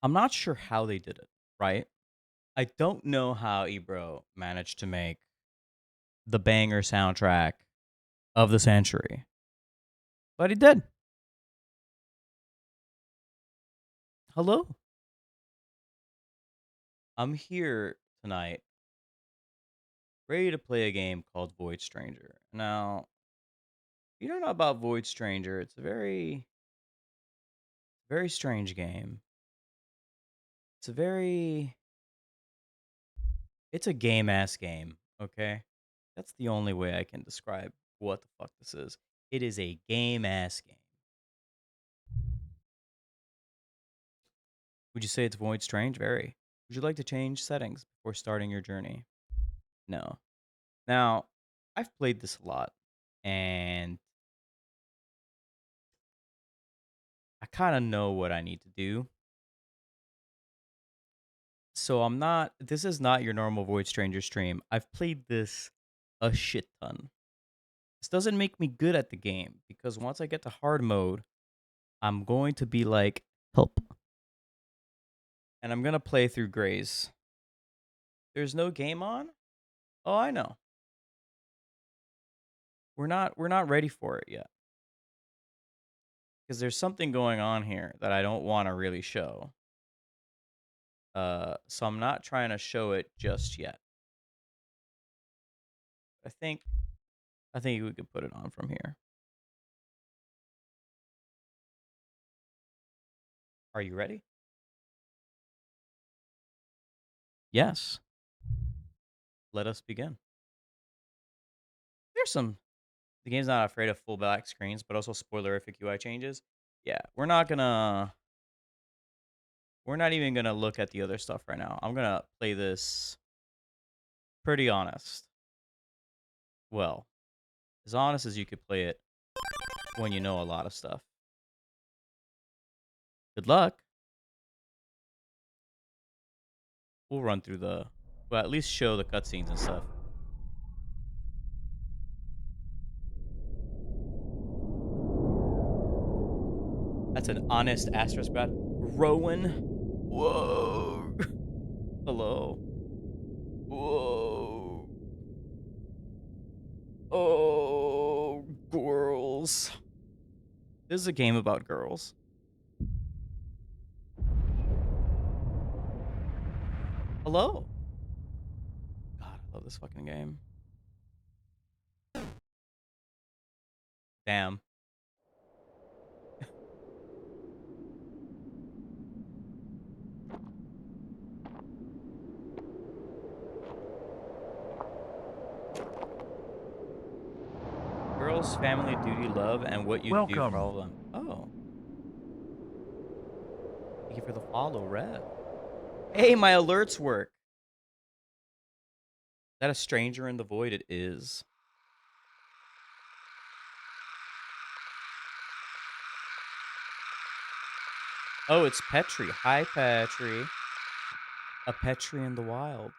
I'm not sure how they did it, right? I don't know how Ebro managed to make the banger soundtrack of the century, but he did. Hello. I'm here tonight, ready to play a game called Void Stranger. Now, if you don't know about Void Stranger, it's a very strange game. It's a very it's a game ass game, okay? That's the only way I can describe what the fuck this is. It is a game ass game. Would you say it's Void Strange? Very. Would you like to change settings before starting your journey? No. Now, I've played this a lot, and I kind of know what I need to do. So this is not your normal Void Stranger stream. I've played this a shit ton. This doesn't make me good at the game because once I get to hard mode, I'm going to be like, help. And I'm going to play through Grays. There's no game on? Oh, I know. We're not ready for it yet. Because there's something going on here that I don't want to really show. So I'm not trying to show it just yet. I think we could put it on from here. Are you ready? Yes. Let us begin. There's some. The game's not afraid of full black screens, but also spoilerific UI changes. Yeah, we're not even gonna look at the other stuff right now. I'm gonna play this pretty honest. Well, as honest as you could play it when you know a lot of stuff. Good luck. We'll run through well, at least show the cutscenes and stuff. That's an honest asterisk, Brad. Rowan. Whoa. Hello. Whoa. Oh, girls. This is a game about girls. Hello. God, I love this fucking game. Damn. Girls, family, duty, love, and what you do for Welcome. all of them. Oh. Thank you for the follow, Rev. Hey, my alerts work. Is that a stranger in the void? It is. Oh, it's Petri. Hi, Petri. A Petri in the wild.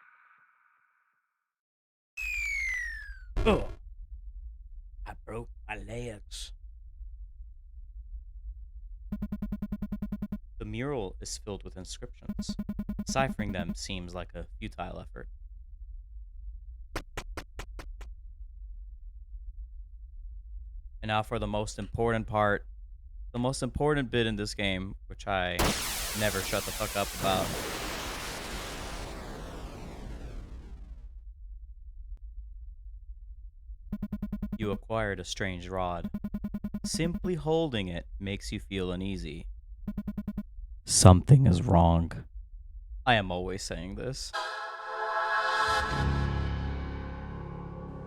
Oh, I broke my legs. The mural is filled with inscriptions. Deciphering them seems like a futile effort. And now for the most important part. The most important bit in this game, which I never shut the fuck up about. You acquired a strange rod. Simply holding it makes you feel uneasy. Something is wrong. I am always saying this.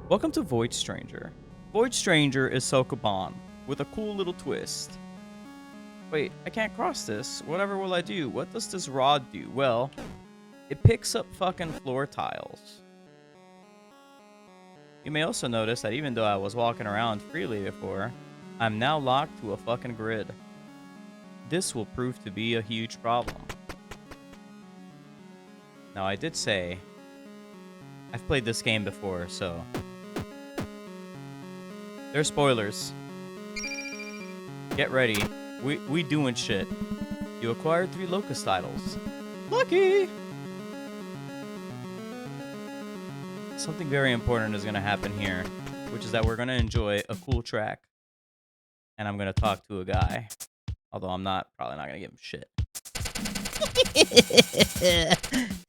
Welcome to Void Stranger. Void Stranger is Sokoban, with a cool little twist. Wait, I can't cross this. Whatever will I do? What does this rod do? Well, it picks up fucking floor tiles. You may also notice that even though I was walking around freely before, I'm now locked to a fucking grid. This will prove to be a huge problem. Now, I did say I've played this game before, so there's spoilers. Get ready. We doing shit. You acquired 3 Locust titles. Lucky! Something very important is going to happen here, which is that we're going to enjoy a cool track. And I'm going to talk to a guy. Although I'm probably not going to give him shit.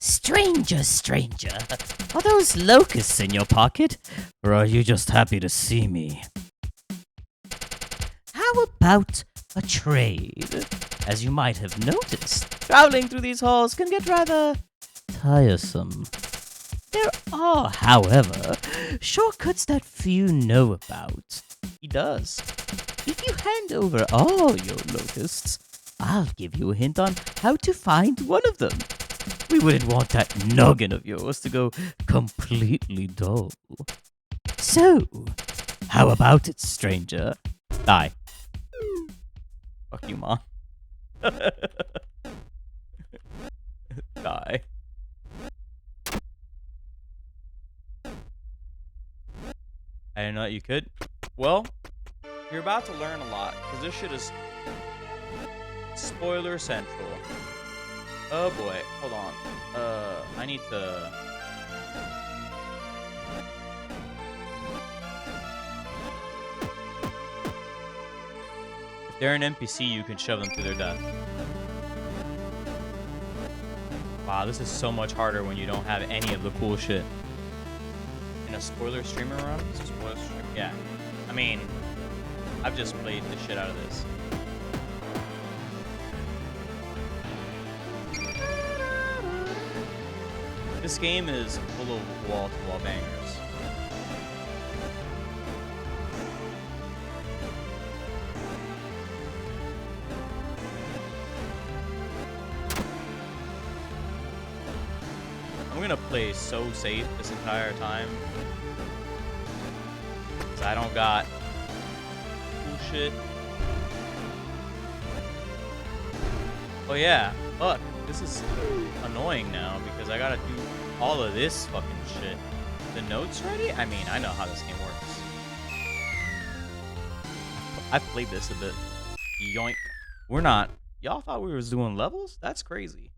Stranger, stranger, are those locusts in your pocket, or are you just happy to see me? How about a trade? As you might have noticed, traveling through these halls can get rather tiresome. There are, however, shortcuts that few know about. He does. If you hand over all your locusts, I'll give you a hint on how to find one of them. We wouldn't want that noggin of yours to go completely dull. So, how about it, stranger? Die. Fuck you, Mom. Die. I didn't know that you could. Well, you're about to learn a lot, because this shit is spoiler central. Oh boy, hold on. I need to... If they're an NPC, you can shove them to their death. Wow, this is so much harder when you don't have any of the cool shit. In a spoiler streamer run? It's a spoiler streamer. Yeah. I mean, I've just played the shit out of this. This game is full of wall-to-wall bangers. I'm gonna play so safe this entire time. Cause I don't got cool shit. Oh yeah, fuck. This is annoying now because I gotta do all of this fucking shit. The notes ready? I mean, I know how this game works. I've played this a bit. Yoink. We're not. Y'all thought we was doing levels? That's crazy.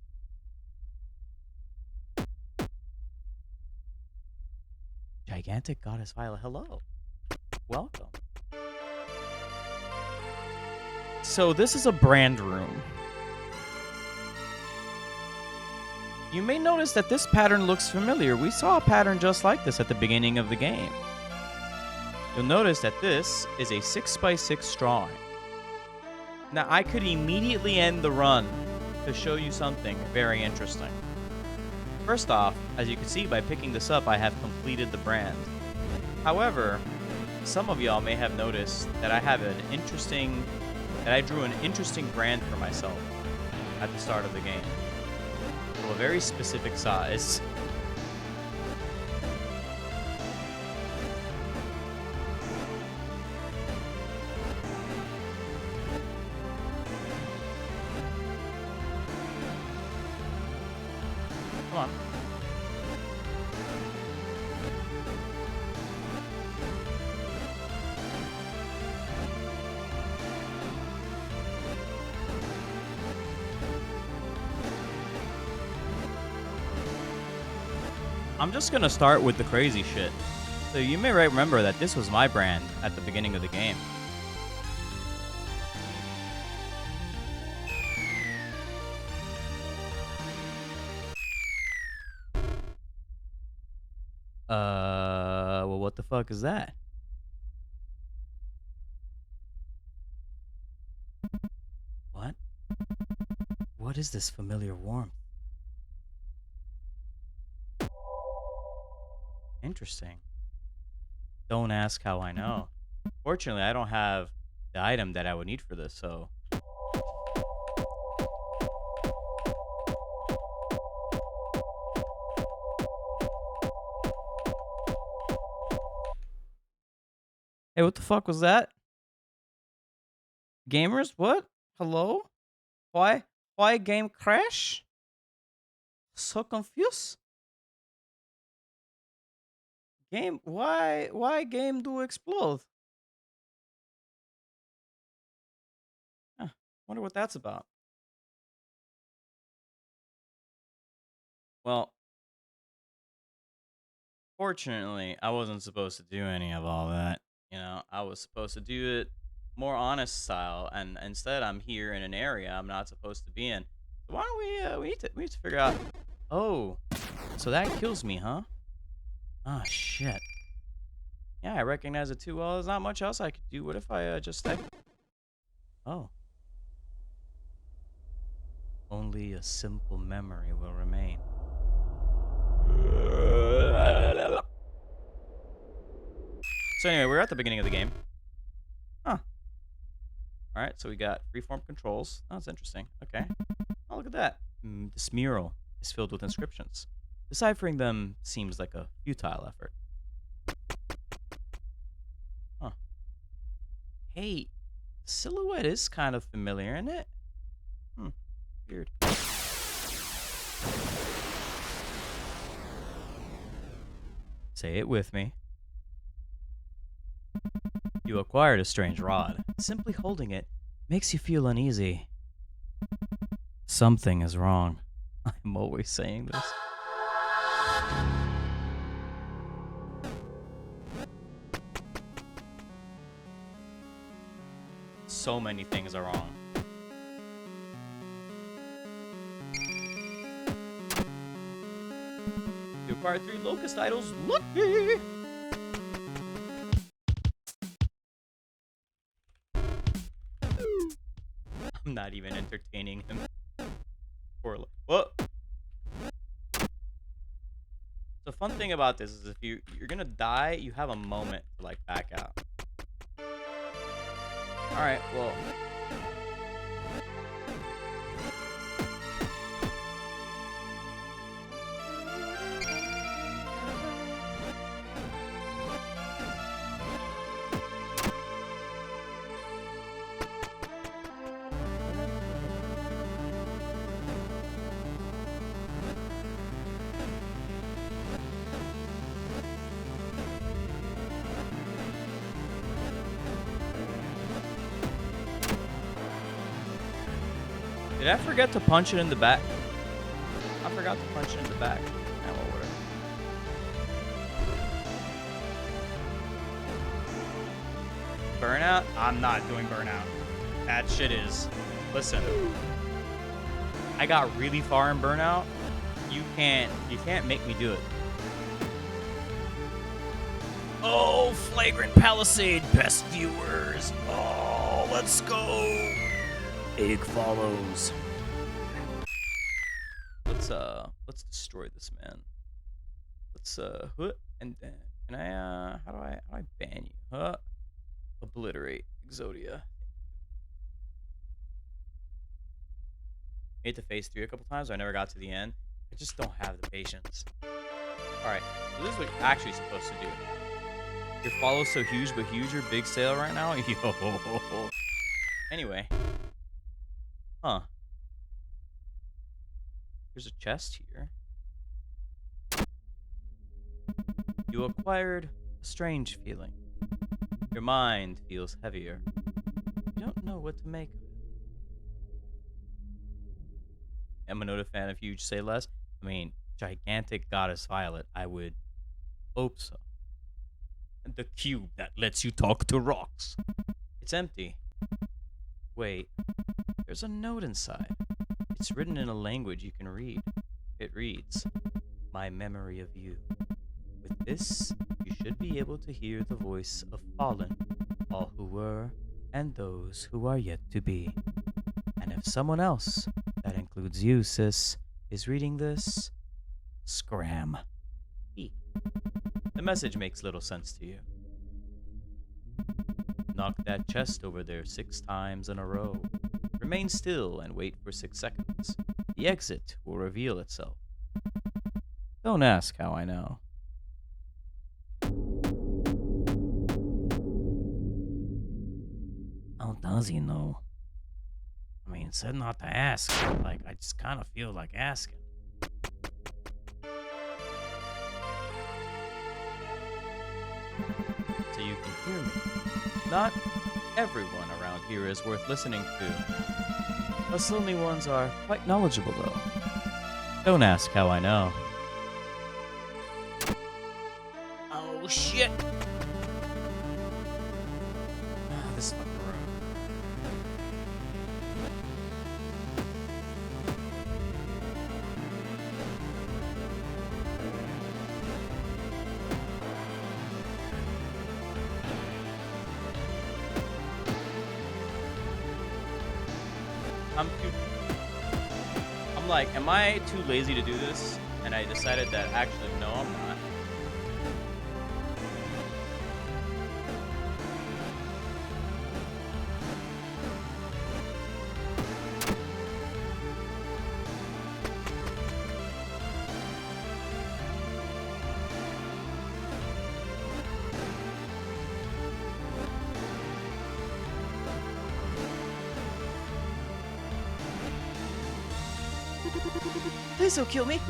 Gigantic Goddess Viola, hello. Welcome. So this is a brand room. You may notice that this pattern looks familiar. We saw a pattern just like this at the beginning of the game. You'll notice that this is a 6x6 drawing. Now, I could immediately end the run to show you something very interesting. First off, as you can see by picking this up, I have completed the brand. However, some of y'all may have noticed that I drew an interesting brand for myself at the start of the game. A very specific size. Come on. I'm just gonna start with the crazy shit. So you may remember that this was my brand at the beginning of the game. Well, what the fuck is that? What? What is this familiar warmth? Interesting. Don't ask how I know. Fortunately, I don't have the item that I would need for this, so... Hey, what the fuck was that? Gamers? What? Hello? Why game crash? So confused? Game, why game do explode? Huh, wonder what that's about. Well, fortunately, I wasn't supposed to do any of all that. I was supposed to do it more honest style, and instead, I'm here in an area I'm not supposed to be in. So why don't we? We need to figure out. Oh, so that kills me, huh? Ah, shit. Yeah, I recognize it too well. There's not much else I could do. What if I just stay? Oh, only a simple memory will remain. So anyway, we're at the beginning of the game. Huh. All right, so we got freeform controls. Oh, that's interesting. Okay. Oh, look at that. This mural is filled with inscriptions. Deciphering them seems like a futile effort. Huh. Hey, the silhouette is kind of familiar, isn't it? Weird. Say it with me. You acquired a strange rod. Simply holding it makes you feel uneasy. Something is wrong. I'm always saying this. So many things are wrong. You acquired 3 locust idols. Lucky! I'm not even entertaining him. What? The fun thing about this is if you're gonna die, you have a moment to like back out. All right, well. Did I forget to punch it in the back? I forgot to punch it in the back. Now what would Burnout? I'm not doing burnout. That shit is. Listen. I got really far in burnout. You can't make me do it. Oh, Flagrant Palisade, best viewers. Oh, let's go. Egg follows. Let's destroy this man. Let's and then can I how do I ban you? Obliterate Exodia. Made to phase 3 a couple times. I never got to the end. I just don't have the patience. All right, so this is what you're actually supposed to do. Your follow's so huge, but huger, big sale right now. Yo. Anyway. Huh. There's a chest here. You acquired a strange feeling. Your mind feels heavier. You don't know what to make of it. Am I not a fan of huge, say less? I mean, gigantic goddess Violet. I would hope so. And the cube that lets you talk to rocks. It's empty. Wait, there's a note inside. It's written in a language you can read. It reads, "My memory of you. With this, you should be able to hear the voice of fallen, all who were, and those who are yet to be. And if someone else, that includes you, sis, is reading this, scram." The message makes little sense to you. Knock that chest over there 6 times in a row. Remain still and wait for 6 seconds. The exit will reveal itself. Don't ask how I know. How does he know? I mean, it said not to ask. Like, I just kind of feel like asking. So you can hear me. Not everyone around here is worth listening to. Us lonely ones are quite knowledgeable, though. Don't ask how I know. Oh shit! This fucking room. I'm like, am I too lazy to do this? And I decided that actually, no, I'm not. Please don't kill me.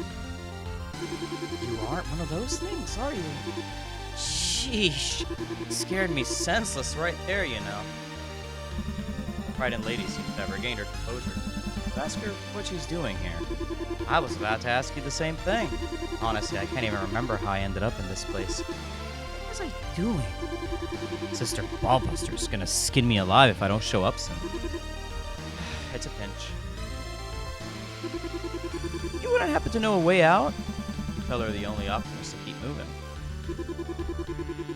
You aren't one of those things, are you? Sheesh. Scared me senseless right there, you know. Frightened lady seems to have regained her composure. Ask her what she's doing here. I was about to ask you the same thing. Honestly, I can't even remember how I ended up in this place. What was I doing? Sister Ballbuster's gonna skin me alive if I don't show up soon. It's a pinch. You wouldn't happen to know a way out? Tell her the only option is to keep moving.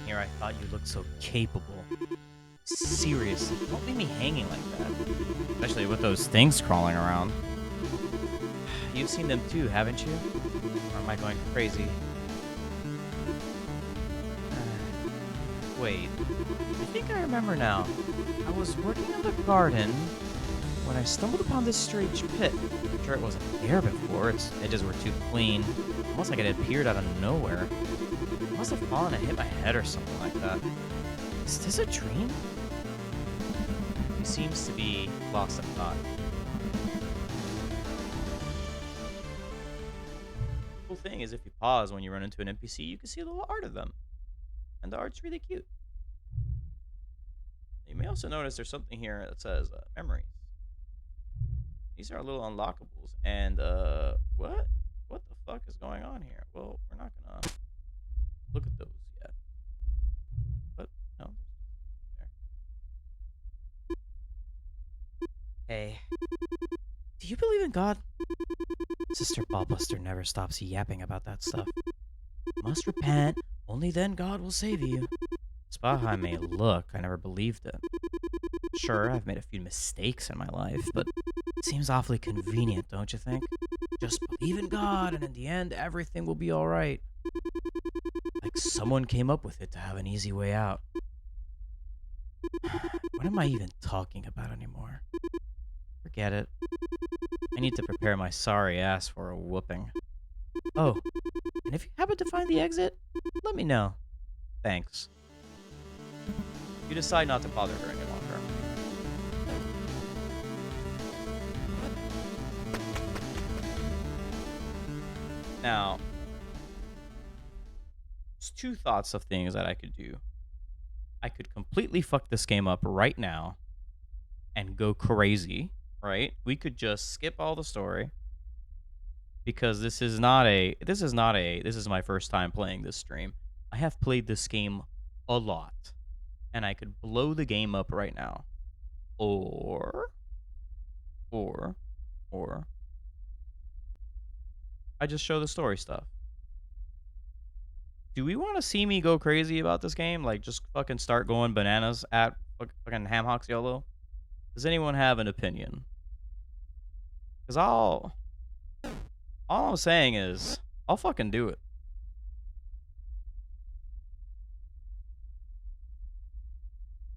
Here I thought you looked so capable. Seriously, don't leave me hanging like that. Especially with those things crawling around. You've seen them too, haven't you? Or am I going crazy? Wait, I think I remember now. I was working in the garden when I stumbled upon this strange pit. I'm sure it wasn't there before. Its edges were too clean. Almost like it had appeared out of nowhere. I must have fallen and hit my head or something like that. Is this a dream? He seems to be lost in thought. Cool thing is if you pause when you run into an NPC, you can see a little art of them. And the art's really cute. You may also notice there's something here that says memories. These are little unlockables. And, what? What the fuck is going on here? Well, we're not gonna look at those yet. But, no. There. Hey. Do you believe in God? Sister Ballbuster never stops yapping about that stuff. Must repent. Only then God will save you. Despite how I may look, I never believed it. Sure, I've made a few mistakes in my life, but it seems awfully convenient, don't you think? Just believe in God, and in the end, everything will be alright. Like someone came up with it to have an easy way out. What am I even talking about anymore? Forget it. I need to prepare my sorry ass for a whooping. Oh, and if you happen to find the exit, let me know. Thanks. You decide not to bother her any longer. Now, there's two thoughts of things that I could do. I could completely fuck this game up right now and go crazy, right? We could just skip all the story because this is my first time playing this stream. I have played this game a lot and I could blow the game up right now. Or I just show the story stuff. Do we want to see me go crazy about this game? Like, just fucking start going bananas at fucking Ham Hocks YOLO? Does anyone have an opinion? Because all I'm saying is, I'll fucking do it.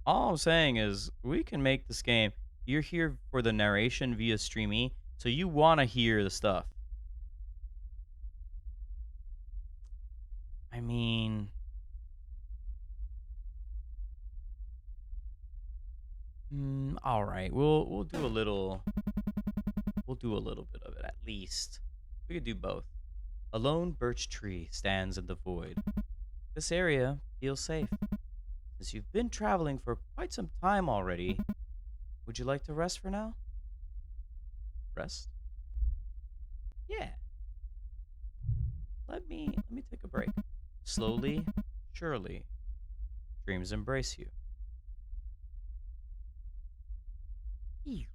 All I'm saying is, we can make this game. You're here for the narration via Streamy, so you want to hear the stuff. I mean, all right. We'll do a little. We'll do a little bit of it at least. We could do both. A lone birch tree stands in the void. This area feels safe. Since you've been traveling for quite some time already, would you like to rest for now? Rest? Yeah. let me take a break. Slowly, surely, dreams embrace you. Ew.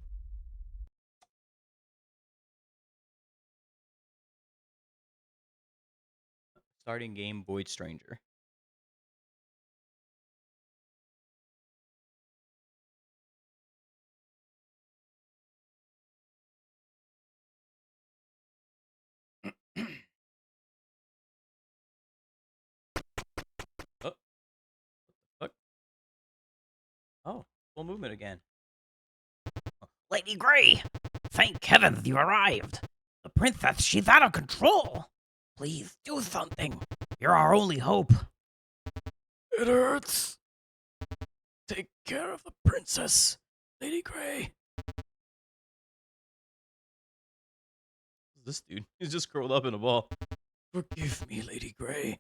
Starting game Void Stranger. Oh, fuck. Oh, full movement again. Lady Grey, thank heavens you arrived. The princess, she's out of control. Please do something. You're our only hope. It hurts. Take care of the princess, Lady Grey. This dude, he's just curled up in a ball. Forgive me, Lady Grey.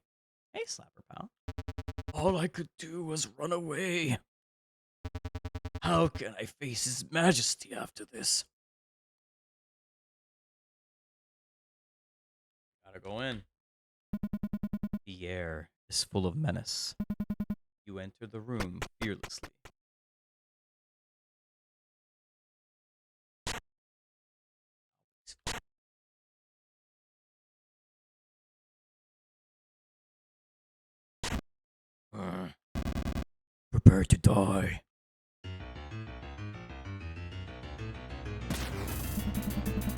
Hey, Slapper Pal. All I could do was run away. How can I face His Majesty after this? Gotta go in. The air is full of menace. You enter the room fearlessly. Prepare to die.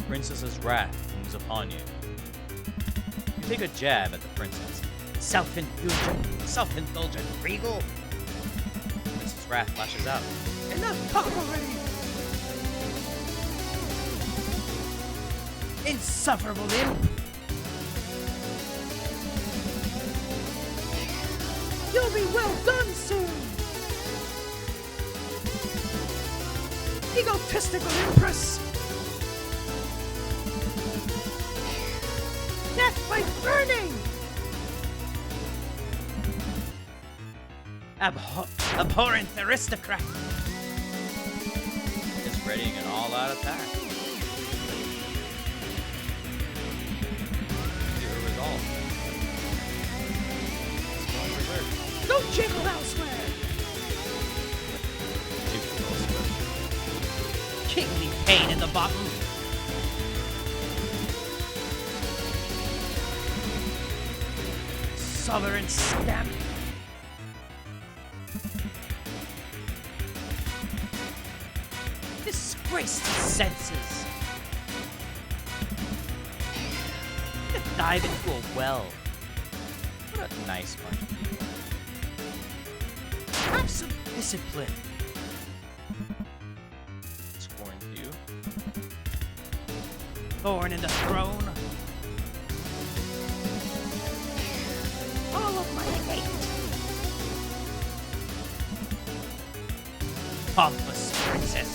Princess's wrath comes upon you. You take a jab at the princess. Self-indulgent regal. Princess's wrath lashes out. Enough talk already! Insufferable imp! You'll be well done soon! Egotistical empress! Death by burning! Abhorrent aristocrat! Is readying an all-out attack. Zero resolve. Strong reserve. Go jiggle elsewhere! Jiggle elsewhere. Kingly pain in the bottom! Sovereign stamp! Disgraced senses! Dive into a well. What a nice one. Have some discipline. Scorn to you. Thorn in the throne. All of my hate. Pompous princess.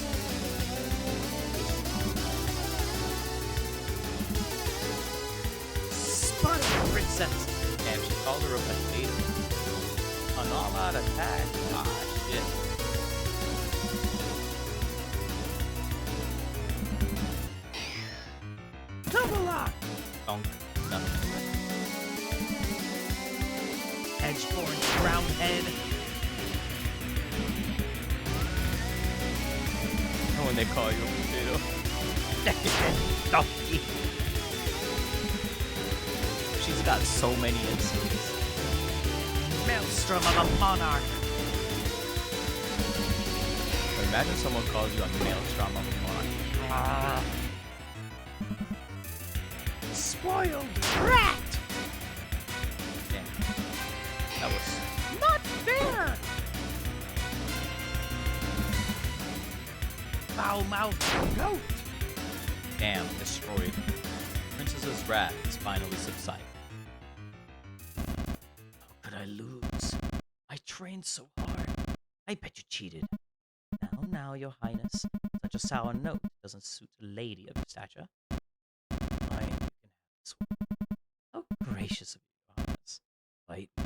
Spotted princess. Damn, she called her a potato. An all-out attack. Ah, shit. Double lock. Donk. Nothing. Edgeborn crown head. When they call you a potato. Decadent donkey. She's got so many insults. Maelstrom of a monarch. Imagine someone calls you a maelstrom of a monarch. Spoiled brat. Damn. That was Not fair. Foul-mouthed goat. damn destroyed. Princess's wrath is finally subsided. How could I lose? I trained so hard. I bet you cheated. Now, your highness. Such a sour note doesn't suit a lady of your stature. Fine, you can have this one. How gracious of you, your highness. Fight me.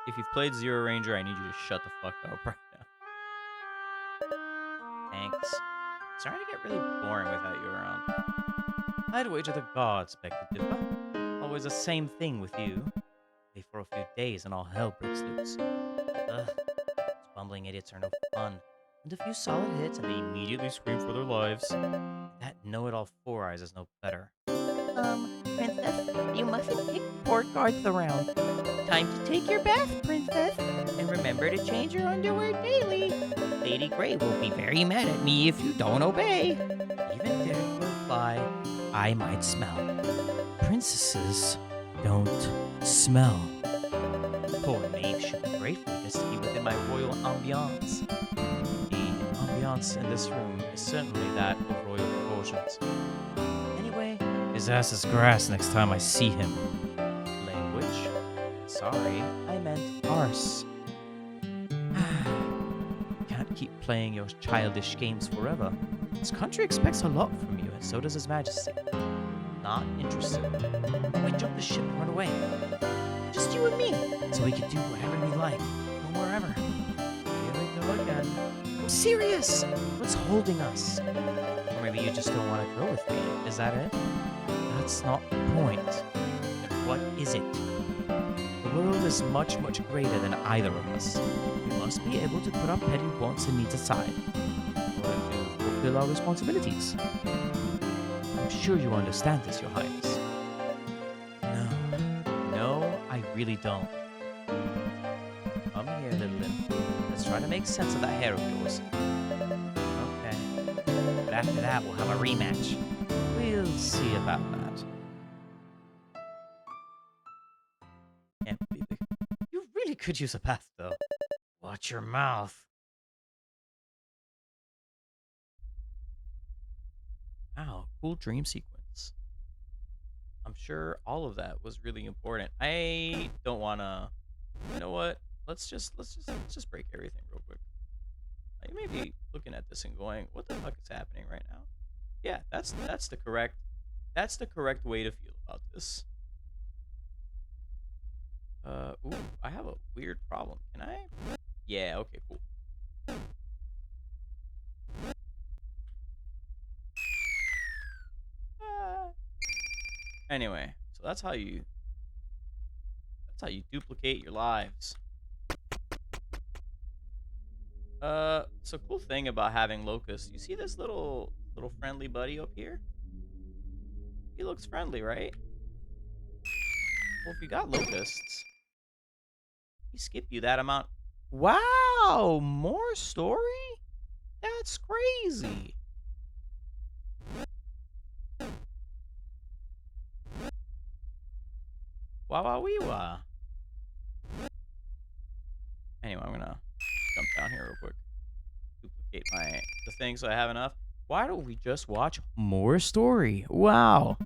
If you've played Zero Ranger, I need you to shut the fuck up right now. Thanks. It's starting to get really boring without you around. I'd wager the gods beg to differ. Always the same thing with you. Wait for a few days and all hell breaks loose. Ugh, those bumbling idiots are no fun. And a few solid hits and they immediately scream for their lives. That know-it-all Four Eyes is no better. Princess, you mustn't kick port guards around. Time to take your bath, princess. And remember to change your underwear daily. Lady Grey will be very mad at me if you don't obey. Even dare you reply, I might smell. Princesses don't smell. Poor knave should be grateful to stay within my royal ambiance. The ambiance in this room is certainly that of royal proportions. Anyway, his ass is grass next time I see him. Language? Sorry, I meant arse. Can't keep playing your childish games forever. This country expects a lot from you, and so does His Majesty. Not interested. We jump the ship and run away. Just you and me, so we can do whatever we like, go wherever. Here we go again. I'm serious. What's holding us? Or maybe you just don't want to go with me. Is that it? That's not the point. Then what is it? The world is much, much greater than either of us. We must be able to put our petty wants and needs aside in order to fulfill our responsibilities. I'm sure you understand this, Your Highness. No, I really don't. Come here, little imp. Let's try to make sense of that hair of yours. Okay. But after that, we'll have a rematch. We'll see about that. Can't believe it. You really could use a bath, though. Watch your mouth. Wow, cool dream sequence. I'm sure all of that was really important. I don't wanna. You know what? Let's just break everything real quick. You may be looking at this and going, "What the fuck is happening right now?" Yeah, that's the correct way to feel about this. Ooh, I have a weird problem. Can I? Yeah, okay, cool. Ah. Anyway, so that's how you duplicate your lives. So cool thing about having Locust, you see this little friendly buddy up here? He looks friendly, right? Well, if you got Locusts, he skip you that amount. Wow, more story? That's crazy. Wow, wow, wee, wah. Anyway, I'm gonna jump down here real quick. Duplicate the thing so I have enough. Why don't we just watch more story? Wow.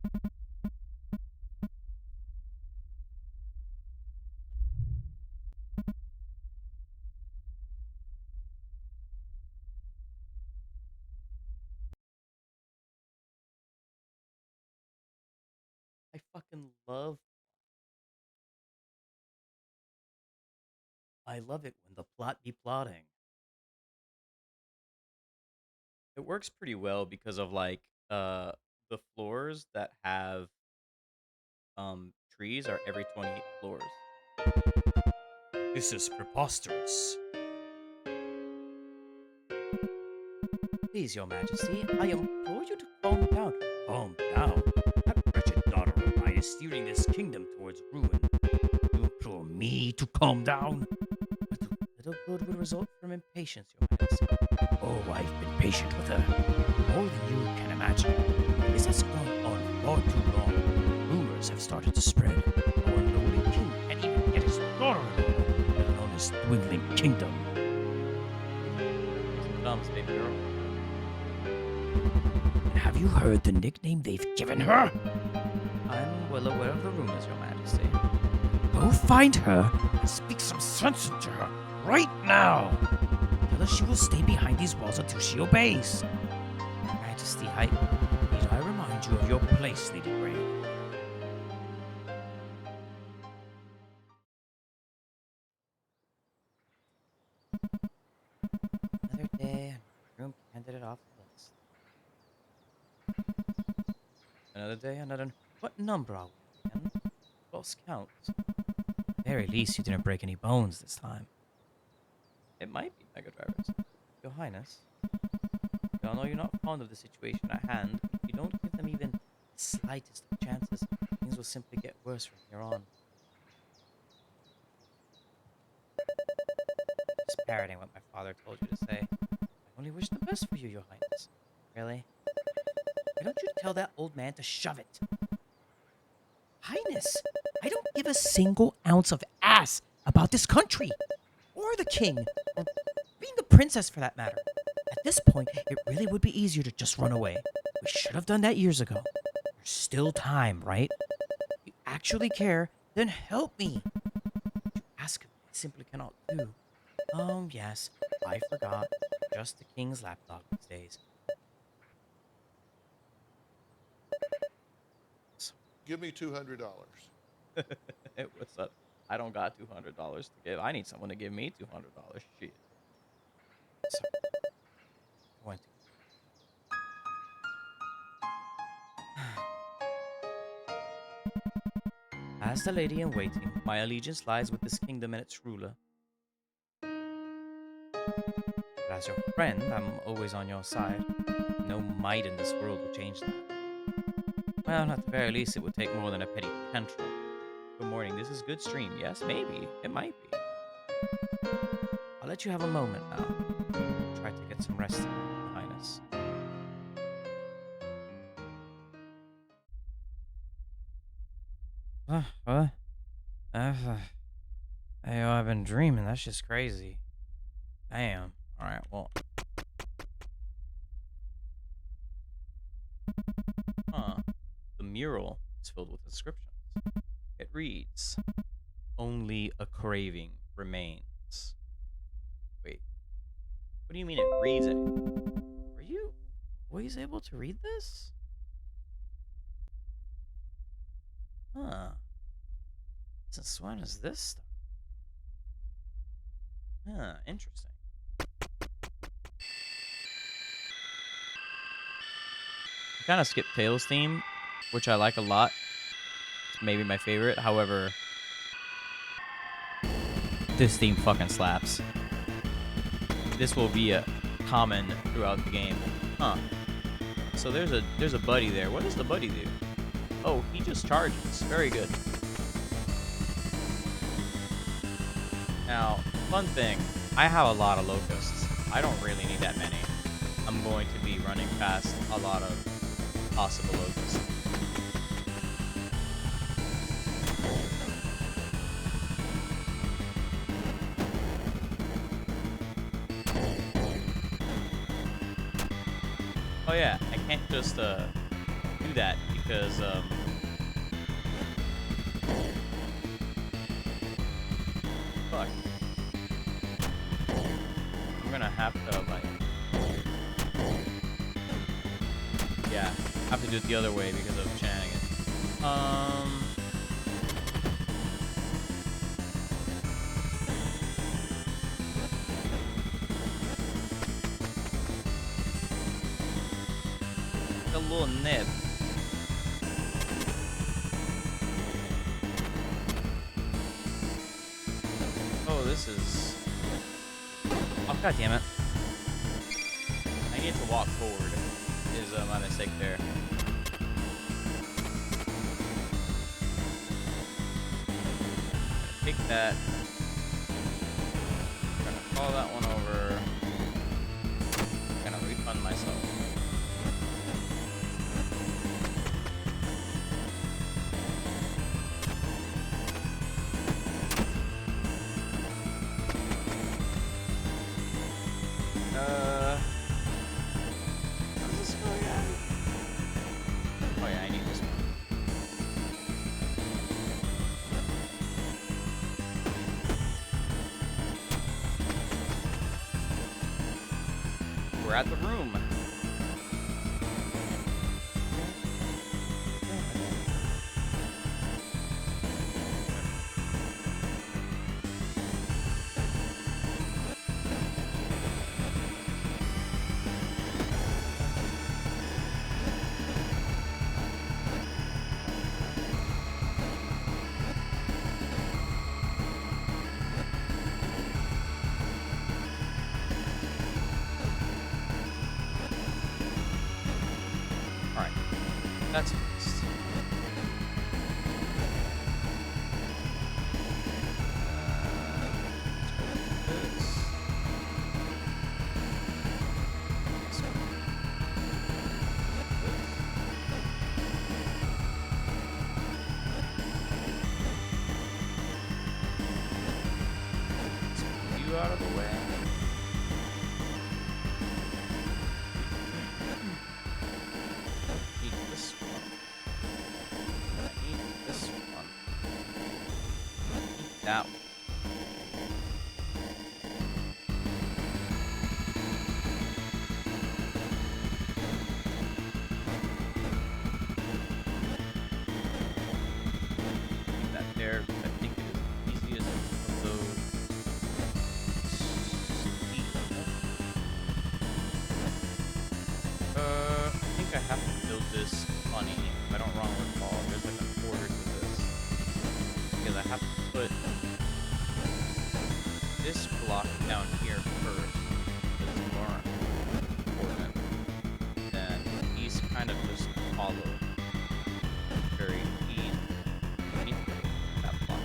I fucking love. I love it when the plot be plotting. It works pretty well because of like the floors that have trees are every 28 floors. This is preposterous. Please, Your Majesty, I implore you to calm down. Calm down? That wretched daughter of mine is steering this kingdom towards ruin. You implore me to calm down? Little good will result from impatience, Your Majesty. Oh, I've been patient with her. More than you can imagine. This has gone on far too long. Rumors have started to spread. Our lowly king can't even get his daughter in order, let alone his dwindling kingdom. Thumbs, baby girl. And have you heard the nickname they've given her? I'm well aware of the rumors, Your Majesty. Go find her and speak some sense into her right now. Tell her she will stay behind these walls until she obeys. Your Majesty, need I remind you of your place, Lady Grey? Another day, my room can't handed it off the list. Another day, another. What number are we again? Lost count. Very least you didn't break any bones this time. It might be Mega Drivers. Your Highness, I know you're not fond of the situation at hand, but if you don't give them even the slightest of chances, things will simply get worse from here on. Just parroting what my father told you to say. I only wish the best for you, Your Highness. Really? Why don't you tell that old man to shove it? Highness, I don't give a single ounce of ass about this country, or the king, or being the princess for that matter. At this point, it really would be easier to just run away. We should have done that years ago. There's still time, right? If you actually care, then help me. What you ask of me, I simply cannot do. Oh, yes, I forgot. Just the king's lapdog these days. Give me $200. It was I don't got $200 to give. I need someone to give me $200. Shit. So, going to. As the lady in waiting, my allegiance lies with this kingdom and its ruler. But as your friend, I'm always on your side. No might in this world will change that. Well, at the very least, it would take more than a petty tantrum. Good morning, this is good stream. Yes, maybe. It might be. I'll let you have a moment now. Try to get some rest, Your Highness. What? Hey, I've been dreaming. That's just crazy. Damn. Alright, well. Huh. The mural is filled with inscriptions. It reads, "Only a craving remains." Wait. What do you mean it reads it? Were you always able to read this? Huh. Since when is this stuff? Huh, interesting. I kind of skipped Tails' theme, which I like a lot. It's maybe my favorite. However, this theme fucking slaps. This will be a common throughout the game. Huh. So there's a buddy there. What does the buddy do? Oh, he just charges. Very good. Now, fun thing. I have a lot of locusts. I don't really need that many. I'm going to be running past a lot of possible locusts. Oh yeah, I can't just do that because fuck. I'm gonna have to like yeah, have to do it the other way because of shenanigans. A little nib. Oh, this is. Oh, god damn it. I need to walk forward. Is my mistake there. Take that. I'm gonna follow that one over. I'm gonna refund myself. How does this go again? Oh yeah, I need this one. We're at the room. That's fixed. You out of the way. Need this one. I need this one. I need that one. Need that there. I think it is the easiest of those. I think I have to build this funny. If I don't wrong recall, there's like an order to this. Because I have to put this block down here first. Because it's more important. Then these kind of just follow. Very easy. I need to put that block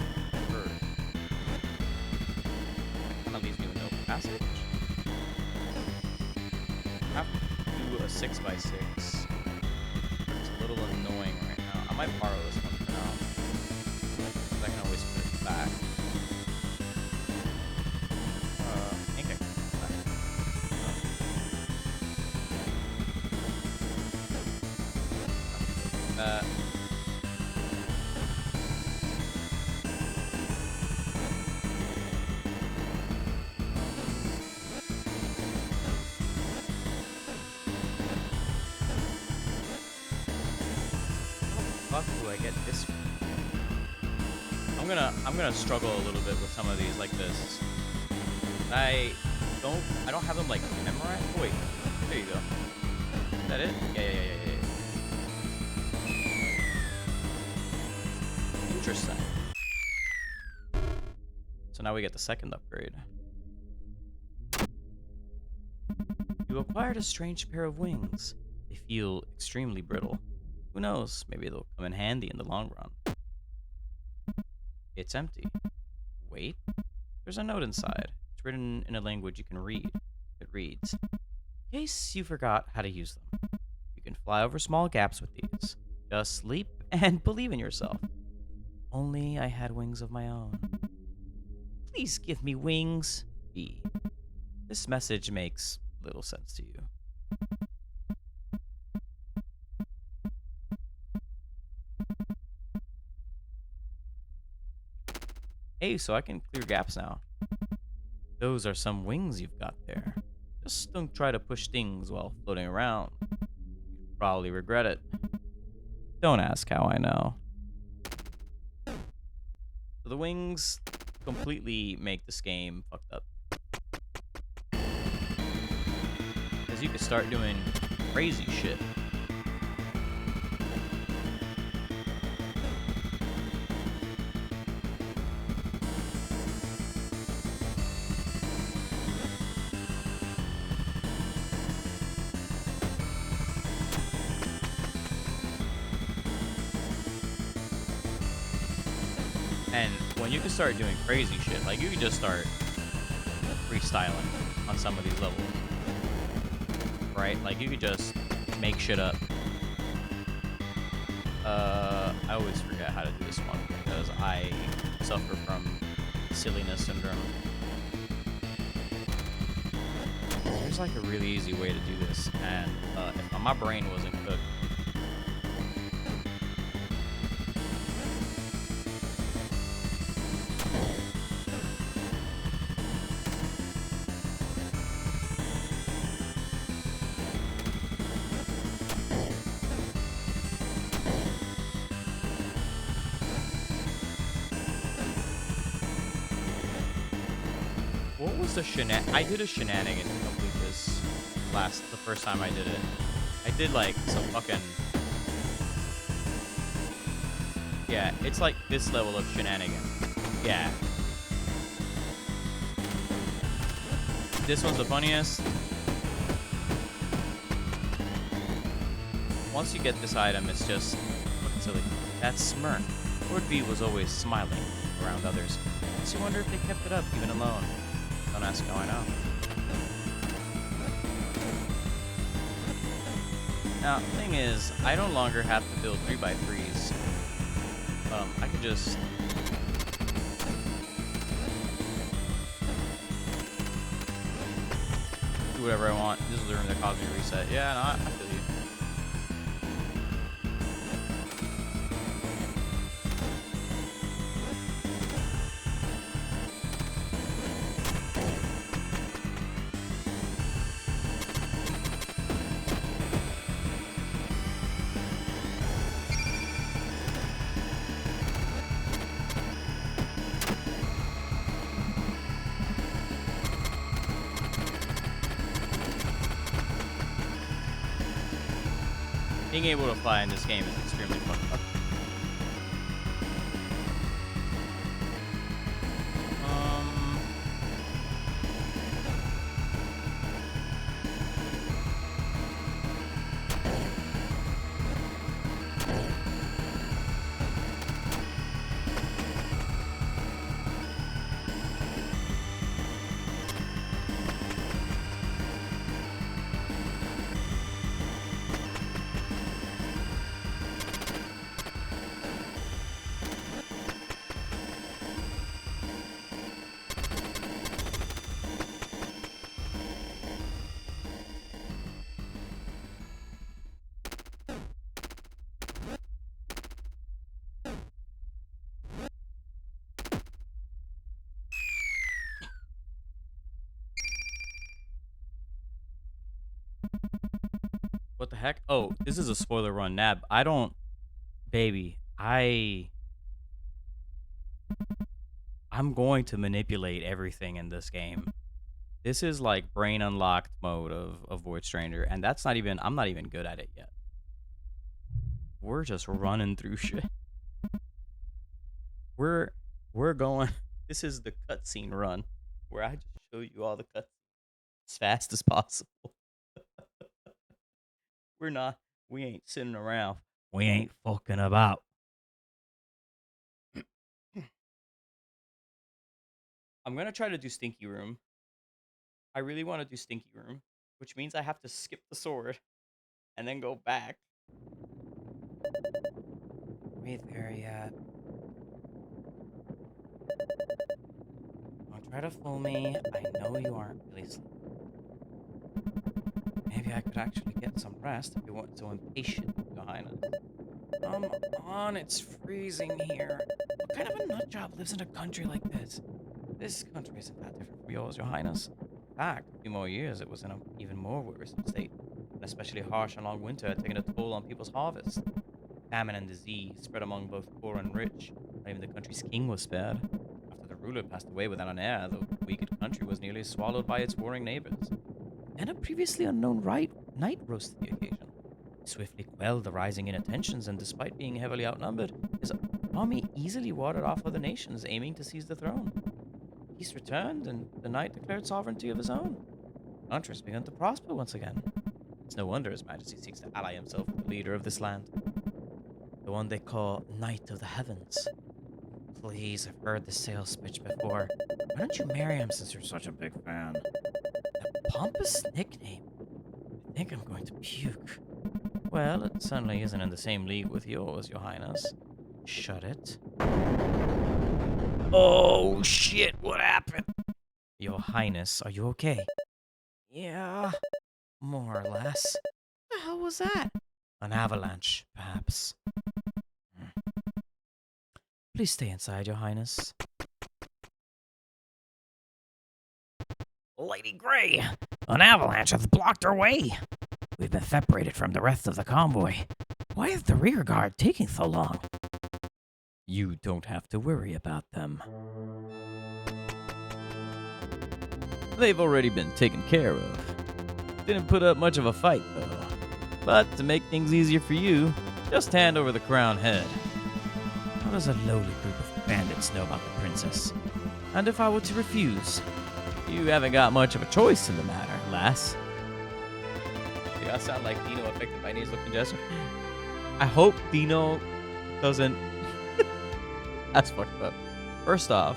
first. Kind of leaves me with no passage. I have to do a 6x6. It's a little annoying right now. I might borrow this one for now. But I can always put it back. I think I can put it back. That. Fuck do I get this one? I'm gonna struggle a little bit with some of these like this. I don't have them like memorized. Oh, wait, there you go. Is that it? Yeah. Interesting. So now we get the second upgrade. You acquired a strange pair of wings. They feel extremely brittle. Who knows? Maybe they'll come in handy in the long run. It's empty. Wait. There's a note inside. It's written in a language you can read. It reads, in case you forgot how to use them, you can fly over small gaps with these. Just leap and believe in yourself. Only I had wings of my own. Please give me wings. B. This message makes little sense to you. Hey, so I can clear gaps now. Those are some wings you've got there. Just don't try to push things while floating around. You'd probably regret it. Don't ask how I know. So the wings completely make this game fucked up. Because you can start doing crazy shit. And when you can start doing crazy shit, like you can just start freestyling on some of these levels, right? Like you could just make shit up. I always forget how to do this one because I suffer from silliness syndrome. There's like a really easy way to do this, and if my brain wasn't cooked, what was the I did a shenanigan to complete this the first time I did it. I did like some fucking, yeah, it's like this level of shenanigan. Yeah. This one's the funniest. once you get this item, it's just looking silly. That smirk. Lord V was always smiling around others. Makes you wonder if they kept it up even alone. Don't ask how I know. Now, the thing is, I no longer have to build 3x3s. I could just... do whatever I want. This is the room that caused me to reset. Yeah, no, I feel you. Being able to fly in this game is extremely fun. What the heck? Oh, this is a spoiler run, Nab. I don't... Baby, I'm going to manipulate everything in this game. This is like brain unlocked mode of Void Stranger, and that's not even... I'm not even good at it yet. We're just running through shit. We're going... This is the cutscene run, where I just show you all the cuts as fast as possible. We ain't sitting around. We ain't fucking about. I'm gonna try to do Stinky Room. I really want to do Stinky Room, which means I have to skip the sword and then go back. Wait there yet. Don't try to fool me. I know you aren't really sleeping. Maybe I could actually get some rest if you weren't so impatient, Your Highness. Come on, it's freezing here. What kind of a nutjob lives in a country like this? This country isn't that different from yours, Your Highness. In fact, a few more years, it was in an even more worrisome state. An especially harsh and long winter had taken a toll on people's harvest. Famine and disease spread among both poor and rich. Not even the country's king was spared. After the ruler passed away without an heir, the wicked country was nearly swallowed by its warring neighbors. Then a previously unknown knight rose to the occasion. He swiftly quelled the rising inattentions, and despite being heavily outnumbered, his army easily warded off other nations aiming to seize the throne. Peace returned, and the knight declared sovereignty of his own. The country has begun to prosper once again. It's no wonder His Majesty seeks to ally himself with the leader of this land. The one they call Knight of the Heavens. Please, I've heard this sales pitch before. Why don't you marry him since you're such a big fan? A pompous nickname. I think I'm going to puke. Well, it certainly isn't in the same league with yours, Your Highness. Shut it. Oh, shit, what happened? Your Highness, are you okay? Yeah, more or less. What the hell was that? An avalanche, perhaps. Please stay inside, Your Highness. Lady Grey, an avalanche has blocked our way. We've been separated from the rest of the convoy. Why is the rear guard taking so long? You don't have to worry about them. They've already been taken care of. Didn't put up much of a fight, though. But to make things easier for you, just hand over the crowned head. How does a lowly group of bandits know about the princess? And if I were to refuse? You haven't got much of a choice in the matter, lass. you. I sound like Dino affected by nasal congestion. I hope Dino doesn't. That's fucked up. First off,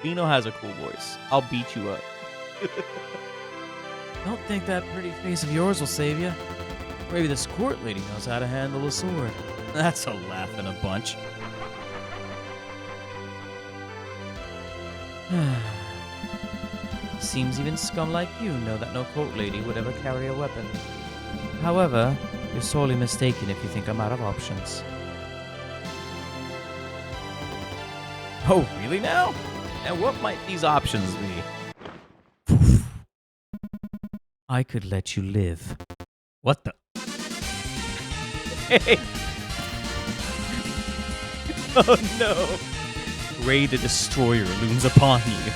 Dino has a cool voice. I'll beat you up. Don't think that pretty face of yours will save you. Maybe this court lady knows how to handle a sword. That's a laugh in a bunch. Seems even scum like you know that no court lady would ever carry a weapon. However, you're sorely mistaken if you think I'm out of options. Oh, really now? And what might these options be? I could let you live. What the? Hey! Oh no! Ray the Destroyer looms upon you.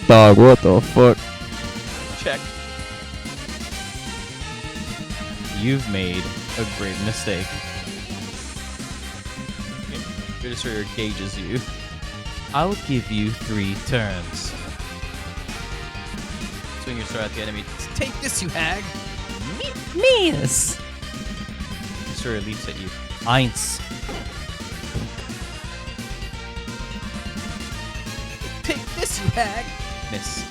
Dog, what the fuck? Check. You've made a great mistake. Your Destroyer gauges you. I'll give you 3 turns. Swing your sword at the enemy. Take this, you hag! Miss! Destroyer leaps at you. Eins. Take this, you hag! Miss.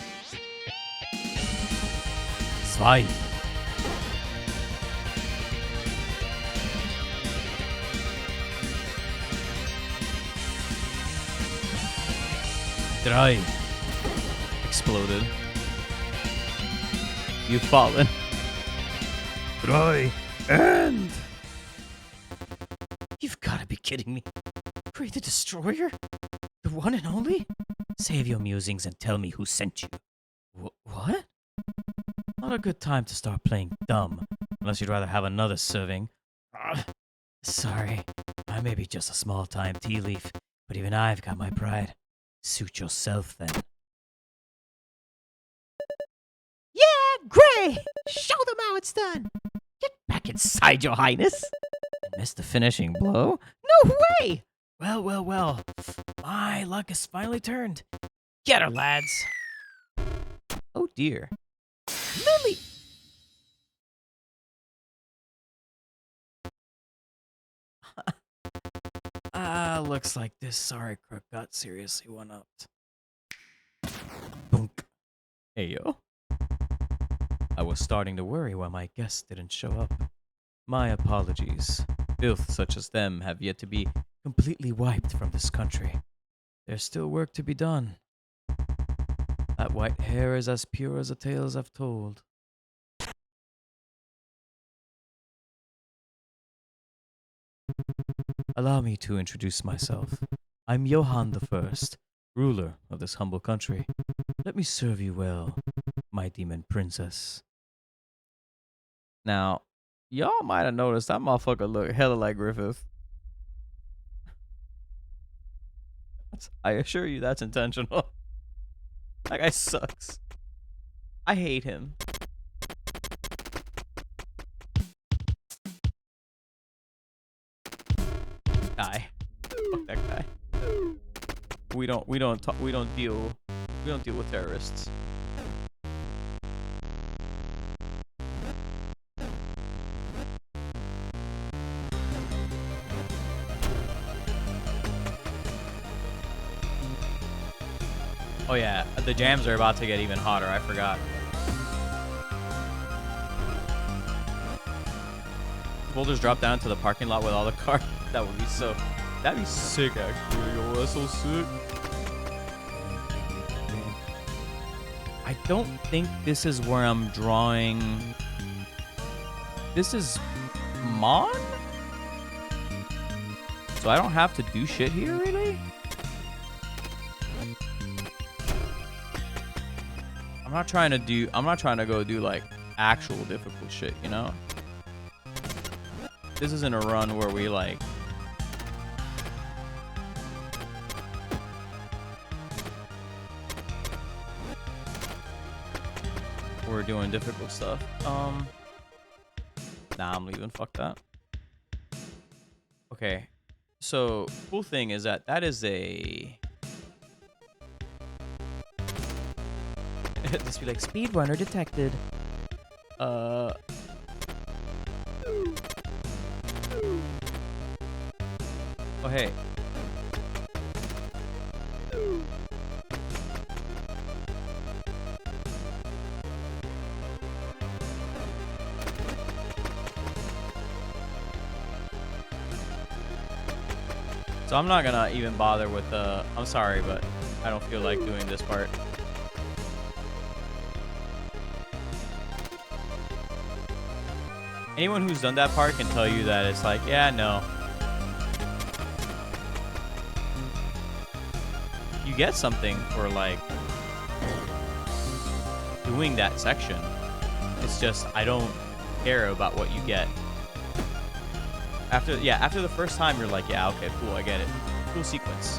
2. 3. Exploded. You've fallen. 3. And... You've got to be kidding me. Ray the Destroyer? The one and only? Save your musings and tell me who sent you. What? Not a good time to start playing dumb, unless you'd rather have another serving. Sorry, I may be just a small-time tea leaf, but even I've got my pride. Suit yourself, then. Yeah, great! Show them how it's done! Get back inside, your highness! I missed the finishing blow? No way! Well. My luck has finally turned. Get her, lads! Oh dear. Lily! Looks like this sorry crook got seriously one-upped. Boonk. Hey yo. I was starting to worry why my guests didn't show up. My apologies. Filth such as them have yet to be completely wiped from this country. There's still work to be done. That white hair is as pure as the tales I've told. Allow me to introduce myself. I'm Johann the First, ruler of this humble country. Let me serve you well, my demon princess. Now, y'all might have noticed that motherfucker look hella like Griffith. I assure you that's intentional. That guy sucks. I hate him. Die. Fuck that guy. We don't deal with terrorists. Oh yeah, the jams are about to get even hotter. I forgot. Boulders drop down to the parking lot with all the cars. That would be so. That'd be sick, actually. Yo, that's so sick. I don't think this is where I'm drawing. This is Mon? So I don't have to do shit here, really? I'm not trying to go do like actual difficult shit, you know? This isn't a run where we like we're doing difficult stuff. Nah, I'm leaving. Fuck that. Okay. So, cool thing is that is a Just be like, speedrunner detected. Uh. Oh, hey. So I'm not gonna even bother with the... I'm sorry, but I don't feel like doing this part. Anyone who's done that part can tell you that it's like, yeah, no. You get something for, like, doing that section. It's just, I don't care about what you get. After the first time, you're like, yeah, okay, cool, I get it. Cool sequence.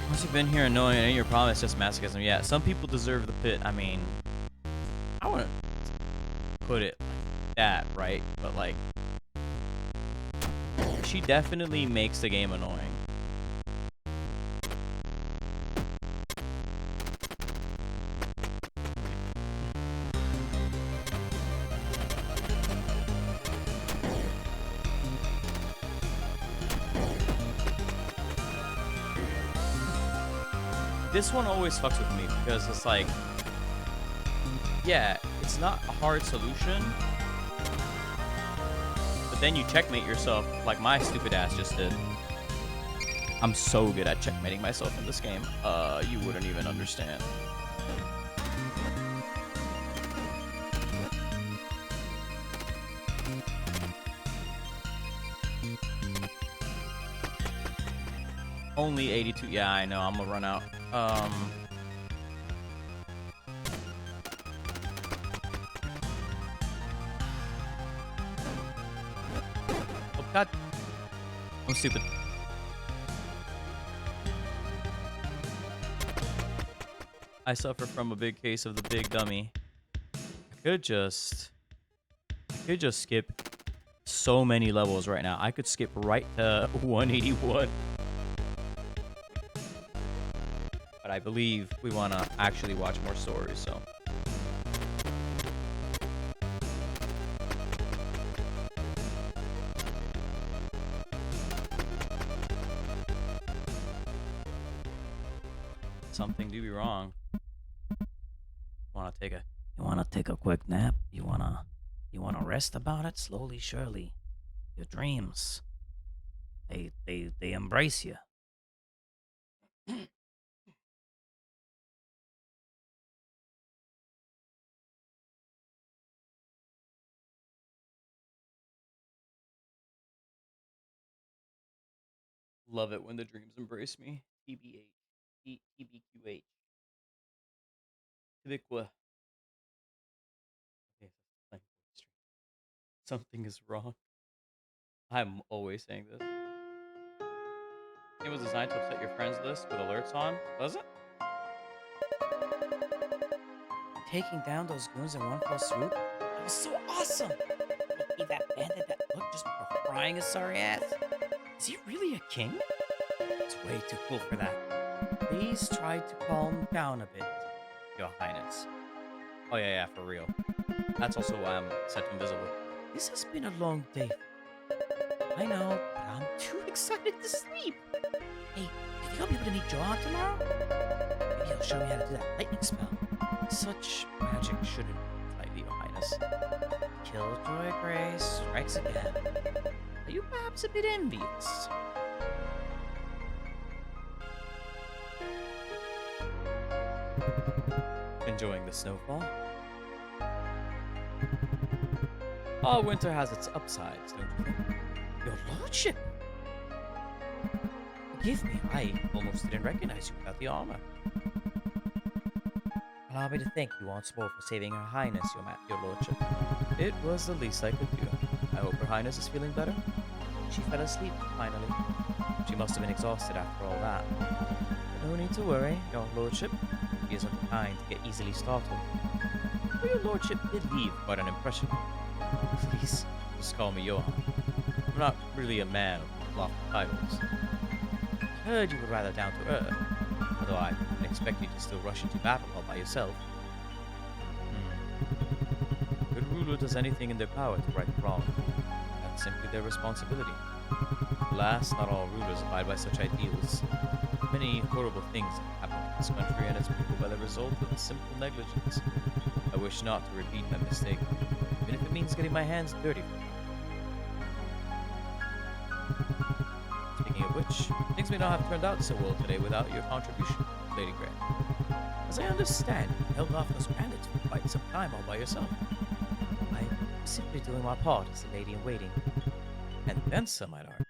Once you've been here and knowing it ain't your problem, it's just masochism. Yeah, some people deserve the pit. I mean, I wouldn't put it like that, right? But, like, she definitely makes the game annoying. This one always fucks with me because it's like, yeah, it's not a hard solution, but then you checkmate yourself like my stupid ass just did. I'm so good at checkmating myself in this game. You wouldn't even understand. Only 82. Yeah, I know. I'm gonna run out. Oh, God. I'm stupid. I suffer from a big case of the big dummy. I could just skip so many levels right now. I could skip right to 181. But I believe we want to actually watch more stories, so. Something do be wrong. You wanna take a quick nap? You wanna rest about it? Slowly, surely. Your dreams. They embrace you. Love it when the dreams embrace me. TBH. TBQH. Tibiqua. Okay, something is wrong. I'm always saying this. It was designed to upset your friends list with alerts on. Was it? Taking down those goons in one fell swoop? That was so awesome! He gave that bandit that look just before frying his sorry ass. Is he really a king? It's way too cool for that. Please try to calm down a bit, Your Highness. Oh yeah, for real. That's also why I'm set to invisible. This has been a long day. I know, but I'm too excited to sleep. Hey, do you think I'll be able to meet Johan tomorrow? Maybe he'll show me how to do that lightning spell. Such magic shouldn't be, Your Highness. Killjoy Grace strikes again. Are you perhaps a bit envious? Enjoying the snowfall? All winter has its upsides, don't you think? Your lordship! Forgive me, I almost didn't recognize you without the armor. Allow me to thank you once more for saving Her Highness, your lordship. It was the least I could do. I hope Her Highness is feeling better. She fell asleep, finally. She must have been exhausted after all that. But no need to worry, your lordship. She isn't the kind to get easily startled. Well, your lordship did leave quite an impression. Please, just call me Johann. I'm not really a man of lofty titles. I heard you were rather down to earth, although I didn't expect you to still rush into battle all by yourself. A good ruler does anything in their power to right the wrong. That's simply their responsibility. Alas, not all rulers abide by such ideals. Many horrible things have happened to this country and its people by the result of simple negligence. I wish not to repeat that mistake, even if it means getting my hands dirty. Speaking of which, things may not have turned out so well today without your contribution, Lady Grey. As I understand, you held off those bandits for quite some time all by yourself. I'm simply doing my part as the lady in waiting. And then some, I'd argue.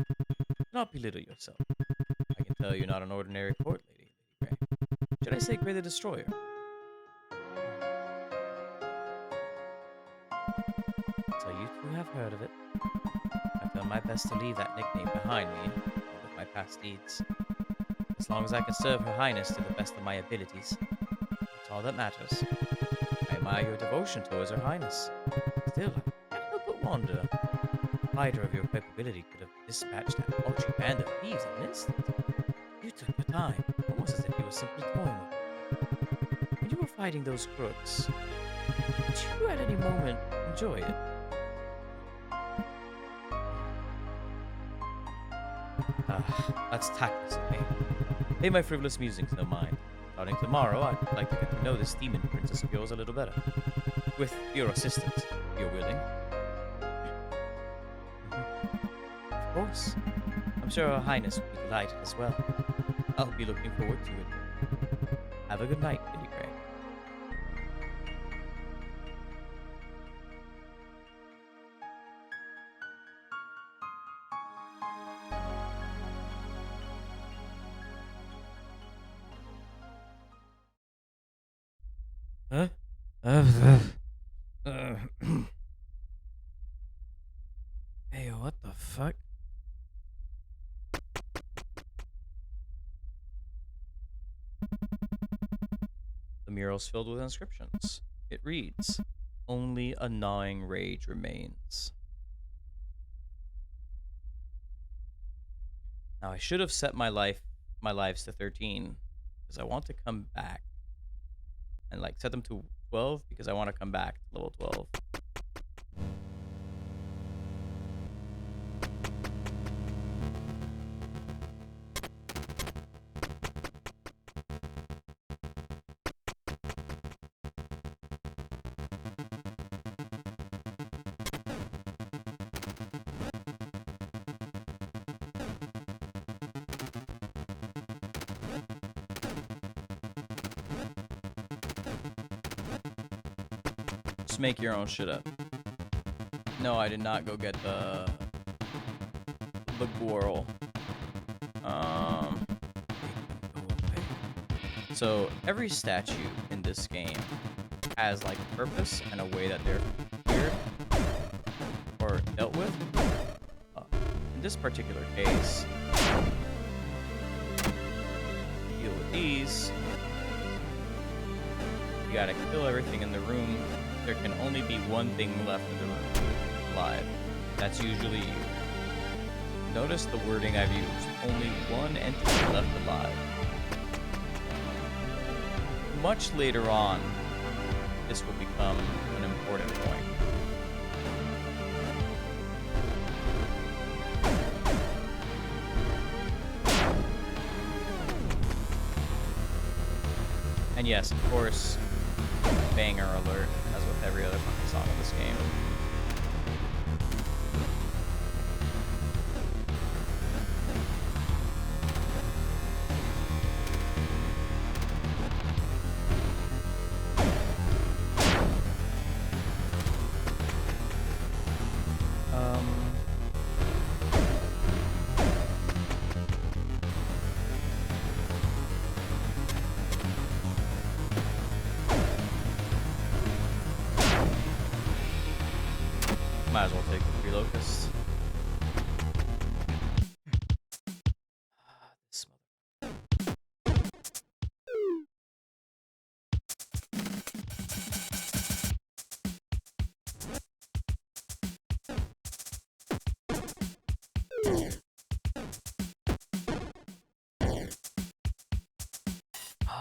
Do not belittle yourself. I can tell you're not an ordinary court lady, Lady Grey. Should I say Grey the Destroyer? So you two have heard of it. I've done my best to leave that nickname behind me, with my past deeds. As long as I can serve Her Highness to the best of my abilities, that's all that matters. I admire your devotion towards Her Highness. Still, I can't help but wonder. A fighter of your capability could have dispatched that paltry band of thieves in an instant. You took your time, almost as if you were simply toying with them. When you were fighting those crooks, did you at any moment enjoy it? That's tactless of me. Pay my frivolous musings no mind. Starting tomorrow, I'd like to get to know this demon princess of yours a little better. With your assistance, if you're willing. Of course. I'm sure Her Highness will be delighted as well. I'll be looking forward to it. Have a good night, Lady Grey. Huh? Hey, what the fuck? The mural's filled with inscriptions. It reads, "Only a gnawing rage remains." Now I should have set my lives to 13 because I want to come back and like set them to 12 because I want to come back to level 12. Just make your own shit up. No, I did not go get the Gwirl. So every statue in this game has like a purpose and a way that they're feared or dealt with. In this particular case, deal with these. You gotta kill everything in the room. There can only be one thing left in the room alive. That's usually you. Notice the wording I've used. Only one entity left alive. Much later on, this will become an important point. And yes, of course, banger alert, as with every other fucking song in this game. Might as well take the 3 locusts. This Oh,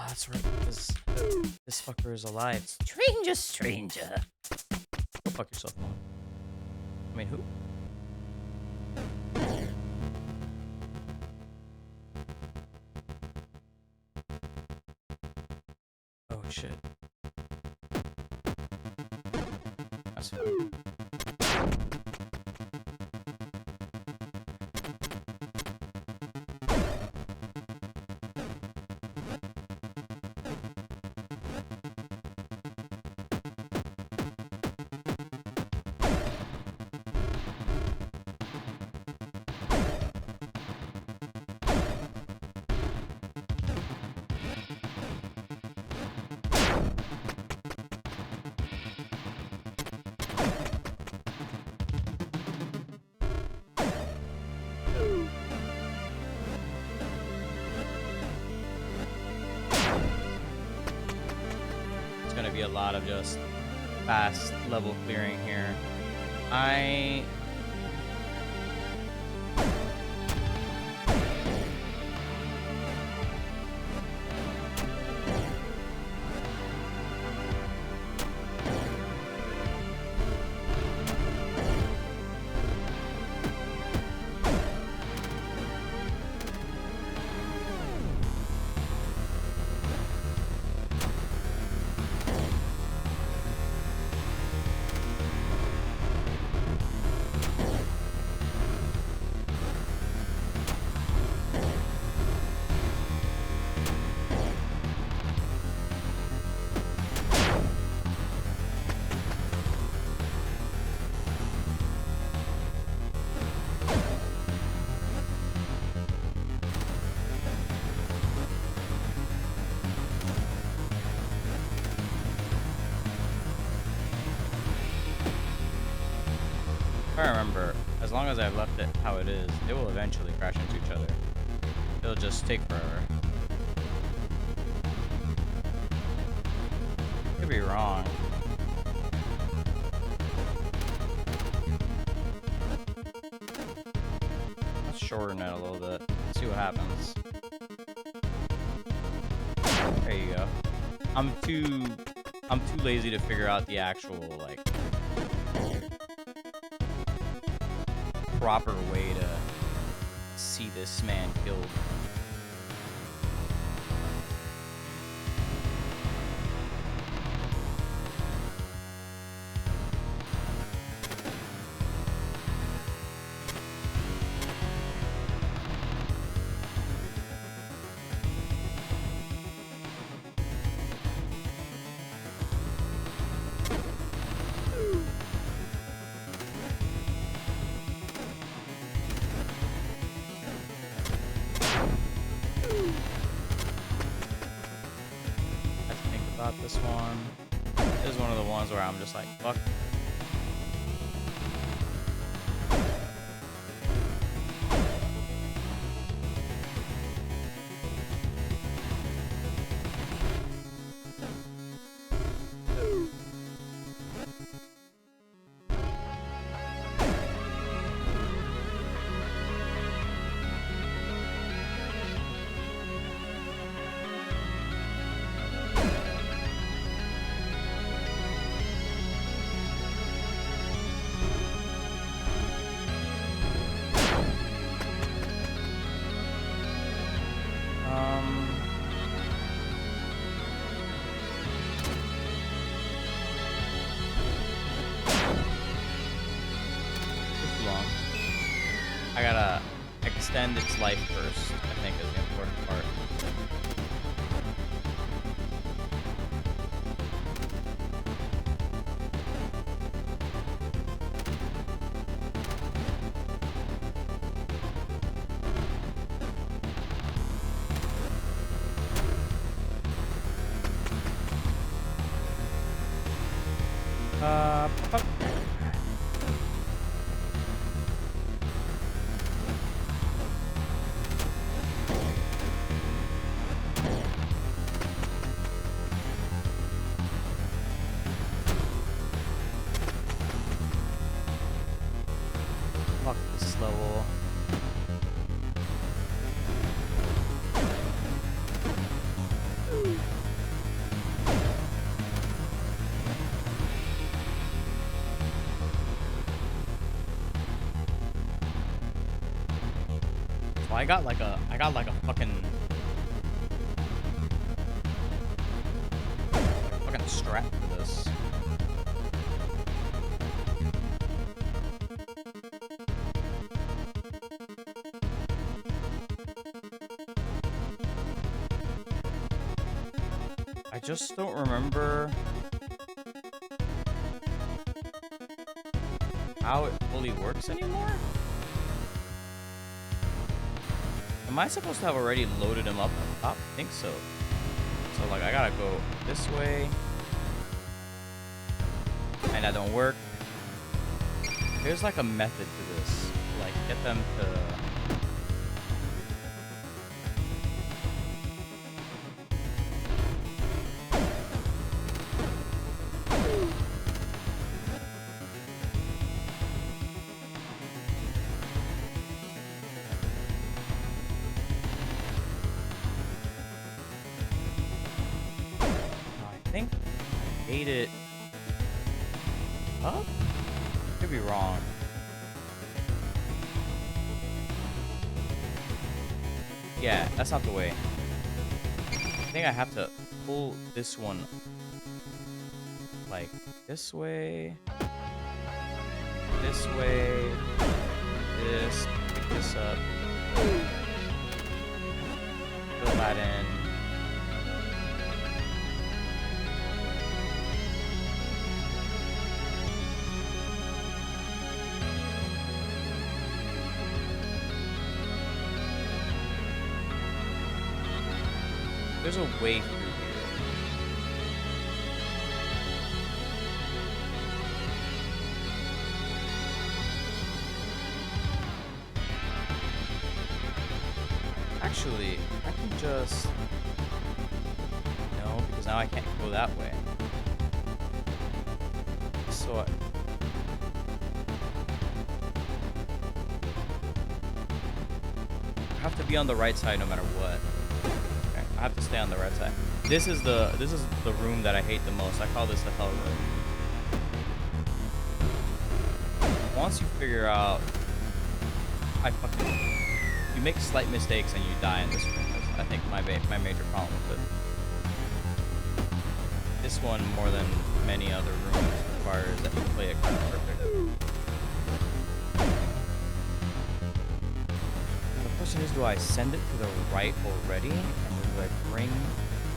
that's right. This fucker is alive. Stranger, stranger. Go fuck yourself. I mean, who? Oh shit. That's fine. It's gonna be a lot of just fast level clearing here. I If I remember, as long as I've left it how it is, they will eventually crash into each other. It'll just take forever. Could be wrong. Let's shorten it a little bit. See what happens. There you go. I'm too lazy to figure out the actual like proper way to see this man killed. This one is one of the ones where I'm just like, fuck. I gotta extend its life first, I think is the important part. Fuck. Fuck this level. I got like a fucking strap for this. I just don't remember how it fully works anymore. Am I supposed to have already loaded him up on top? I think so. So like I gotta go this way. And that don't work. There's like a method to this. Like get them to... I think I made it up? Could be wrong. Yeah, that's not the way. I think I have to pull this one like this way, this, pick this up, fill that in. There's a way through here. Actually, I can just... No, because now I can't go that way. So I have to be on the right side no matter what. Okay, I have to stay on the right side. This is the room that I hate the most. I call this the hell room. Once you figure out, you make slight mistakes and you die in this room. That's, I think my major problem with it. This one, more than many other rooms, requires that you play it kind of perfect. The question is, do I send it to the right already? And then do I bring...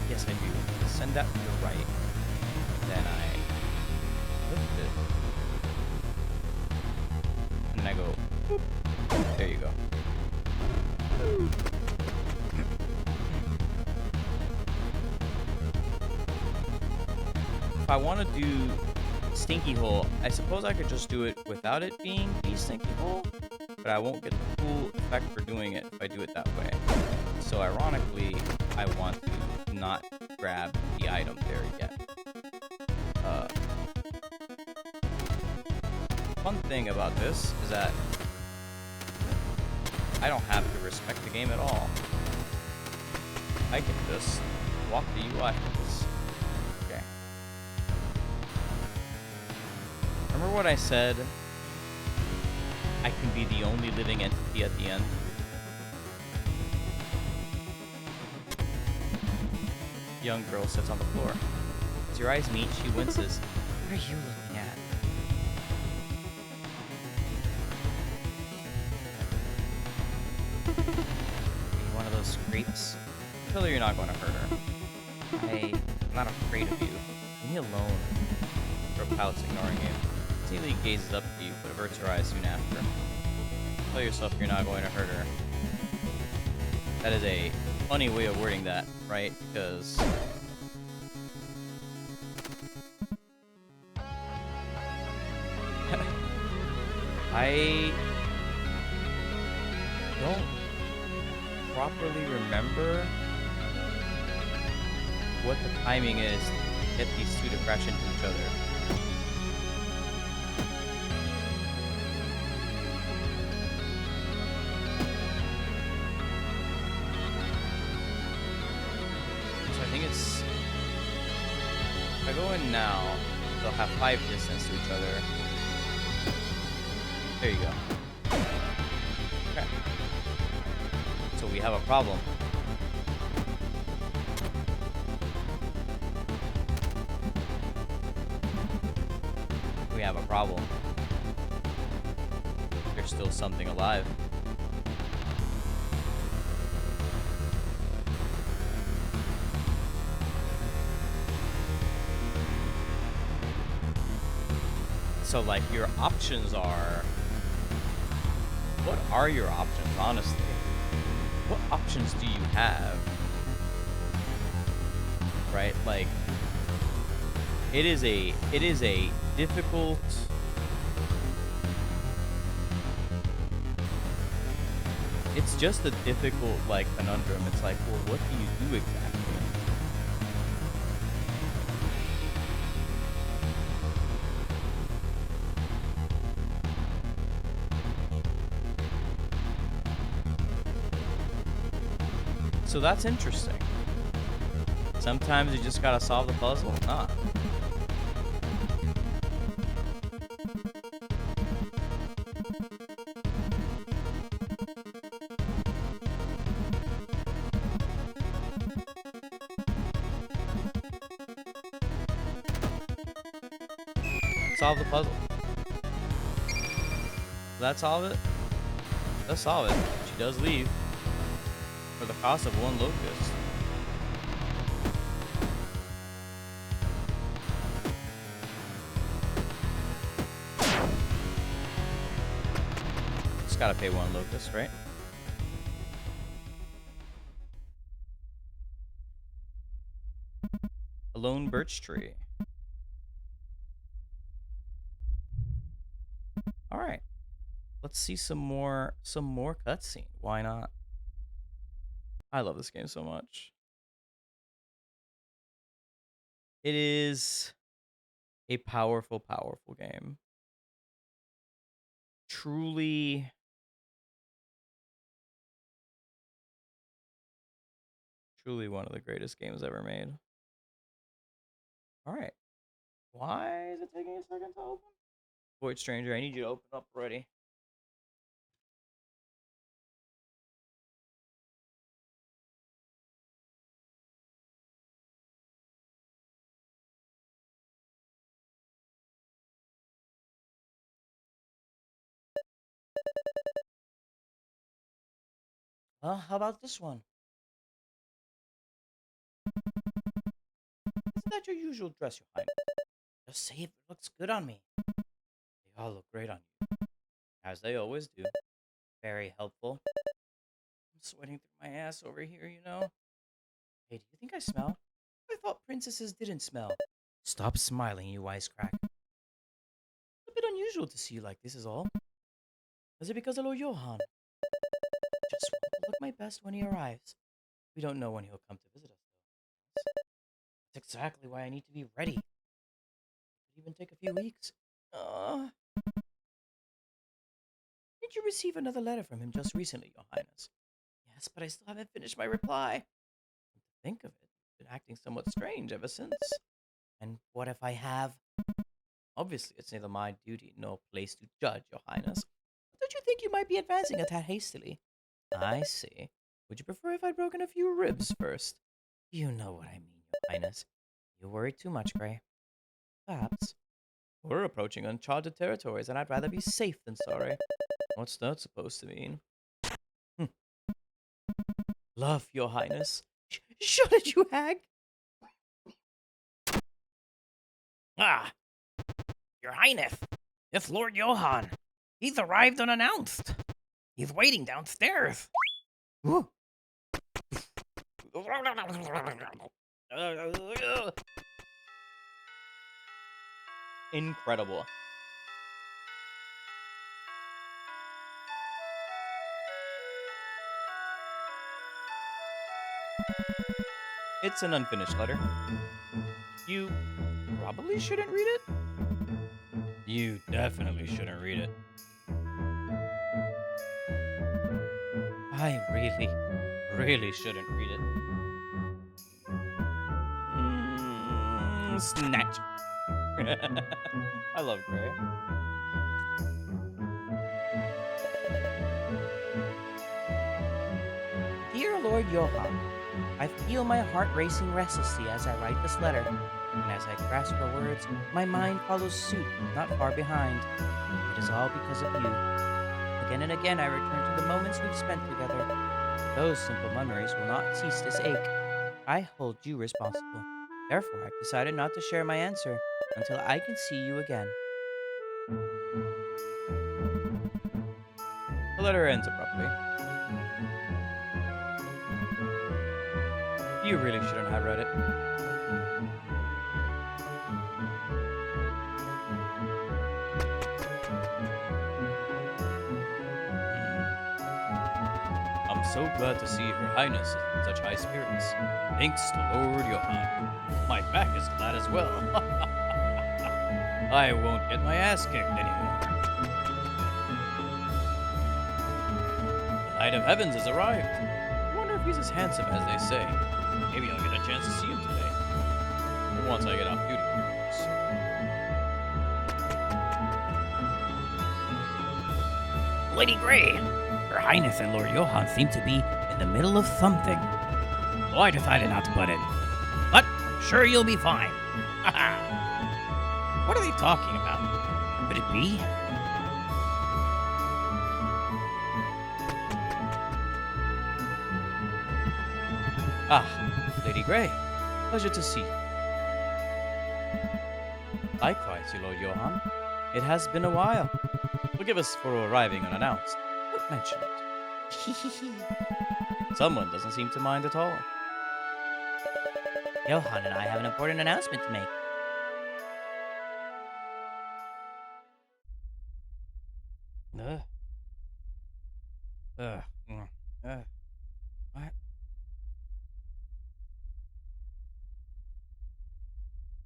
Yes, I do. Send that to the right. Then I lift it. And then I go... Boop. There you go. If I want to do Stinky Hole, I suppose I could just do it without it being the Stinky Hole, but I won't get the full effect for doing it if I do it that way. So ironically, I want to not grab the item there yet. Fun thing about this is that I don't have to respect the game at all. I can just walk the UI for this. Okay. Remember what I said? I can be the only living entity at the end? Young girl sits on the floor. As your eyes meet, she winces. What are you looking at? Are you one of those creeps? Tell her you're not going to hurt her. I'm not afraid of you. Leave me alone. Her pouts, ignoring you. Celie gazes up at you, but averts her eyes soon after. Tell yourself you're not going to hurt her. That is a funny way of wording that, right? Because... I don't properly remember what the timing is to get these two to crash into each other. So I think it's... If I go in now, they'll have 5 distance to each other. There you go. Okay. So we have a problem. We have a problem. There's still something alive. So, like, your options are... What are your options, honestly? What options do you have? Right? Like, it is a difficult... It's just a difficult, like, conundrum. It's like, well, what do you do exactly? So that's interesting. Sometimes you just gotta solve the puzzle. Nah. Solve the puzzle. Does that solve it? Does solve it. She does leave. For the cost of one locust. Just gotta pay one locust, right? A lone birch tree. Alright. Let's see some more cutscene. Why not? I love this game so much. It is a powerful, powerful game. Truly, truly one of the greatest games ever made. All right. Why is it taking a second to open? Void Stranger, I need you to open up already. Well, how about this one? Isn't that your usual dress, your highness? Just say if it looks good on me. They all look great on you, as they always do. Very helpful. I'm sweating through my ass over here, you know? Hey, do you think I smell? I thought princesses didn't smell. Stop smiling, you wisecrack. It's a bit unusual to see you like this is all. Is it because of Lord Johann? Just want to look my best when he arrives. We don't know when he'll come to visit us, though. That's exactly why I need to be ready. It could even take a few weeks. Did you receive another letter from him just recently, Your Highness? Yes, but I still haven't finished my reply. Come to think of it, you've been acting somewhat strange ever since. And what if I have? Obviously, it's neither my duty nor place to judge, Your Highness. But don't you think you might be advancing a tad hastily? I see. Would you prefer if I'd broken a few ribs first? You know what I mean, Your Highness. You worry too much, Gray. Perhaps. We're approaching uncharted territories, and I'd rather be safe than sorry. What's that supposed to mean? Love, Your Highness. Shut it, you hag! Ah, Your Highness, it's Lord Johann. He's arrived unannounced. He's waiting downstairs. Incredible. It's an unfinished letter. You probably shouldn't read it. You definitely shouldn't read it. I really shouldn't read it. Snatch. I love Gray. Lord Johann, I feel my heart racing restlessly as I write this letter, and as I grasp for words, my mind follows suit not far behind. It is all because of you. Again and again I return to the moments we've spent together. Those simple memories will not cease to ache. I hold you responsible. Therefore, I've decided not to share my answer until I can see you again. The letter ends abruptly. You really shouldn't have read it. I'm so glad to see Her Highness is in such high spirits. Thanks to Lord Johann. My back is glad as well. I won't get my ass kicked anymore. The Knight of Heavens has arrived. I wonder if he's as handsome as they say. Maybe I'll get a chance to see him today. Once I get off duty, of course. Lady Grey, Her Highness and Lord Johann seem to be in the middle of something. So I decided not to butt in. But I'm sure you'll be fine. What are they talking about? Could it be? Ah, Lady Grey. Pleasure to see you. Likewise, Lord Johann. It has been a while. Forgive us for arriving unannounced. Don't mention it. Someone doesn't seem to mind at all. Johann and I have an important announcement to make. Ugh. Ugh. What?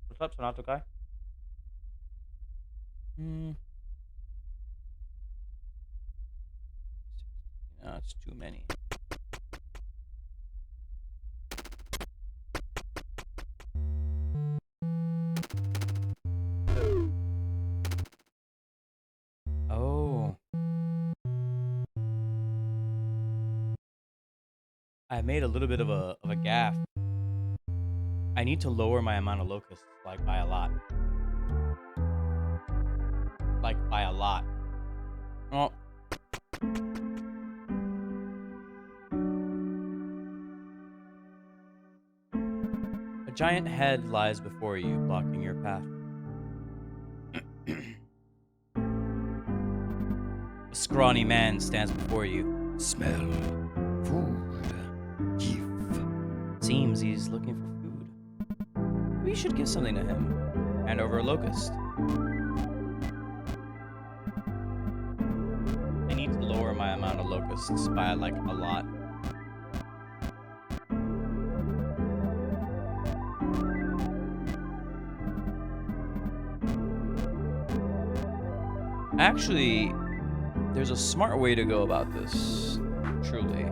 What's up, Sonato guy? No, it's too many. Oh. I made a little bit of a gaffe. I need to lower my amount of locusts, like by a lot. Like by a lot. Oh. A giant head lies before you, blocking your path. A scrawny man stands before you. Smell. Food. Give. Seems he's looking for food. We should give something to him. Hand over a locust. I need to lower my amount of locusts by like a lot. Actually, there's a smart way to go about this, truly,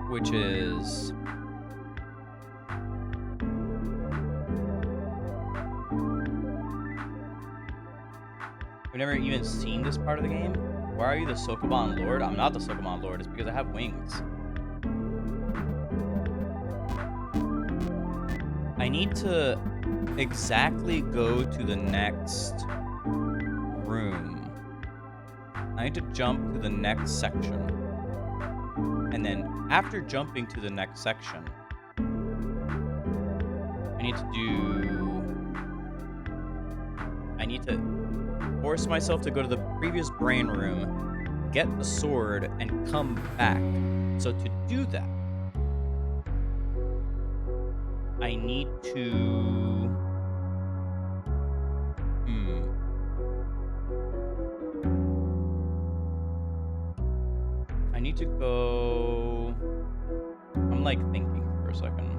which is I've never even seen this part of the game. Why are you the Sokoban Lord? I'm not the Sokoban Lord. It's because I have wings. I need to exactly go to the next room. I need to jump to the next section. And then after jumping to the next section, I need to force myself to go to the previous brain room, get the sword, and come back. So to do that, I need to... I need to go... I'm like thinking for a second.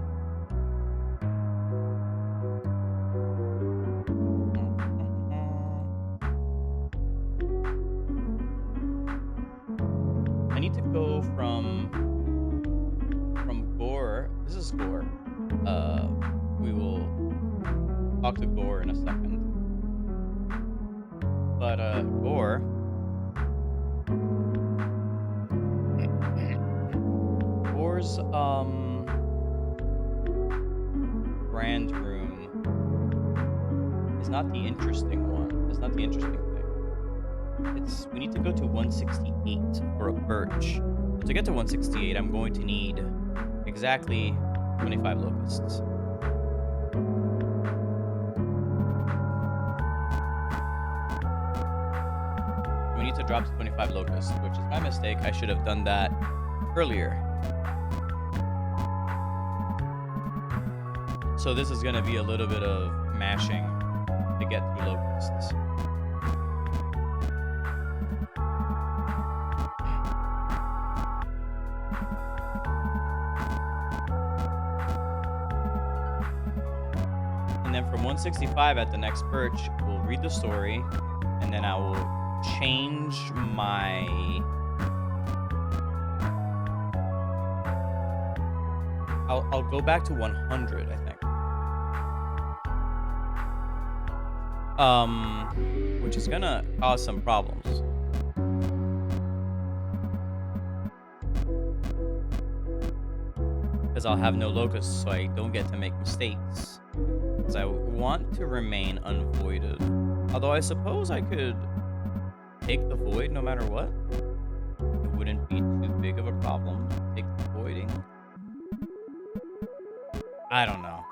I need to go from Gore. This is Gore. We will talk to Gore in a second. But Gore. Gore's not the interesting one. It's not the interesting thing. It's we need to go to 168 for a birch. So to get to 168, I'm going to need exactly 25 locusts. We need to drop to 25 locusts, which is my mistake. I should have done that earlier. So this is going to be a little bit of mashing to get through locusts. And then from 165 at the next birch, we'll read the story, and then I will change my... I'll go back to 100, I think. Which is gonna cause some problems. Because I'll have no locusts, so I don't get to make mistakes. Because I want to remain unvoided. Although I suppose I could take the void no matter what. It wouldn't be too big of a problem to take the voiding. I don't know.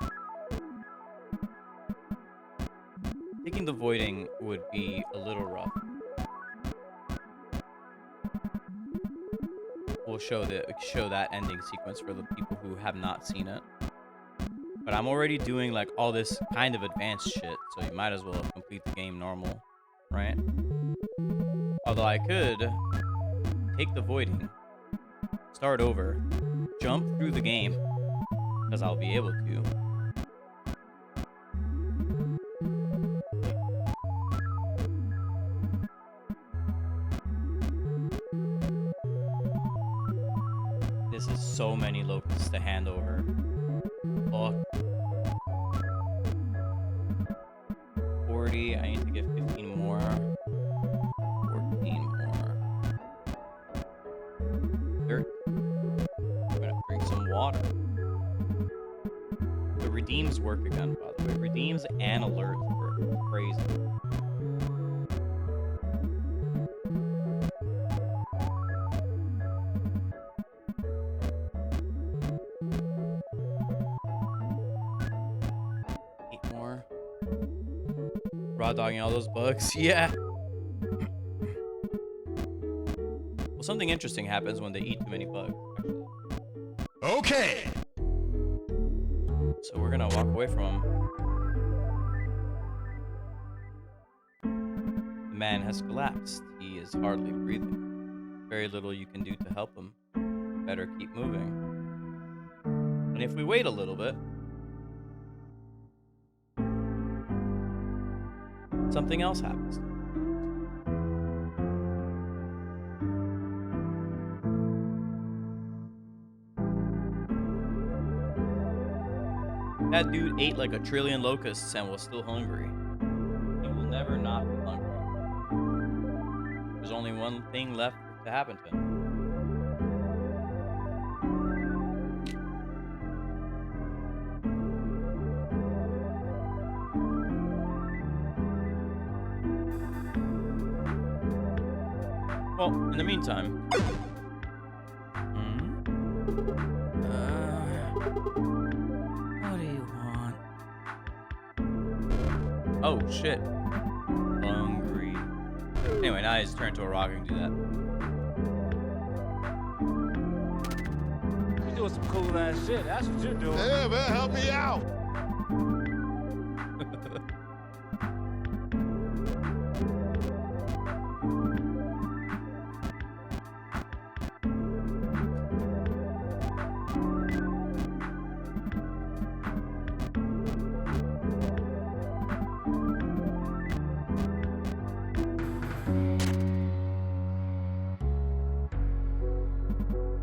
Taking the voiding would be a little rough. We'll show that ending sequence for the people who have not seen it. But I'm already doing like all this kind of advanced shit, so you might as well complete the game normal, right? Although I could take the voiding, start over, jump through the game, because I'll be able to. This is so many locusts to hand over. Fuck. 40, I need to get 15 more. 14 more. 30. I'm gonna drink some water. The redeems work again, by the way. Redeems and alerts work. It's crazy. Raw dogging all those bugs. Yeah. Well, something interesting happens when they eat too many bugs, actually. Okay. So we're gonna walk away from him. The man has collapsed. He is hardly breathing. Very little you can do to help him. Better keep moving. And if we wait a little bit, something else happens. That dude ate like a trillion locusts and was still hungry. He will never not be hungry. There's only one thing left to happen to him. Well, in the meantime, What do you want? oh shit, hungry. Anyway, now he's turned to a rock and can do that. You doing some cool ass shit. That's what you're doing. Yeah, man, help me out.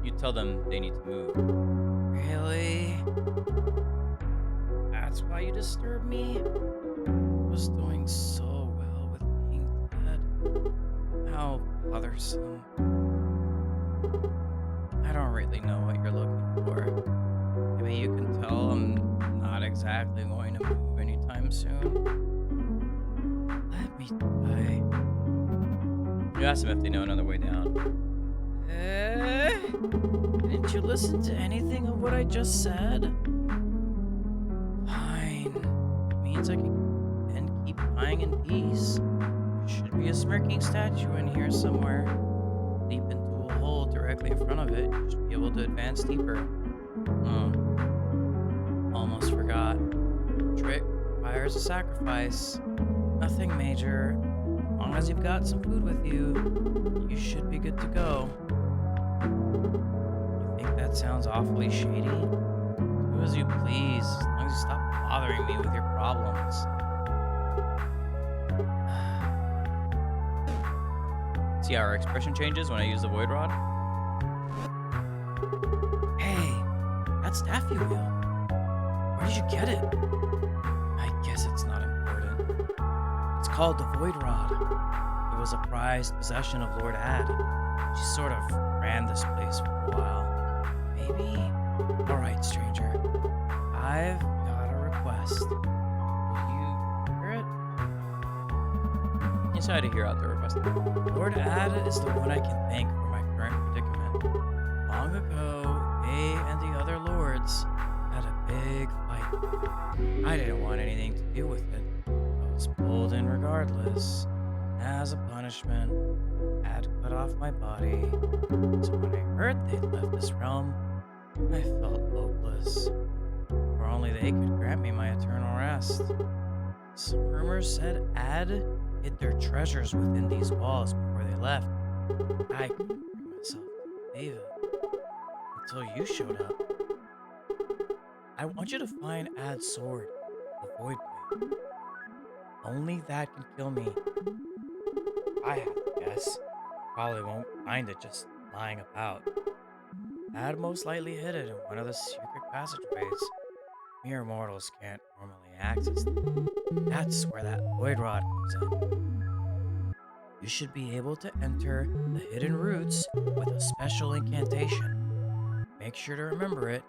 You tell them they need to move. Really? That's why you disturbed me? I was doing so well with being dead. How bothersome. I don't really know what you're looking for. Maybe you can tell I'm not exactly going to move anytime soon. I. You ask them if they know another way down. Didn't you listen to anything of what I just said? Fine. It means I can keep dying in peace. There should be a smirking statue in here somewhere. Leap into a hole directly in front of it. You should be able to advance deeper. Almost forgot. Trick requires a sacrifice. Nothing major. As long as you've got some food with you, you should be good to go. You think that sounds awfully shady? Do as you please, as long as you stop bothering me with your problems. See how our expression changes when I use the void rod? Hey, that staff you wield. Where did you get it? I guess it's not important. It's called the void rod. It was a prized possession of Lord Ad. She sort of ran this place for a while. Maybe? Alright, stranger. I've got a request. Will you hear it? Inside to hear out the request. Lord Ad is the one I can thank for my current predicament. Long ago, they and the other lords had a big fight. I didn't want anything to do with it. I was pulled in regardless. As a punishment, I had to cut off my body. So when I heard they'd left this realm, I felt hopeless. For only they could grant me my eternal rest. Some rumors said Ad hid their treasures within these walls before they left. I couldn't bring myself to believe it until you showed up. I want you to find Ad's sword, the Void Blade. Only that can kill me. I have to guess. Probably won't find it just lying about. Ad most likely hid it in one of the secret passageways. Mere mortals can't normally access them. That's where that void rod comes in. You should be able to enter the hidden roots with a special incantation. Make sure to remember it.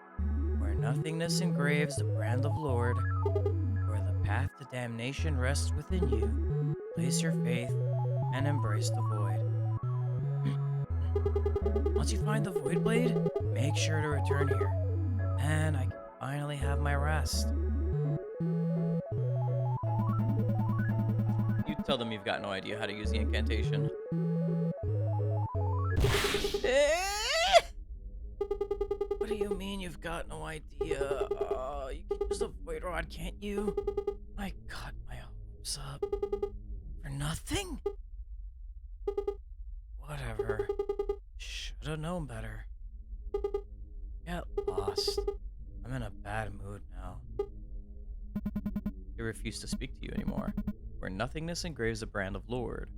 Where nothingness engraves the brand of Lord, where the path to damnation rests within you, place your faith and embrace the void. Once you find the Void Blade, make sure to return here, and I can finally have my rest. You tell them you've got no idea how to use the incantation. What do you mean you've got no idea? You can use the void rod, can't you? I got my hopes up. For nothing? Whatever. Should have known better. Get lost. I'm in a bad mood now. They refuse to speak to you anymore. Where nothingness engraves the brand of Lord,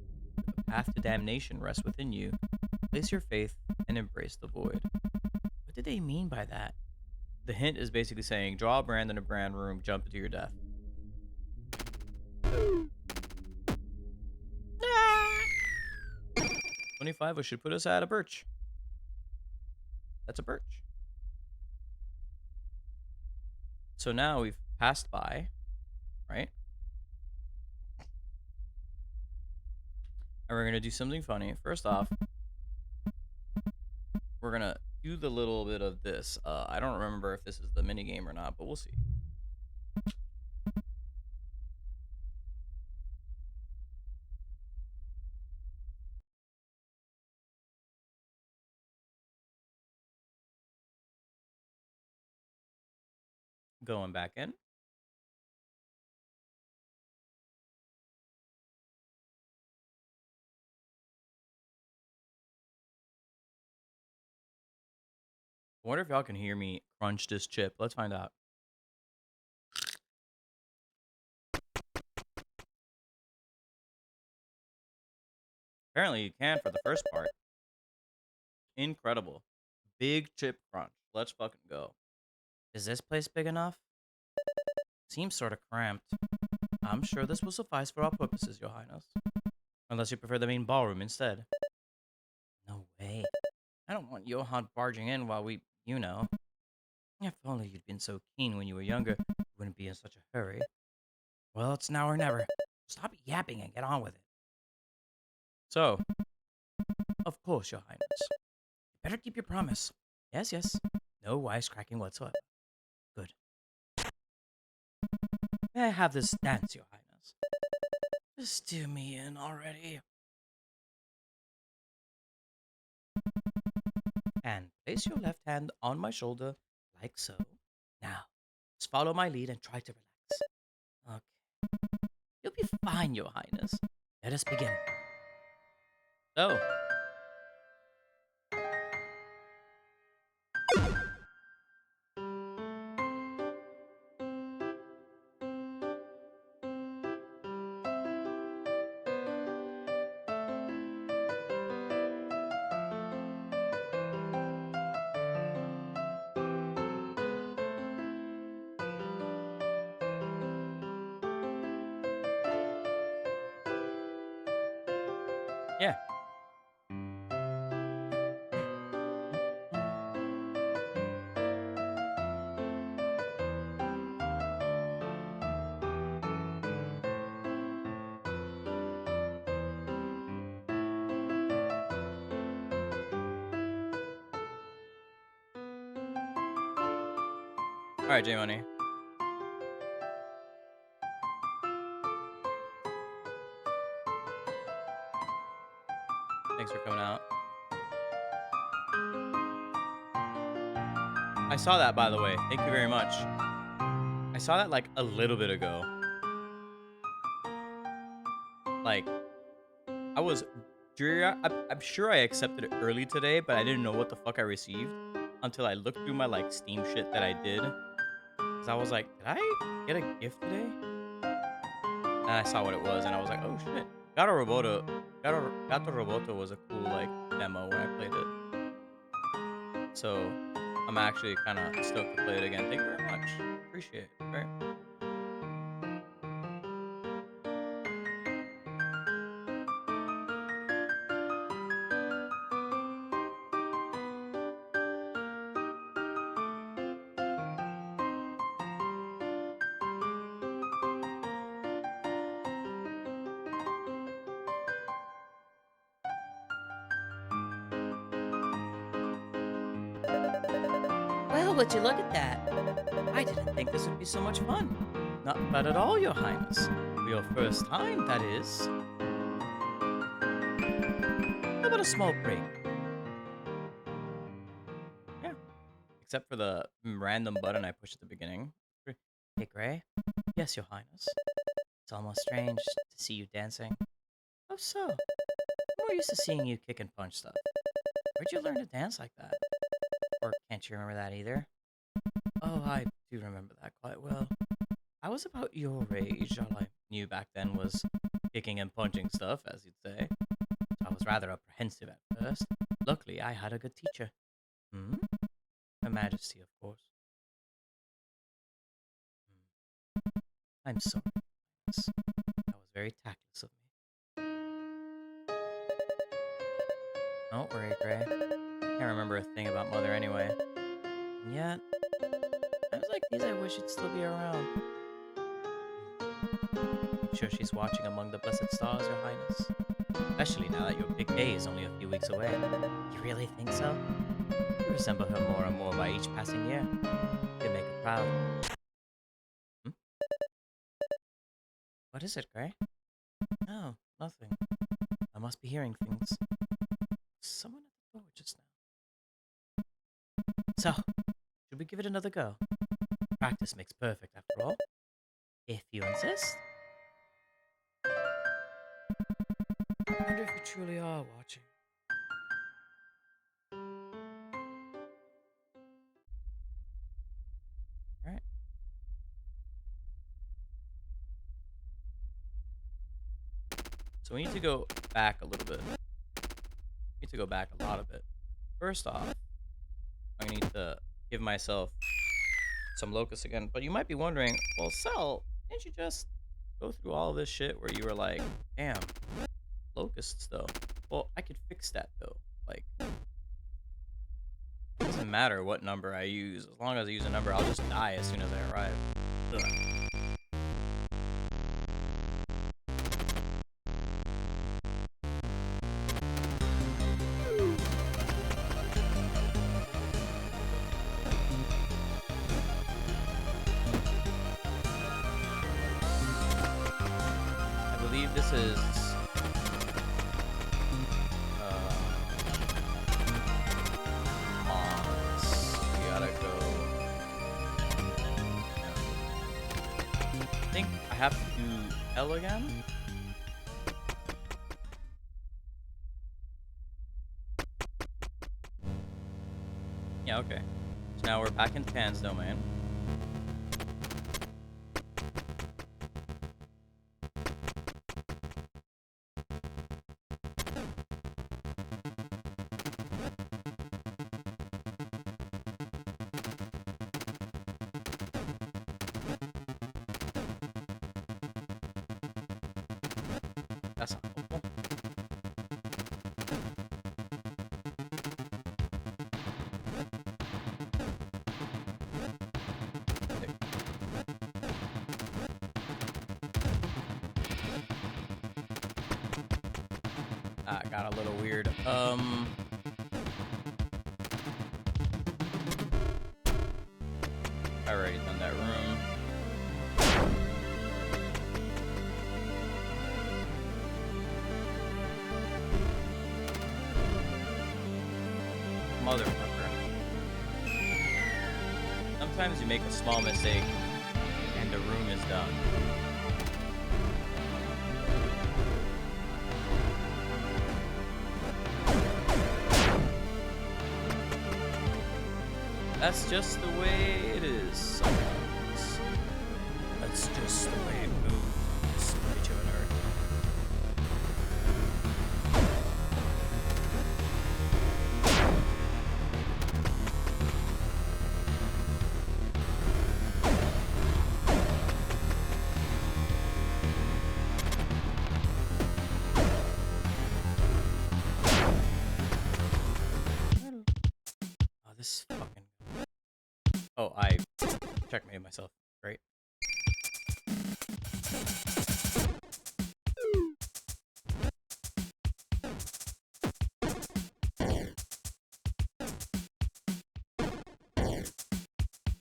the path to damnation rests within you. Place your faith and embrace the void. What did they mean by that? The hint is basically saying, draw a brand in a brand room, jump into your death. 25, which should put us at a birch. That's a birch. So now we've passed by, right? And we're going to do something funny. First off, we're going to do the little bit of this. I don't remember if this is the mini game or not, but we'll see. Going back in. I wonder if y'all can hear me crunch this chip. Let's find out. Apparently you can for the first part. Incredible. Big chip crunch. Let's fucking go. Is this place big enough? Seems sort of cramped. I'm sure this will suffice for our purposes, Your Highness. Unless you prefer the main ballroom instead. No way. I don't want Johann barging in while we, you know. If only you'd been so keen when you were younger, you wouldn't be in such a hurry. Well, it's now or never. Stop yapping and get on with it. So, Of course, Your Highness. You better keep your promise. Yes, yes. No wisecracking whatsoever. Good. May I have this dance, Your Highness? Just do me in already. And place your left hand on my shoulder, like so. Now, just follow my lead and try to relax. Okay. You'll be fine, Your Highness. Let us begin. so. Yeah. All right, J Money. Thanks for coming out. I saw that, by the way. Thank you very much. I saw that like a little bit ago. Like, I was I'm sure I accepted it early today, but I didn't know what the fuck I received until I looked through my like Steam shit that I did. Cause I was like, did I get a gift today? And I saw what it was, and I was like, oh shit. Gato Roboto was a cool like demo when I played it. So I'm actually kind of stoked to play it again. Thank you very much. Appreciate it. Right? Well, would you look at that? I didn't think this would be so much fun. Not bad at all, Your Highness. For your first time, that is. How about a small break? Yeah. Except for the random button I pushed at the beginning. Hey, Gray? Yes, Your Highness. It's almost strange to see you dancing. Oh, so? I'm more used to seeing you kick and punch stuff. Where'd you learn to dance like that? Or can't you remember that either? Oh, I do remember that quite well. I was about your age. All I Knew back then was kicking and punching stuff, as you'd say. I was rather apprehensive at first. Luckily, I had a good teacher. Hmm? Her Majesty, of course. I'm sorry. Yes. That was very tactless of me. Don't worry, Gray. Can't remember a thing about Mother anyway. And yet, times like these, I wish she'd still be around. I'm sure she's watching among the blessed stars, Your Highness. Especially now that your big day is only a few weeks away. You really think so? You resemble her more and more by each passing year. You make her proud. Hmm? What is it, Gray? No, nothing. I must be hearing things. Someone at the door just now. So, should we give it another go? Practice makes perfect, after all. If you insist. I wonder if you truly are watching. Right. So we need to go back a little bit. We need to go back a lot of it. First off, I need to give myself some locusts again. But you might be wondering, well, Cell, didn't you just go through all of this shit where you were like, damn, locusts though? Well, I could fix that though. Like, it doesn't matter what number I use. As long as I use a number, I'll just die as soon as I arrive. Ugh. believe this is Mons. We gotta go. I think I have to do L again. Yeah, okay. So now we're back in Pan's domain. That's not helpful. Ah, got a little weird. I already done that room. Motherfucker. Sometimes you make a small mistake and the room is done. That's just the way it is sometimes. That's just the way it moves, Rich of an Earth. Oh, this fucking... Oh, I checkmated myself. Great.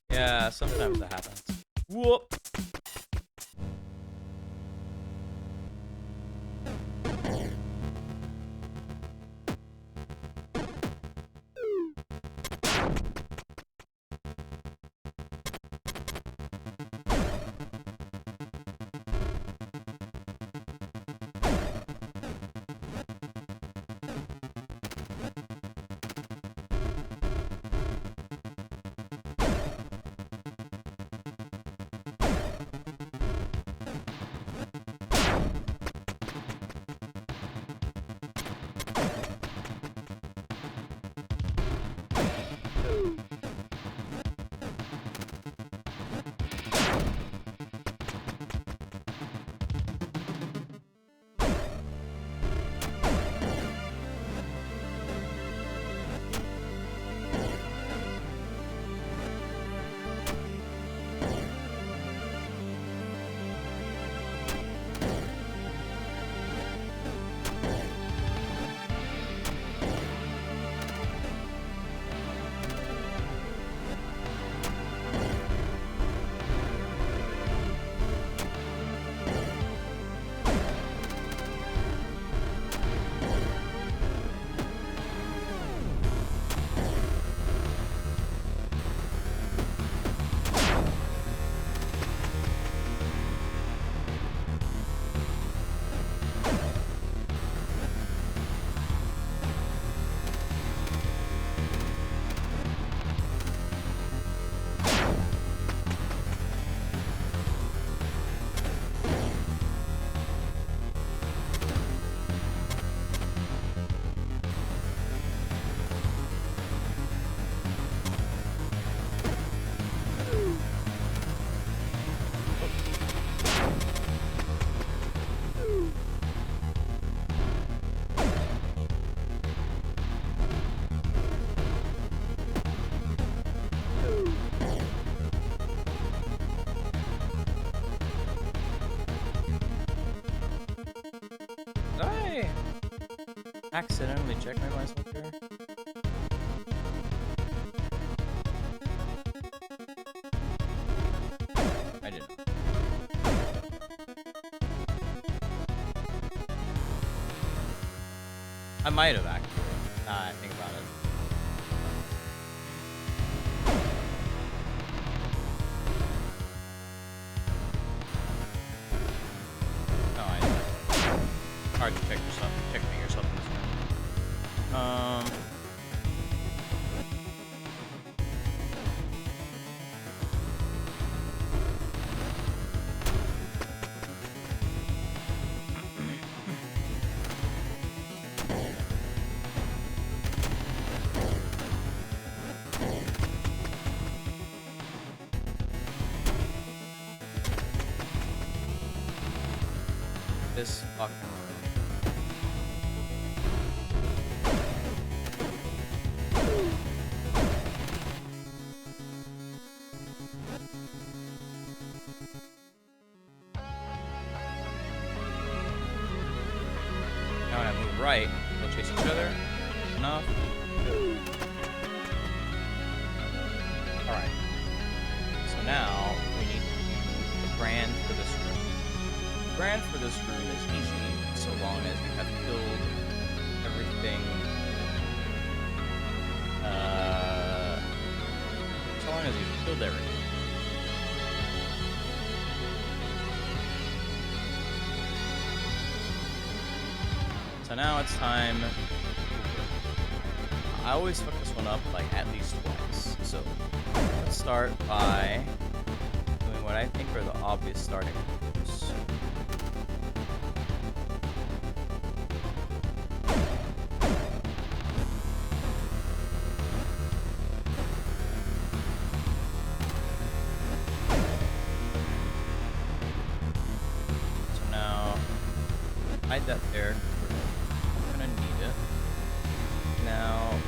Yeah, sometimes that happens. Whoop! Did I accidentally checkmate myself here? I did not. I might have actually. Nah, I think about it. No, hard to check yourself. Checkmate yourself in this room. This fucking room. Now when I move right, they'll chase each other. Enough. Alright. So now we need to the brand for this room. The brand for this room is easy so long as you have killed everything. So long as you've killed everything. So now it's time. I always fuck this one up like at least twice. So let's start by doing what I think are the obvious starting moves. So now hide that there. We're gonna need it. Now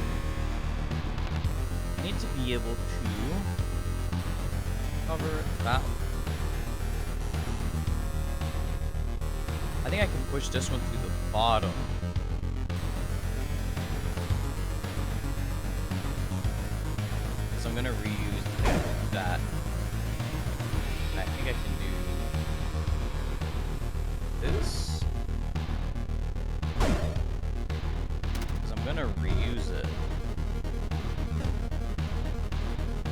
I need to be able to cover that. I think I can push this one to the bottom. So I'm gonna reuse that. And I think I can do this. Because I'm gonna reuse it.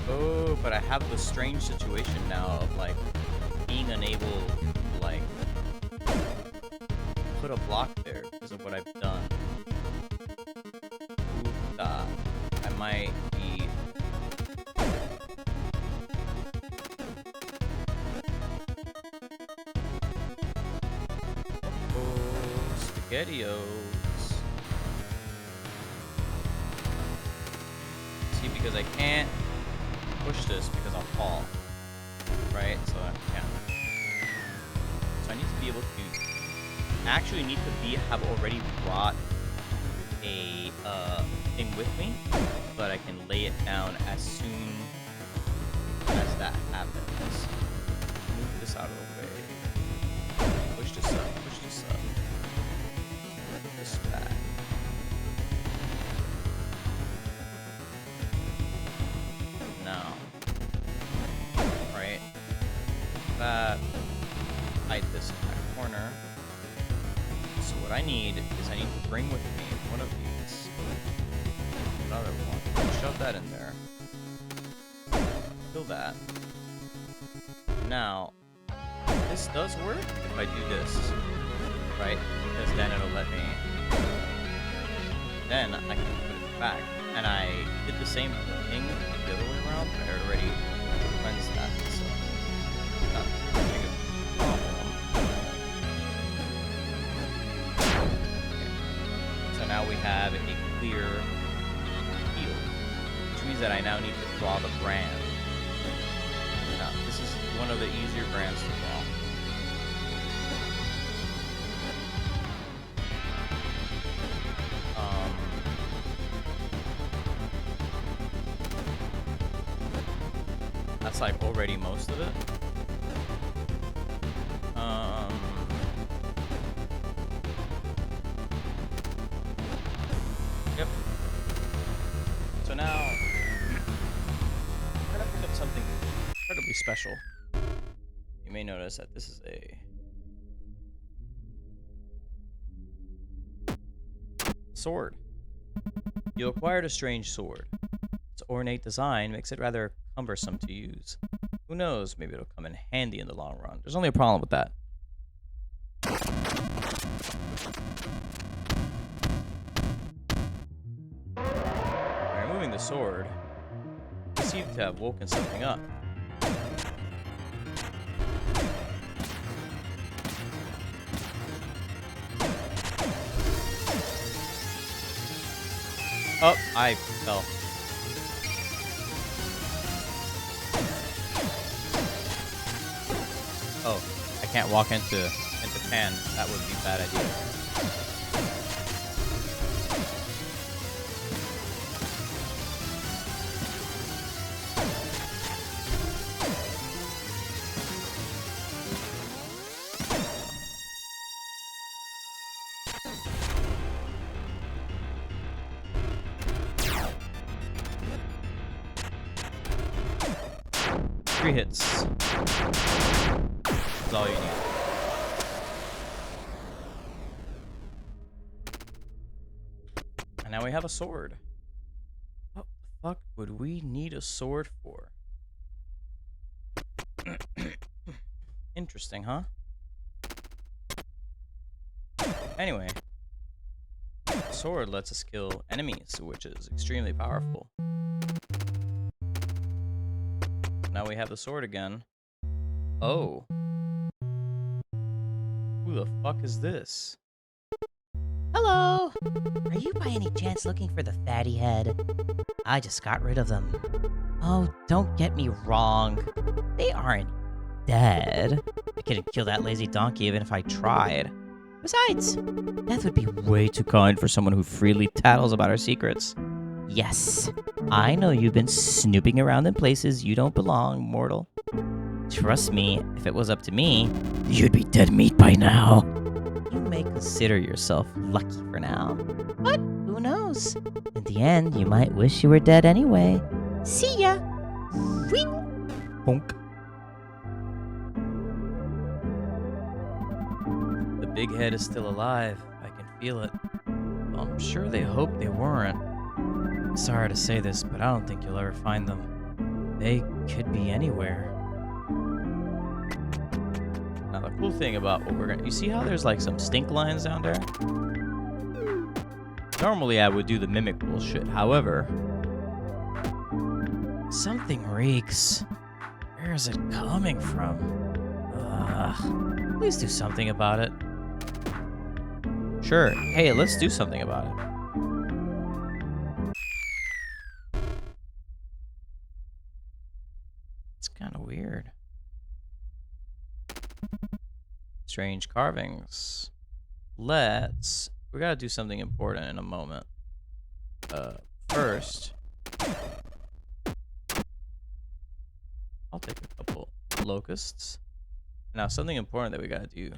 Oh, but I have the strange situation now of like being unable to like put a block there because of what I've done. I might be. Oh, SpaghettiOs. See, because I can't push this because I'll fall. Right? So I can't. So I need to be able to actually need to have already brought a thing with me, but I can lay it down as soon as that happens. Move this out of the way. Push this up. Push this up. Put this back. Now, right? That. Hide this in that corner. So what I need is I need to bring with me one of these. Another one. Shove that in there. Kill that. Now, this does work if I do this. Right? Because then it'll let me. Then I can put it back. And I did the same thing the other way around, but I already cleansed that. So, not a big problem. So now we have a clear field, which means that I now need to draw the brand. Now, this is one of the easier brands to draw. That's like already most of it. Yep. So now we're gonna pick up something incredibly special. You may notice that this is a Sword. You acquired a strange sword. Its ornate design makes it rather cumbersome to use. Who knows, maybe it'll come in handy in the long run. There's only a problem with that. By removing the sword, you seem to have woken something up. Oh, I fell. Oh, I can't walk into pan. That would be a bad idea. Three hits. That's all you need. And now we have a sword. What the fuck would we need a sword for? Interesting, huh? Anyway, the sword lets us kill enemies, which is extremely powerful. Now we have the sword again. Oh. Who the fuck is this? Hello! Are you by any chance looking for the fatty head? I just got rid of them. Oh, don't get me wrong. They aren't dead. I couldn't kill that lazy donkey even if I tried. Besides, death would be way too kind for someone who freely tattles about our secrets. Yes, I know you've been snooping around in places you don't belong, mortal. Trust me, if it was up to me, you'd be dead meat by now. You may consider yourself lucky for now. But who knows? In the end, you might wish you were dead anyway. See ya! Wing! Bonk. The big head is still alive. I can feel it. I'm sure they hoped they weren't. Sorry to say this, but I don't think you'll ever find them. They could be anywhere. Now, the cool thing about what we're gonna... You see how there's like some stink lines down there? Normally, I would do the mimic bullshit. However, something reeks. Where is it coming from? Please do something about it. Sure. Hey, let's do something about it. It's kind of weird. Strange carvings. We gotta do something important in a moment. First, I'll take a couple locusts. Now, something important that we gotta do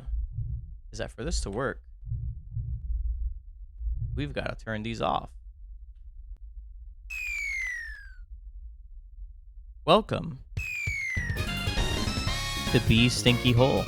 is that for this to work, we've gotta turn these off. Welcome to Bee Stinky Hole.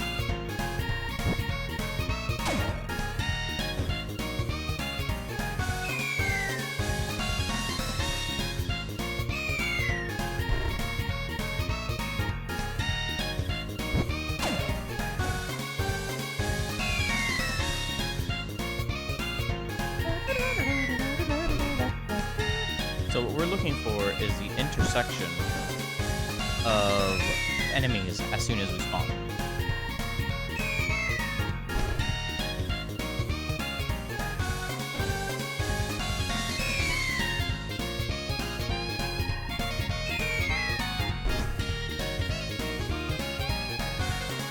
So what we're looking for is the intersection of enemies as soon as we spawn.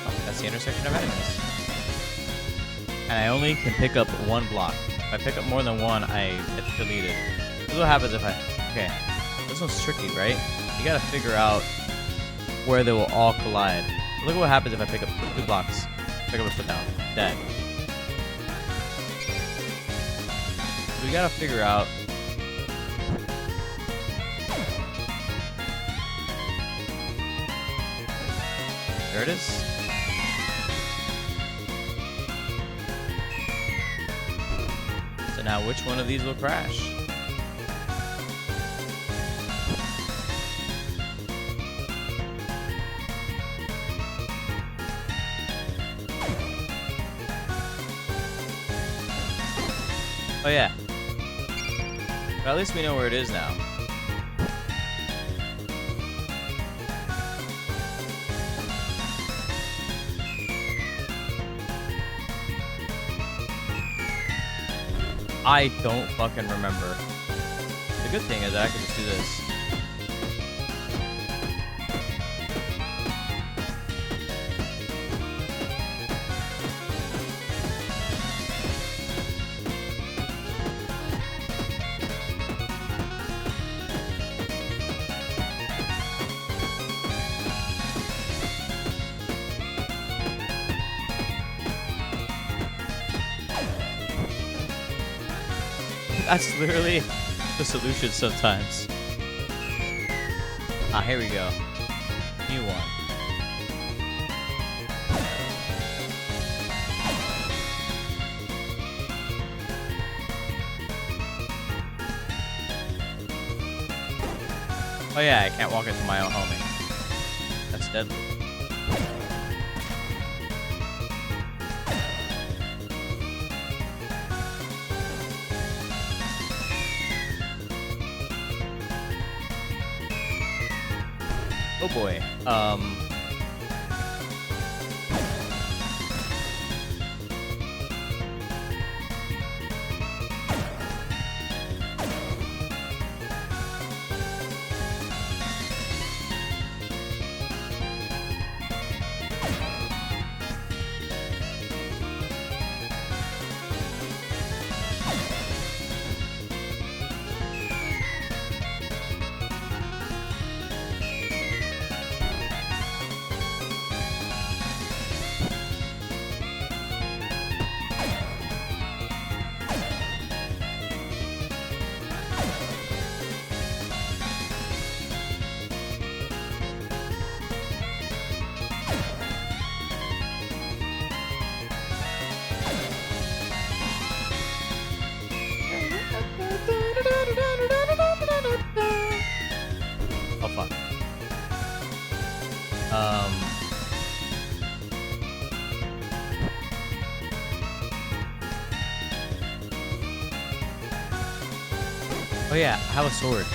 Oh, that's the intersection of enemies. And I only can pick up one block. If I pick up more than one, I get deleted. This is what happens if I... Okay, this one's tricky, right? You gotta figure out where they will all collide. Look at what happens if I pick up 2 blocks. Pick up a foot down. Dead. So we gotta figure out... There it is. So now which one of these will crash? Oh yeah. But at least we know where it is now. I don't fucking remember. The good thing is that I can just do this. That's literally the solution sometimes. Ah, here we go. New one. Oh yeah, I can't walk into my own homie. That's deadly. Oh boy. Oh fuck. Oh yeah, I have a sword.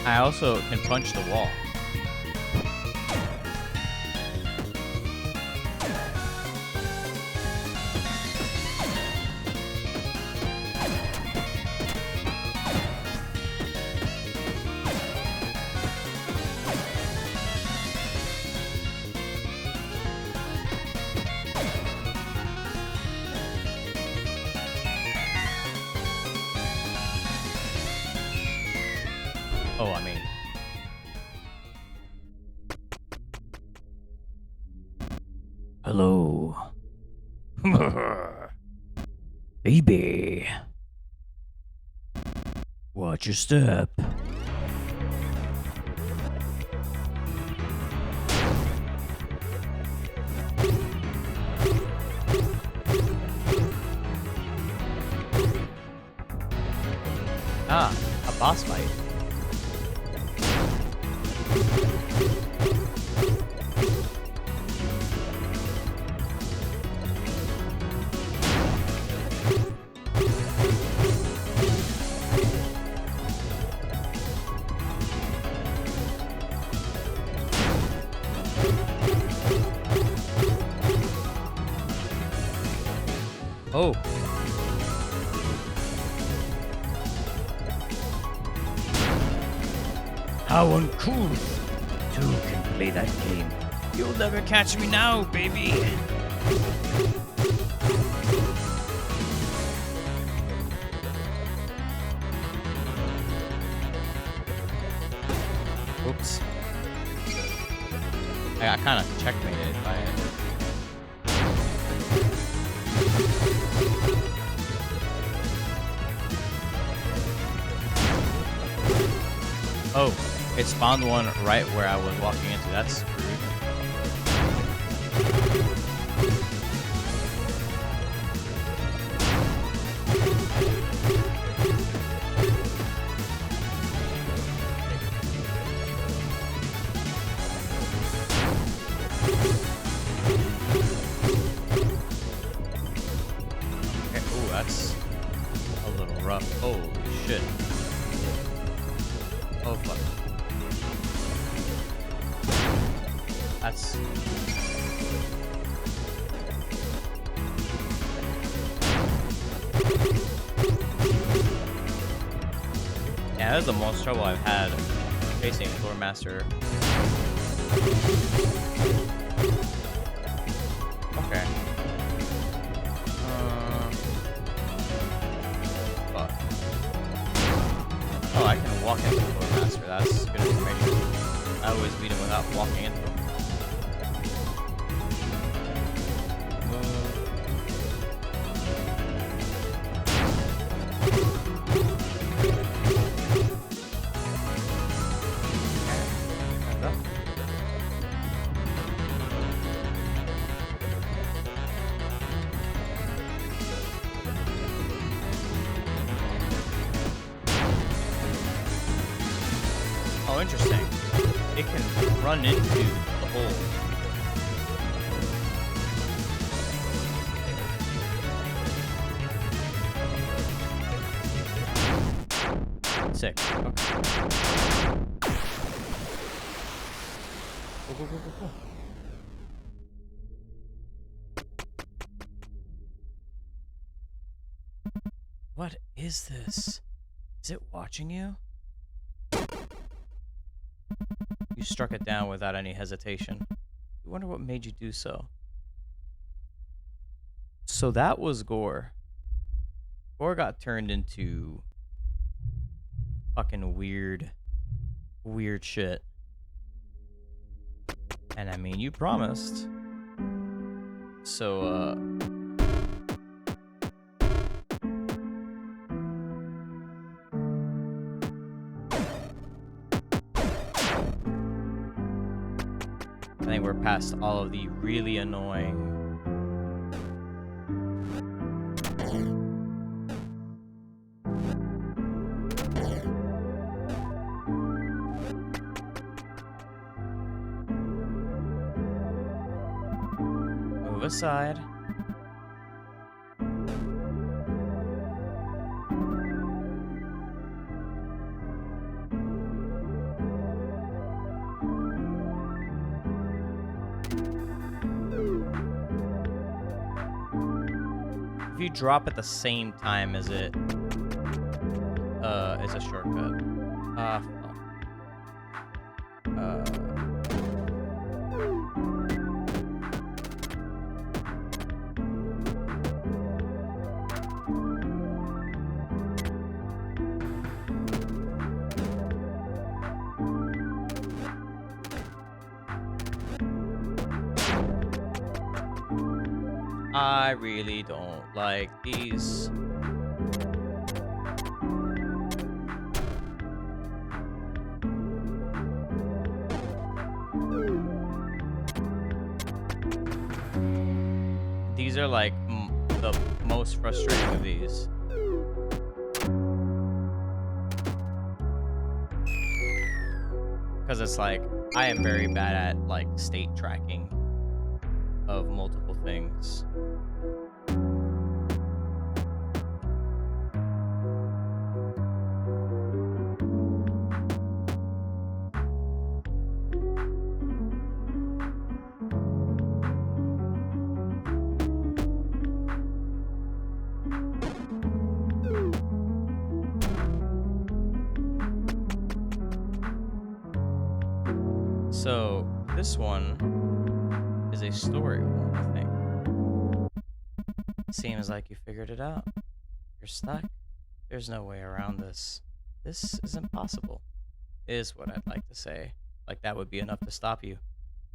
I also can punch the wall. Oh, I mean. Hello. Baby. Watch your step. Ah, a boss fight. Oh. How uncouth. Two can play that game. You'll never catch me now, baby. Oops. I got kind of checkmated by it. Oh. It spawned one right where I was walking into. That's rude. Okay, ooh, that's a little rough. Holy shit. Oh, fuck. That's... Yeah, that's the most trouble I've had facing Floor Master. Okay. Fuck. Oh, I can walk into Floor Master. That's good information. I always beat him without walking into him. Oh, interesting. It can run into the hole. Sick. Okay. Go, go, go, go, go. What is this? Is it watching you? You struck it down without any hesitation. I wonder what made you do so. So that was Gore. Gore got turned into fucking weird shit. And I mean, you promised. So, I think we're past all of the really annoying move aside. If you drop at the same time as it, it's a shortcut. Fuck. I really don't like these. These are like the most frustrating of these. Because it's like, I am very bad at like state tracking of multiple things. So this one is a story one, I think. Seems like you figured it out. You're stuck. There's no way around this. This is impossible, is what I'd like to say. Like that would be enough to stop you.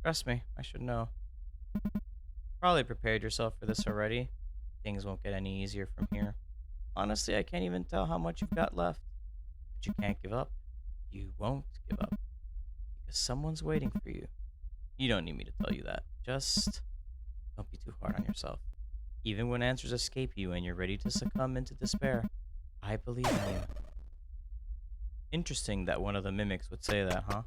Trust me, I should know. Probably prepared yourself for this already. Things won't get any easier from here. Honestly, I can't even tell how much you've got left. But you can't give up. You won't give up. because someone's waiting for you. You don't need me to tell you that. Just don't be too hard on yourself. Even when answers escape you and you're ready to succumb into despair, I believe in you. Interesting that one of the mimics would say that, huh?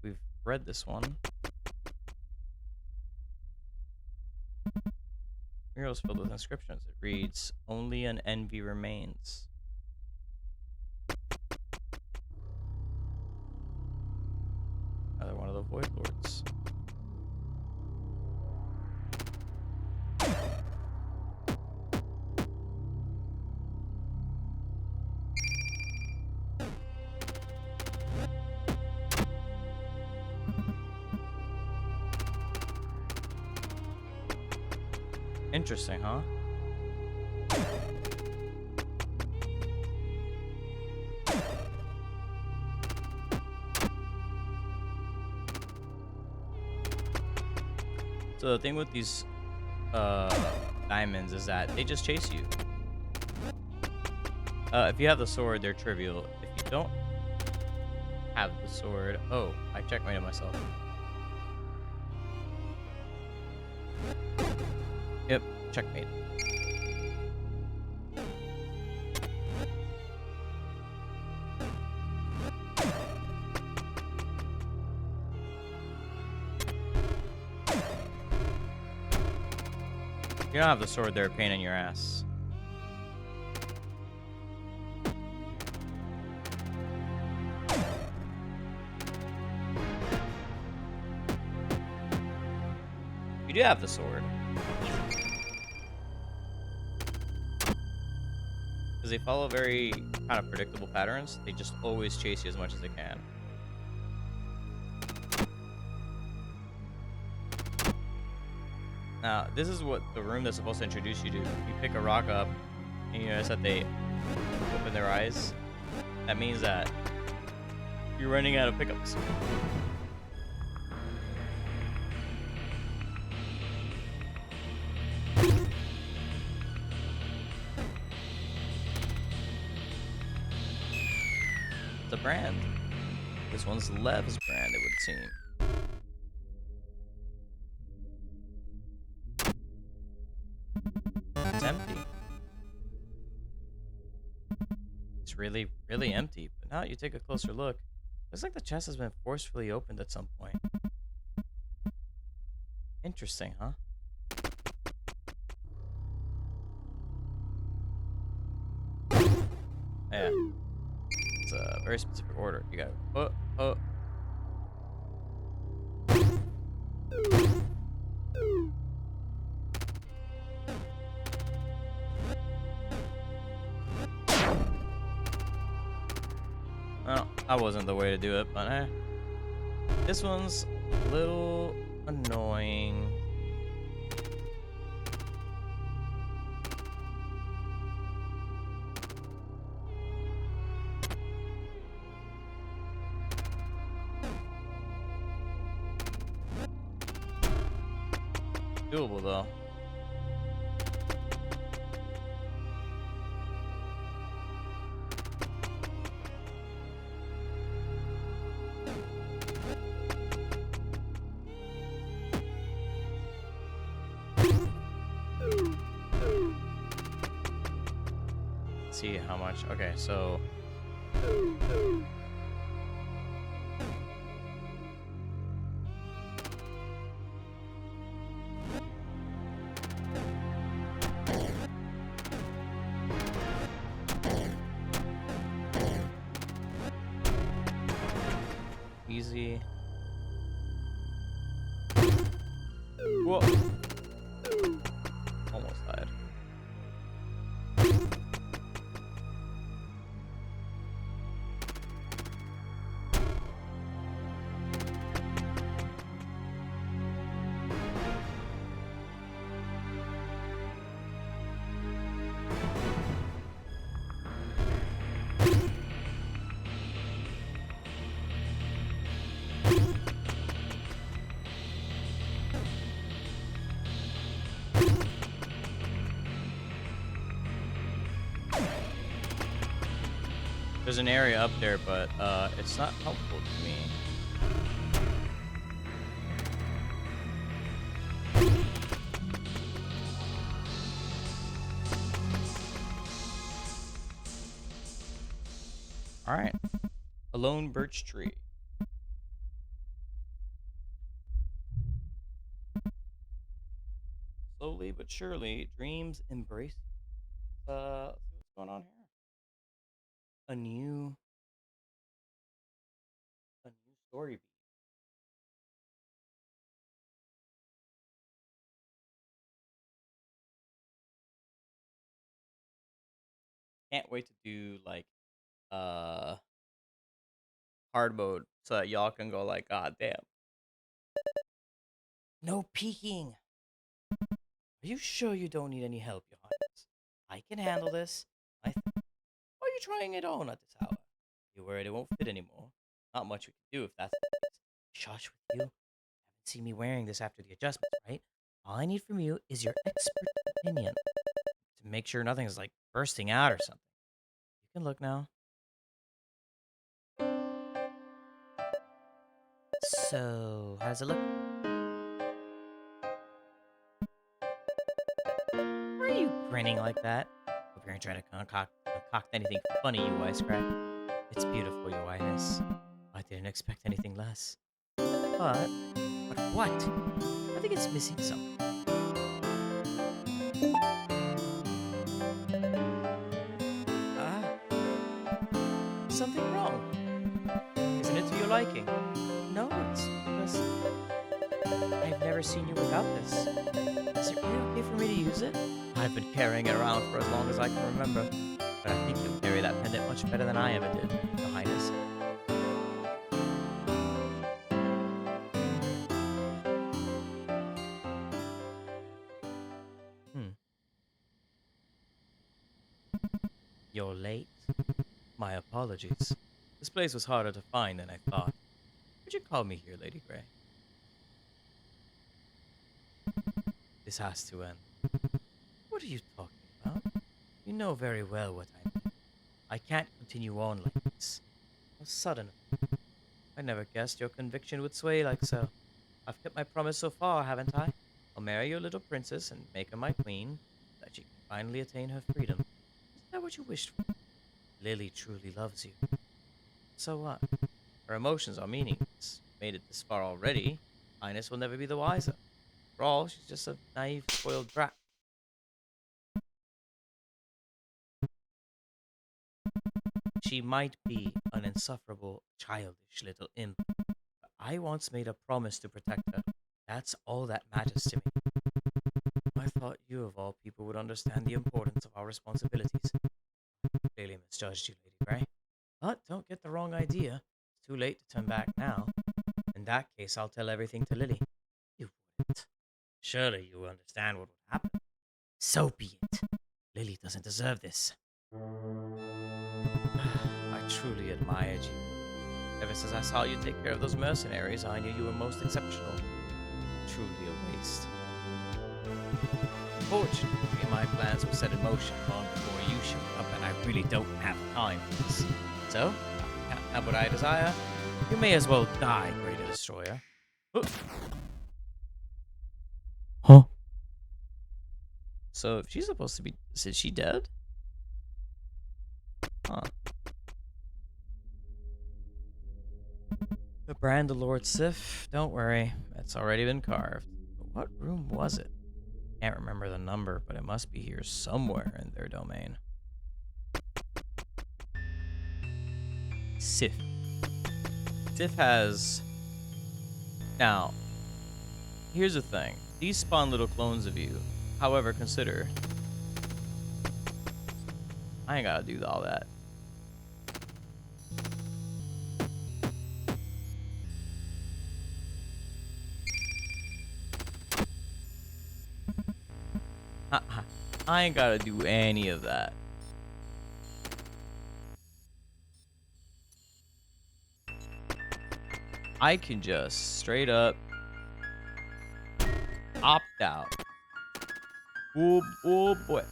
We've read this one. Mural's filled with inscriptions. It reads, "Only an envy remains." Another one of the Void Lords. Interesting, huh? So the thing with these diamonds is that they just chase you. If you have the sword, they're trivial. If you don't have the sword, oh, I checkmated myself. Yep, checkmate. If you don't have the sword, they're a pain in your ass. You do have the sword. Because they follow very kind of predictable patterns. They just always chase you as much as they can. Now, this is what the room that's supposed to introduce you to. You pick a rock up, and you notice that they open their eyes. That means that you're running out of pickups. It's a brand. This one's Lev's brand, it would seem. It's empty. It's really, really empty. But now you take a closer look. Looks like the chest has been forcefully opened at some point. Interesting, huh? Yeah. It's a very specific order. You got well, that wasn't the way to do it, but this one's a little annoying. Doable though. Let's see how much. Okay, so easy. Whoa. Almost died. There's an area up there, but it's not helpful to me. All right, a lone birch tree. Slowly but surely, dreams embrace. Let's see what's going on here. A new, a new story beat. Can't wait to do like uh hard mode so that y'all can go like, God damn. No peeking. Are you sure you don't need any help, Your Highness? I can handle this. Why are you trying it on at this hour? You worried it won't fit anymore? Not much we can do if that's the case. Shush with you. You haven't seen me wearing this after the adjustments, right? All I need from you is your expert opinion to make sure nothing's like bursting out or something. You can look now. So, how does it look? Why are you grinning like that? Hope you aren't trying to concoct anything funny, you wisecrack. It's beautiful, Your Highness. I didn't expect anything less. But what? I think it's missing something. Ah, something wrong. Isn't it to your liking? No, it's just I've never seen you without this. Is it really okay for me to use it? I've been carrying it around for as long as I can remember, but I think you'll carry that pendant much better than I ever did, Your Highness. Hmm. You're late? My apologies. This place was harder to find than I thought. Would you call me here, Lady Grey? This has to end. What are you talking about? You know very well what I mean. I can't continue on like this. How sudden. I never guessed your conviction would sway like so. I've kept my promise so far, haven't I? I'll marry your little princess and make her my queen, so that she can finally attain her freedom. Is that what you wished for? Lily truly loves you. So what? Her emotions are meaningless. Made it this far already. Highness will never be the wiser. For all, she's just a naive, spoiled brat. She might be an insufferable, childish little imp, but I once made a promise to protect her. That's all that matters to me. I thought you, of all people, would understand the importance of our responsibilities. Clearly misjudged you, Lady Grey. But don't get the wrong idea. It's too late to turn back now. In that case, I'll tell everything to Lily. You wouldn't. Surely you understand what would happen. So be it. Lily doesn't deserve this. I truly admired you. Ever since I saw you take care of those mercenaries, I knew you were most exceptional. Truly a waste. Fortunately, my plans were set in motion long before you showed up, and I really don't have time for this. So, if I can't have what I desire, you may as well die, Greater Destroyer. Huh? So, if she's supposed to be... Is she dead? Huh. The brand of Lord Sif? Don't worry, it's already been carved. But what room was it? Can't remember the number, but it must be here somewhere in their domain. Sif. Sif has... Now, here's the thing. These spawn little clones of you. However, consider... I ain't gotta do all that. I ain't gotta do any of that. I can just straight up opt out. Oh boy.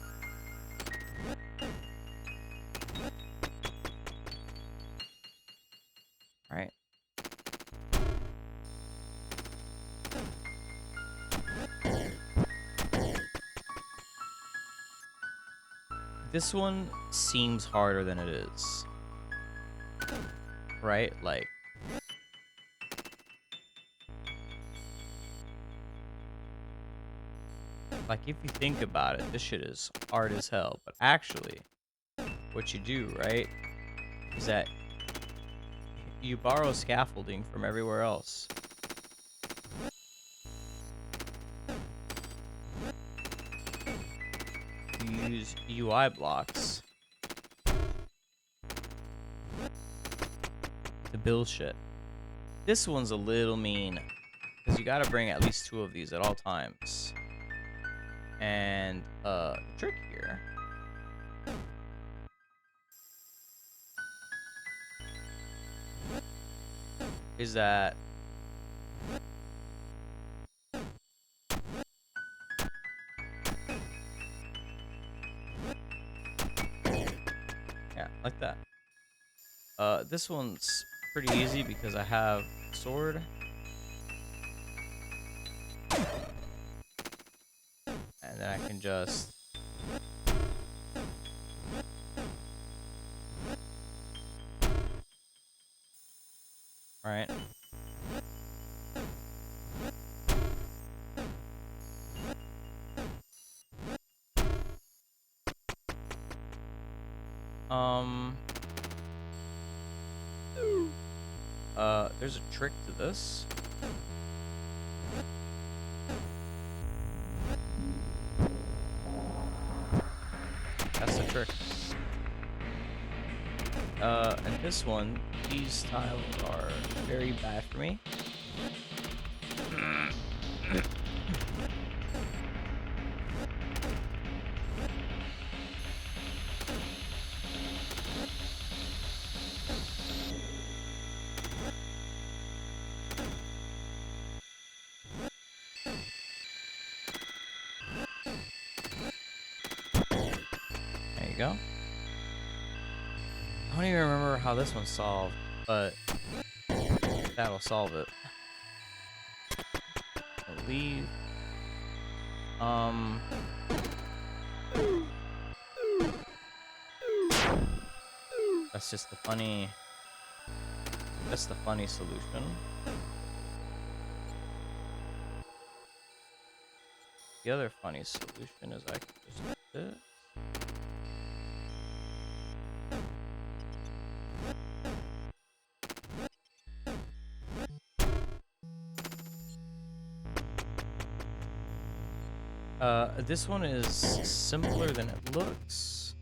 this one seems harder than it is. Right? Like if you think about it, this shit is hard as hell. But actually, what you do, right, is that you borrow scaffolding from everywhere else. You use UI blocks to build shit. This one's a little mean because you gotta bring at least 2 of these at all times. And the trick here is that yeah, like that. This one's pretty easy because I have a sword. And then I can just right. There's a trick to this. That's the trick. And this one, these tiles are very bad for me. There you go. I don't even remember how this one's solved, but that'll solve it. I'll leave. That's just the funny. That's the funny solution. The other funny solution is I can just do this. This one is simpler than it looks.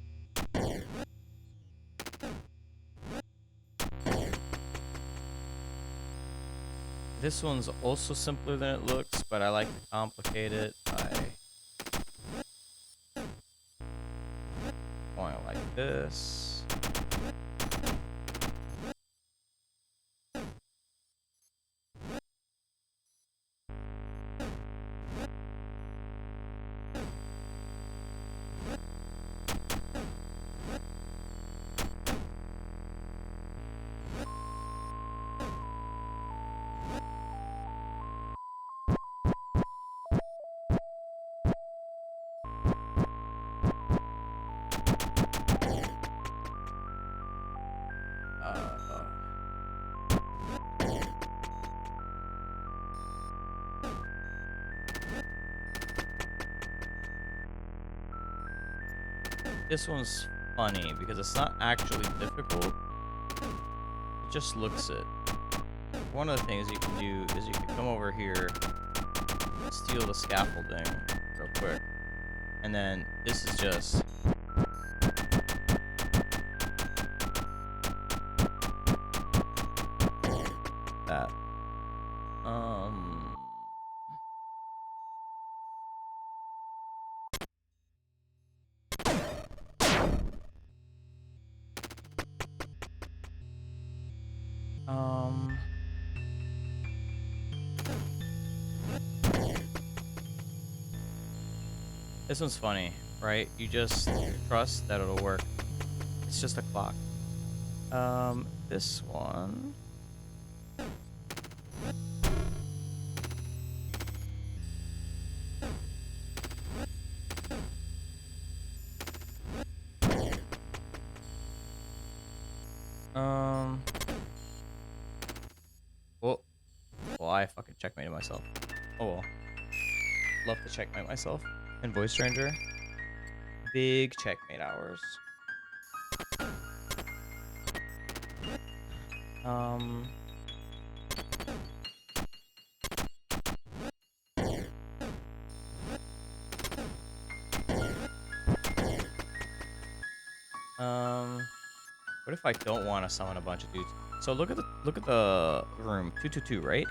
This one's also simpler than it looks, but I like to complicate it by going like this. This one's funny because it's not actually difficult. It just looks it. One of the things you can do is you can come over here, steal the scaffolding real quick, and then this is just that. This one's funny, right? You just trust that it'll work. It's just a clock. This one. checkmated myself. Oh well. Love to checkmate myself. And Voice Stranger. Big checkmate hours. Um. What if I don't want to summon a bunch of dudes? So look at the room 222, right?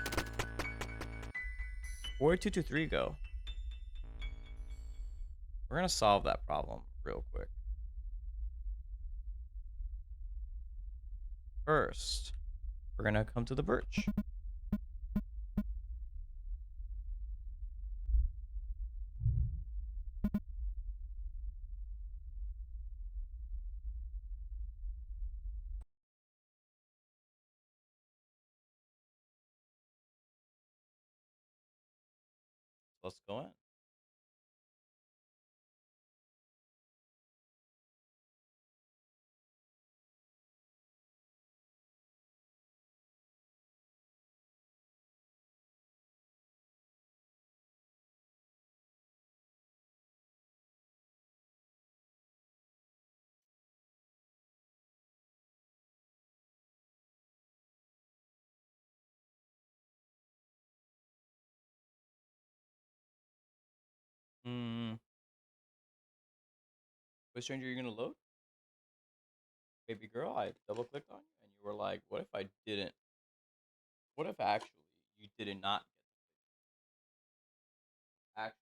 Where'd 223 go? We're gonna solve that problem real quick. First, we're gonna come to the birch. Let's go in. Hmm. Wait, stranger, you're gonna load? Baby girl, I double clicked on you, and you were like, "What if I didn't? What if actually you did not actually?"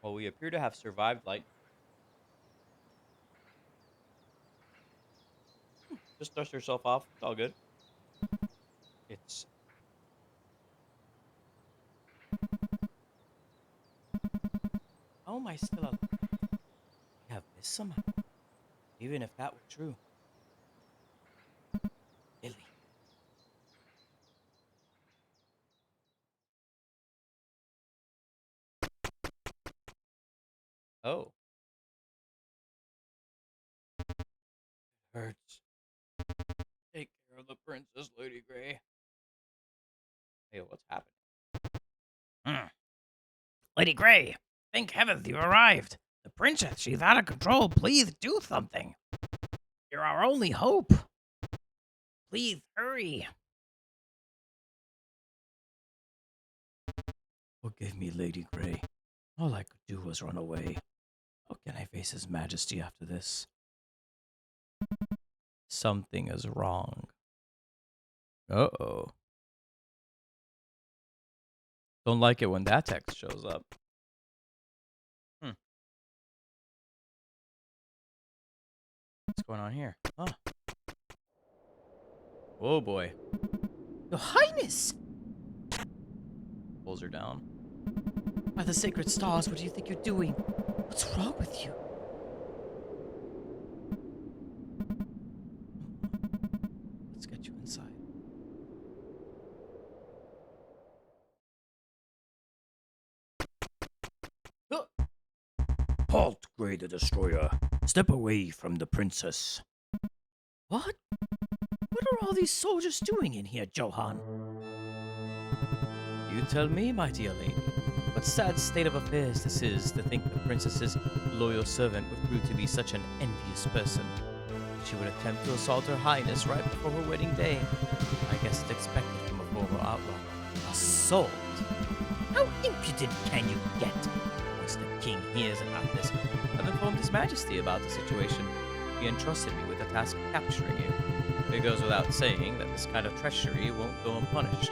Well, we appear to have survived light. Just dust yourself off. It's all good. It's how am I still alive? We have missed somehow. Even if that were true, Billy. Oh, hurts. Take care of the princess, Lady Grey. Hey, what's happening? Hmm. Lady Grey, thank heavens you arrived. The princess, she's out of control. Please do something. You're our only hope. Please hurry. Forgive me, Lady Grey. All I could do was run away. How can I face His Majesty after this? Something is wrong. Uh-oh. Don't like it when that text shows up. What's going on here? Huh. Oh boy. Your Highness! Pulls her down. By the sacred stars, what do you think you're doing? What's wrong with you? Let's get you inside. Halt, Grey the Destroyer. Step away from the princess. What? What are all these soldiers doing in here, Johan? You tell me, my dear lady. What sad state of affairs this is to think the princess's loyal servant would prove to be such an envious person. She would attempt to assault her highness right before her wedding day. I guess it's expected from a former outlaw. Assault? How impudent can you get? Once the king hears about this, I've informed his majesty about the situation. He entrusted me with the task of capturing you. It goes without saying that this kind of treachery won't go unpunished.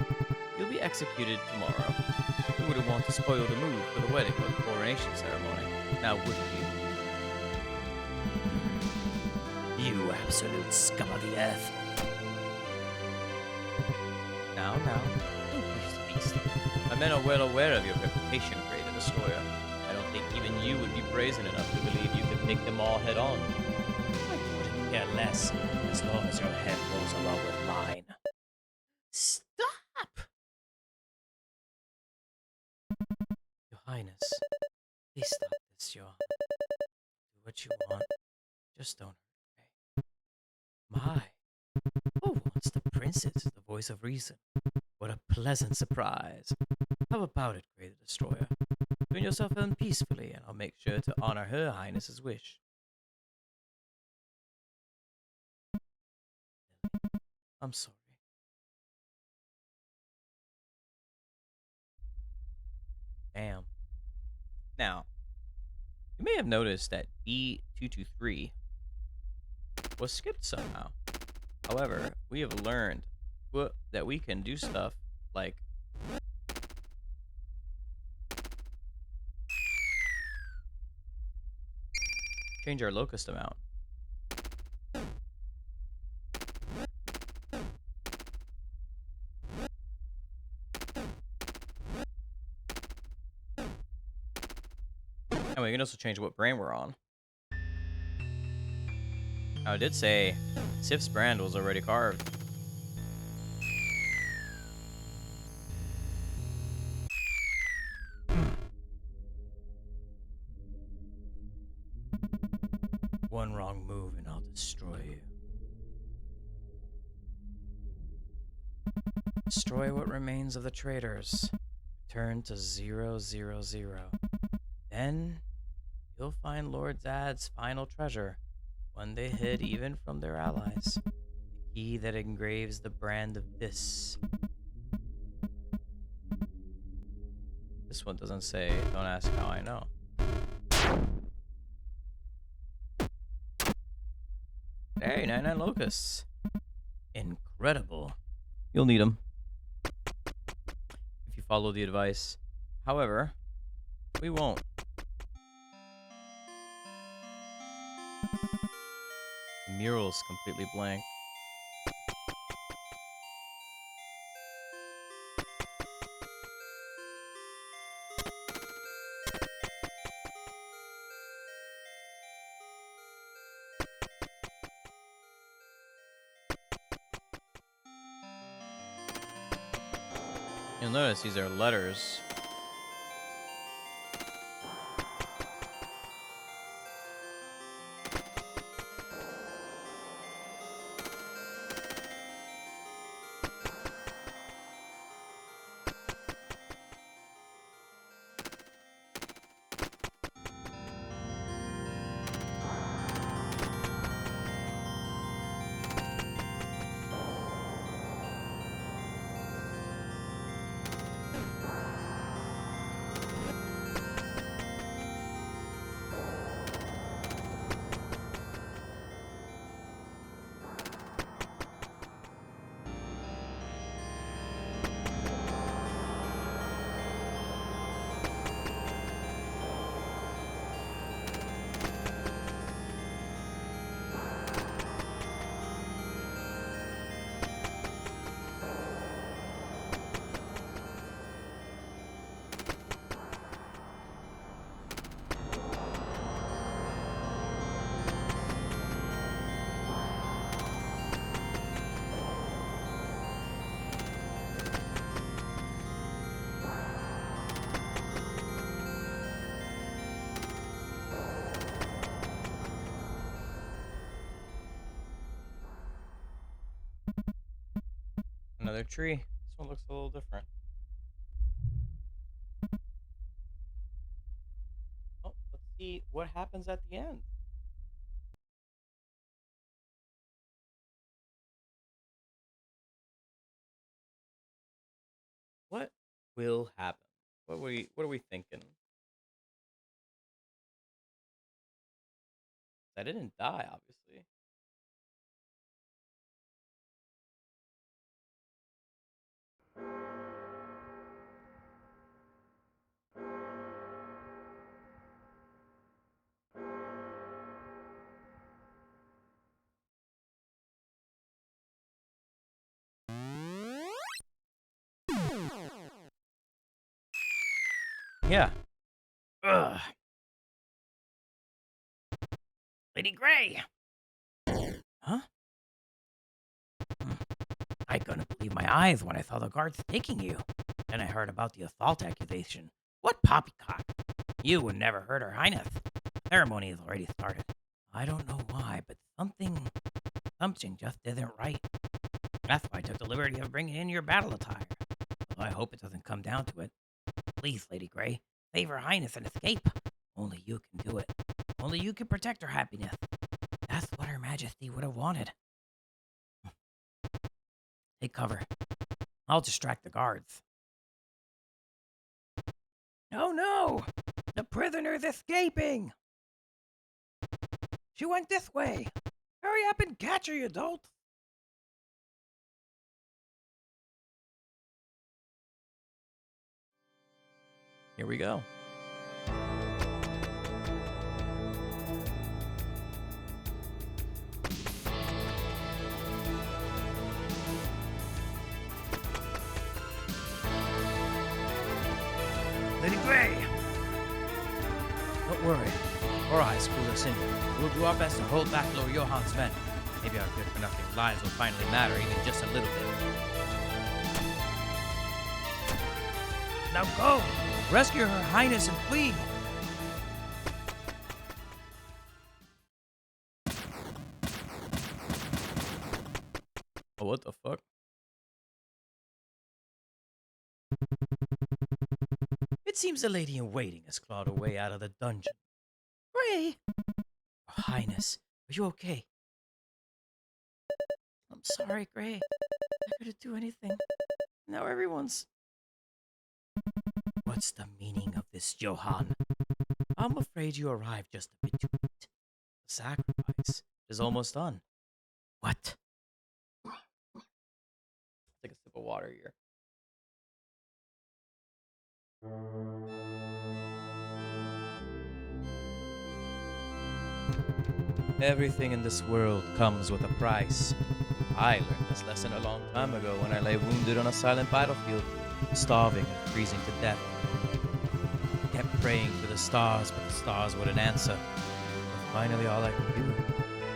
You'll be executed tomorrow. You wouldn't want to spoil the mood for the wedding or the coronation ceremony, now would you? You absolute scum of the earth. Now, don't push the beast. My men are well aware of your reputation, Grey the Destroyer. I don't think even you would be brazen enough to believe you could take them all head on. I couldn't care less, as long as your head rolls along with mine. Stop! Your Highness, please stop this, Your. Do what what you want. Just don't hurt me. My, oh, once the princess, the voice of reason. What a pleasant surprise. How about it, Great Destroyer? Turn yourself in peacefully, and I'll make sure to honor Her Highness's wish. I'm sorry. Damn. Now, you may have noticed that B223 was skipped somehow. However, we have learned that we can do stuff like change our locust amount. And we can also change what brand we're on. Now, it did say Sif's brand was already carved. One wrong move and I'll destroy you. Destroy what remains of the traitors. Return to 000. Then you'll find Lord Zad's final treasure, one they hid even from their allies. The key that engraves the brand of this. This one doesn't say, don't ask how I know. Hey, 99 locusts. Incredible. You'll need them if you follow the advice. However, we won't. The mural's completely blank. You'll notice these are letters. Another tree. This one looks a little different. Oh, let's see what happens at the end. What will happen? What are we thinking? I didn't die, obviously. Yeah. Ugh. Lady Grey. Huh? I couldn't believe my eyes when I saw the guards taking you. Then I heard about the assault accusation. What poppycock? You would never hurt Her Highness. ceremony has already started. I don't know why, but something just isn't right. That's why I took the liberty of bringing in your battle attire. Although I hope it doesn't come down to it. Please, Lady Grey, save Her Highness and escape. Only you can do it. Only you can protect her happiness. That's what Her Majesty would have wanted. Take cover. I'll distract the guards. Oh no! The prisoner's escaping! She went this way! Hurry up and catch her, you adults! Here we go. Lady Grey! Don't worry. Our eyes clue us in. We'll do our best to hold back Lord Johann's men. Maybe our good-for-nothing lives will finally matter, even just a little bit. Now go! Rescue Her Highness and flee! Oh, what the fuck? It seems the lady-in-waiting has clawed her way out of the dungeon. Grey! Her Highness, are you okay? I'm sorry, Grey. I couldn't do anything. Now everyone's... What's the meaning of this, Johann? I'm afraid you arrived just a bit too late. The sacrifice is almost done. What? Take a sip of water here. Everything in this world comes with a price. I learned this lesson a long time ago when I lay wounded on a silent battlefield, starving and freezing to death. I kept praying to the stars, but the stars wouldn't answer. And finally, all I could do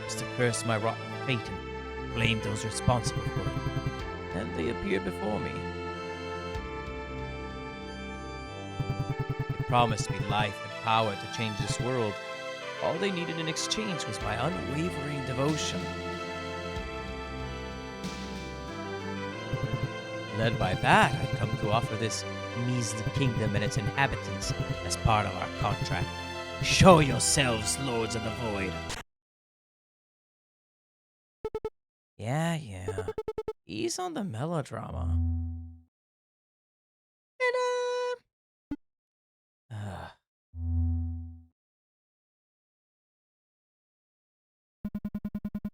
was to curse my rotten fate and blame those responsible for it. And they appeared before me. They promised me life and power to change this world. All they needed in exchange was my unwavering devotion. Led by that, I'd come to offer this measly kingdom and its inhabitants as part of our contract. Show yourselves, Lords of the Void. Yeah. Ease on the melodrama.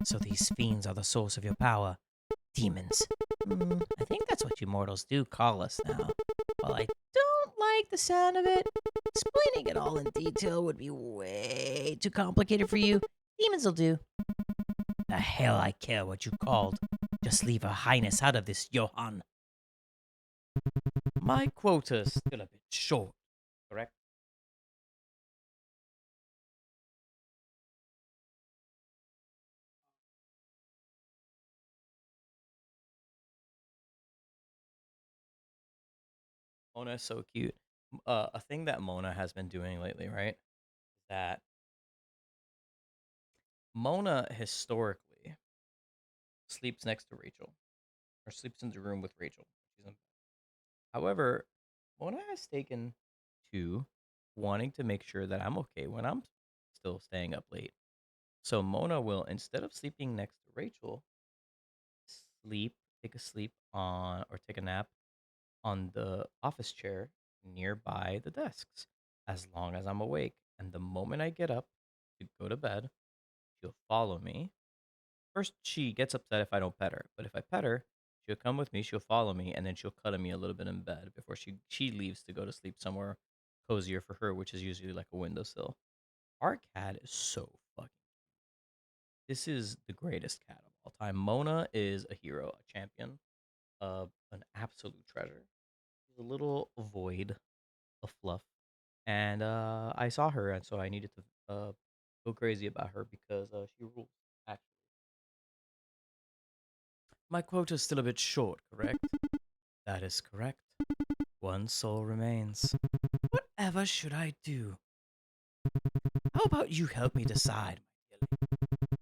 So these fiends are the source of your power. Demons. I think that's what you mortals do call us now. While I don't like the sound of it, explaining it all in detail would be way too complicated for you. Demons will do. The hell I care what you called. Just leave Her Highness out of this, Johann. My quota's still a bit short, correct? Mona is so cute. A thing that Mona has been doing lately, right? That Mona historically sleeps next to Rachel, or sleeps in the room with Rachel. However, Mona has taken to wanting to make sure that I'm okay when I'm still staying up late. So Mona will, instead of sleeping next to Rachel, take a nap on the office chair nearby the desks as long as I'm awake. And the moment I get up to go to bed, she'll follow me. First, she gets upset if I don't pet her, but if I pet her, she'll come with me, she'll follow me, and then she'll cuddle me a little bit in bed before she leaves to go to sleep somewhere cozier for her, which is usually like a windowsill. Our cat is so fucking. This is the greatest cat of all time. Mona is a hero, a champion, an absolute treasure. She's a little void of fluff, and I saw her, and so I needed to go crazy about her because she rules. Actually, my quota is still a bit short, correct? That is correct. One soul remains. Whatever should I do? How about you help me decide?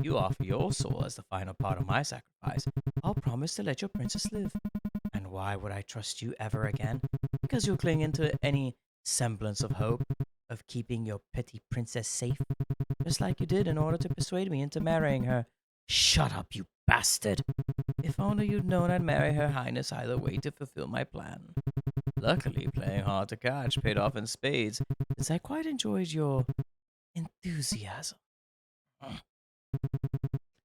You offer your soul as the final part of my sacrifice. I'll promise to let your princess live. And why would I trust you ever again? Because you'll cling into any semblance of hope of keeping your petty princess safe, just like you did in order to persuade me into marrying her. Shut up, you bastard! If only you'd known I'd marry Her Highness either way to fulfill my plan. Luckily, playing hard to catch paid off in spades, since I quite enjoyed your enthusiasm.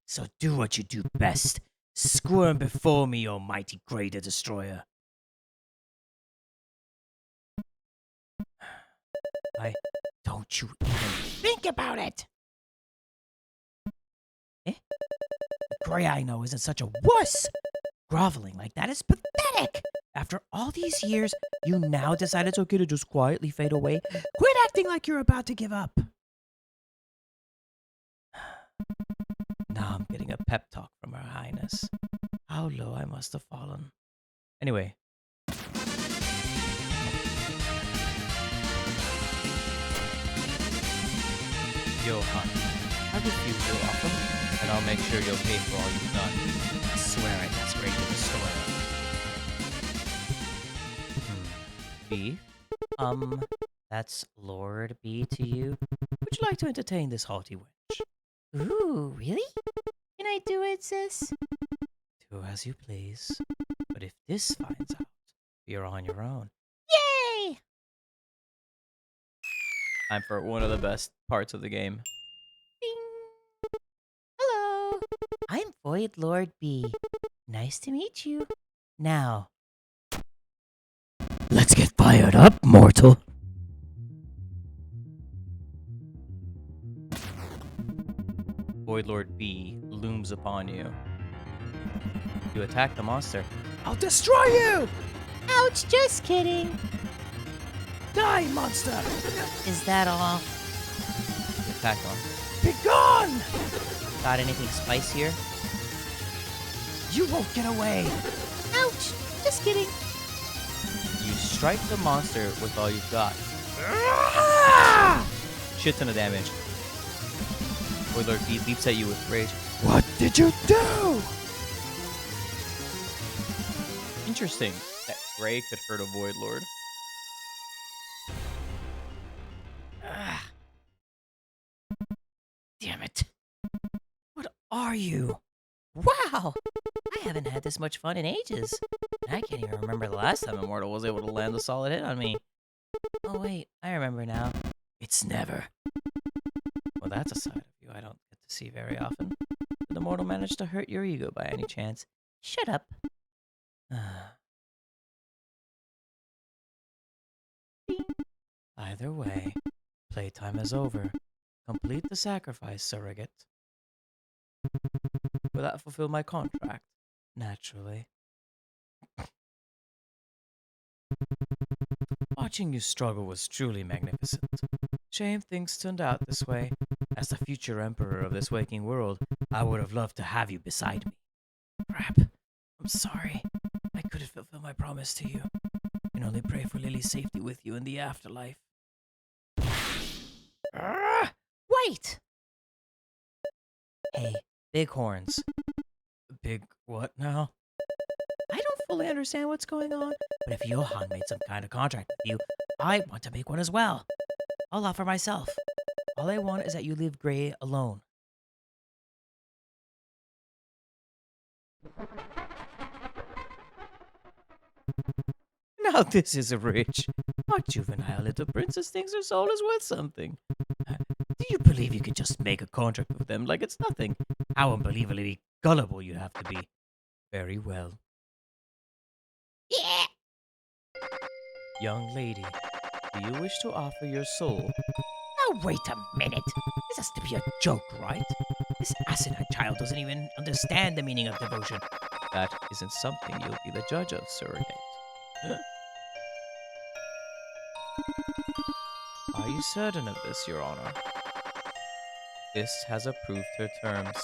So do what you do best. Squirm before me, O mighty Greater Destroyer. Don't you even think about it! Eh? Gray I know isn't such a wuss! Groveling like that is pathetic! After all these years, you now decide it's okay to just quietly fade away? Quit acting like you're about to give up! Now I'm getting a pep talk from Her Highness. How low I must have fallen. Anyway. Johan, I refuse your offer, and I'll make sure you'll pay for all you've done. I swear it, that's great to the story. B? That's Lord B to you? Would you like to entertain this haughty wench? Ooh, really? Can I do it, sis? Do as you please. But if this finds out, you're on your own. Yay! Time for one of the best parts of the game. Ding. Hello. I'm Void Lord B. Nice to meet you. Now, Let's get fired up, mortal! Void Lord B looms upon you. You attack the monster. I'll destroy you! ouch, just kidding. Die, monster! Is that all? You attack him. Be gone! Got anything spicier? You won't get away! Ouch, just kidding. You strike the monster with all you've got. Shit ton of damage. Void Lord B leaps at you with rage. What did you do? Interesting that Gray could hurt a Void Lord. Damn it. What are you? Wow, I haven't had this much fun in ages. I can't even remember the last time Immortal was able to land a solid hit on me. Oh wait, I remember now. It's never. Well, that's a side of you I don't get to see very often. Did Immortal manage to hurt your ego by any chance? Shut up. Either way, playtime is over. Complete the sacrifice, surrogate. Will that fulfill my contract? Naturally. Watching you struggle was truly magnificent. Shame things turned out this way. As the future emperor of this waking world, I would have loved to have you beside me. Crap. I'm sorry. I couldn't fulfill my promise to you. I can only pray for Lily's safety with you in the afterlife. Wait! Hey, bighorns. Big what now? I don't fully understand what's going on, but if Johan made some kind of contract with you, I want to make one as well. I'll offer myself. All I want is that you leave Gray alone. Now this is rich. Our juvenile little princess thinks her soul is worth something. Do you believe you could just make a contract with them like it's nothing? How unbelievably gullible you have to be. Very well. Yeah! Young lady, do you wish to offer your soul? Now wait a minute. This has to be a joke, right? This asinine child doesn't even understand the meaning of devotion. That isn't something you'll be the judge of, surrogate. Are you certain of this, Your Honor? This has approved her terms.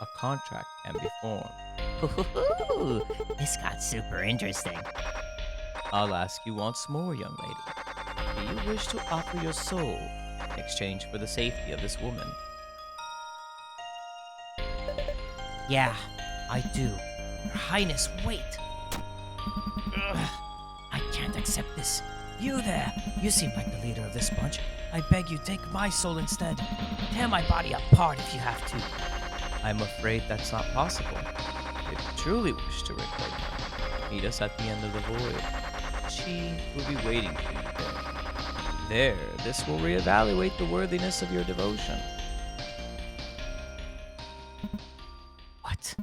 A contract can be formed. Ooh, this got super interesting. I'll ask you once more, young lady. Do you wish to offer your soul in exchange for the safety of this woman. Yeah, I do. Your Highness, wait. Ugh, I can't accept this. You there, you seem like the leader of this bunch. I beg you, take my soul instead. Tear my body apart if you have to. I'm afraid that's not possible. If you truly wish to reclaim her, meet us at the end of the void. She will be waiting for you there. There, this will reevaluate the worthiness of your devotion. What?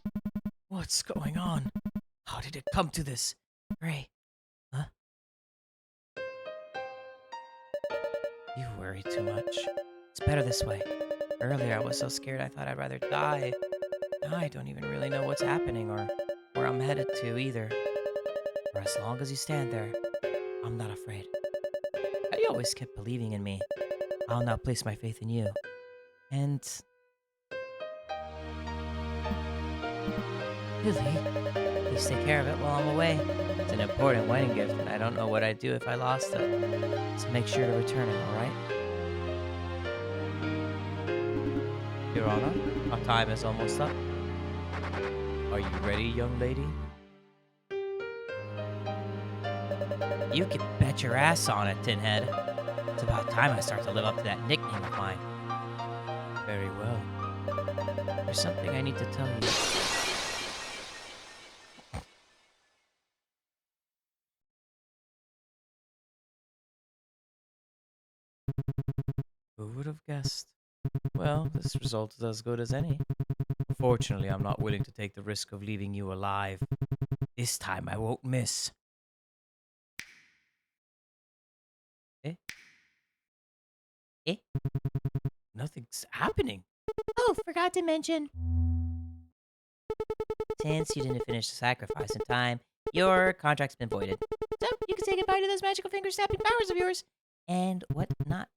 What's going on? How did it come to this? Gray, huh? You worry too much. It's better this way. Earlier I was so scared I thought I'd rather die. Now I don't even really know what's happening or where I'm headed to either. For as long as you stand there, I'm not afraid. You always kept believing in me. I'll now place my faith in you. And... Lily, please take care of it while I'm away. It's an important wedding gift, and I don't know what I'd do if I lost it. So make sure to return it, alright? Your Honor, our time is almost up. Are you ready, young lady? You can bet your ass on it, Tinhead. It's about time I start to live up to that nickname of mine. Very well. There's something I need to tell you. Who would have guessed? Well, this result is as good as any. Unfortunately, I'm not willing to take the risk of leaving you alive. This time I won't miss. Eh? Eh? Nothing's happening. Oh, forgot to mention. Since you didn't finish the sacrifice in time, your contract's been voided. So you can say goodbye to those magical finger snapping powers of yours. And whatnot.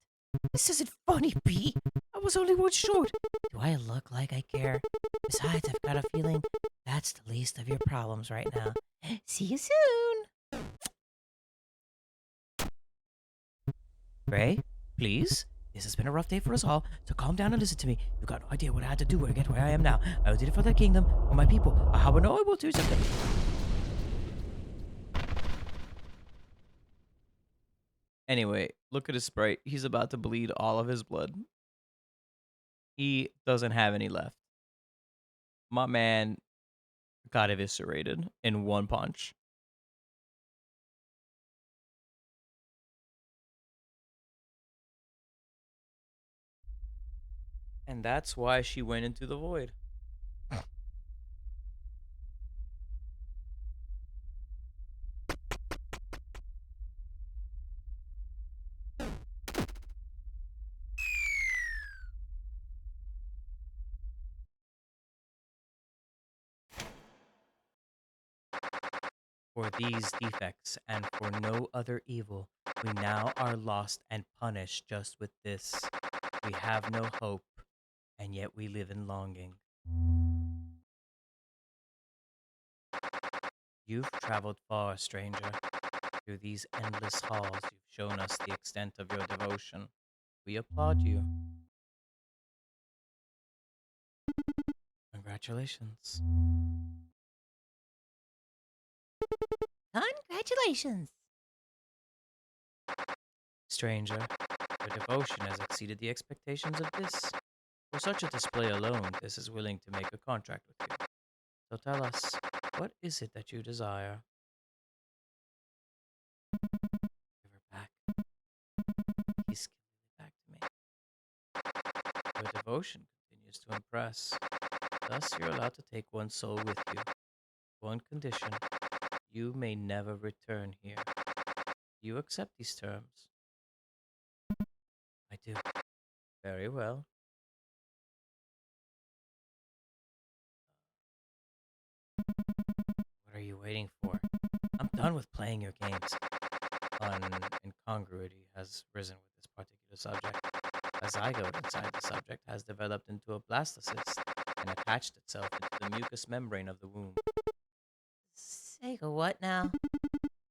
This isn't funny, B. I was only one short. Do I look like I care? Besides, I've got a feeling that's the least of your problems right now. See you soon. Gray, please. This has been a rough day for us all, so calm down and listen to me. You've got no idea what I had to do to get where I am now. I did it for the kingdom, for my people. How would I know I will do something? Anyway, look at his sprite. He's about to bleed all of his blood. He doesn't have any left. My man got eviscerated in one punch. And that's why she went into the void. For these defects and for no other evil, we now are lost and punished just with this. We have no hope, and yet we live in longing. You've traveled far, stranger. Through these endless halls, you've shown us the extent of your devotion. We applaud you. Congratulations. Congratulations. Stranger, your devotion has exceeded the expectations of this. For such a display alone, this is willing to make a contract with you. So tell us, what is it that you desire? Give her back. Please give it back to me. Your devotion continues to impress. Thus, you're allowed to take one soul with you. One condition, you may never return here. You accept these terms? I do. Very well. What are you waiting for? I'm done with playing your games. An incongruity has risen with this particular subject. A zygote inside the subject has developed into a blastocyst and attached itself into the mucous membrane of the womb. Say what now?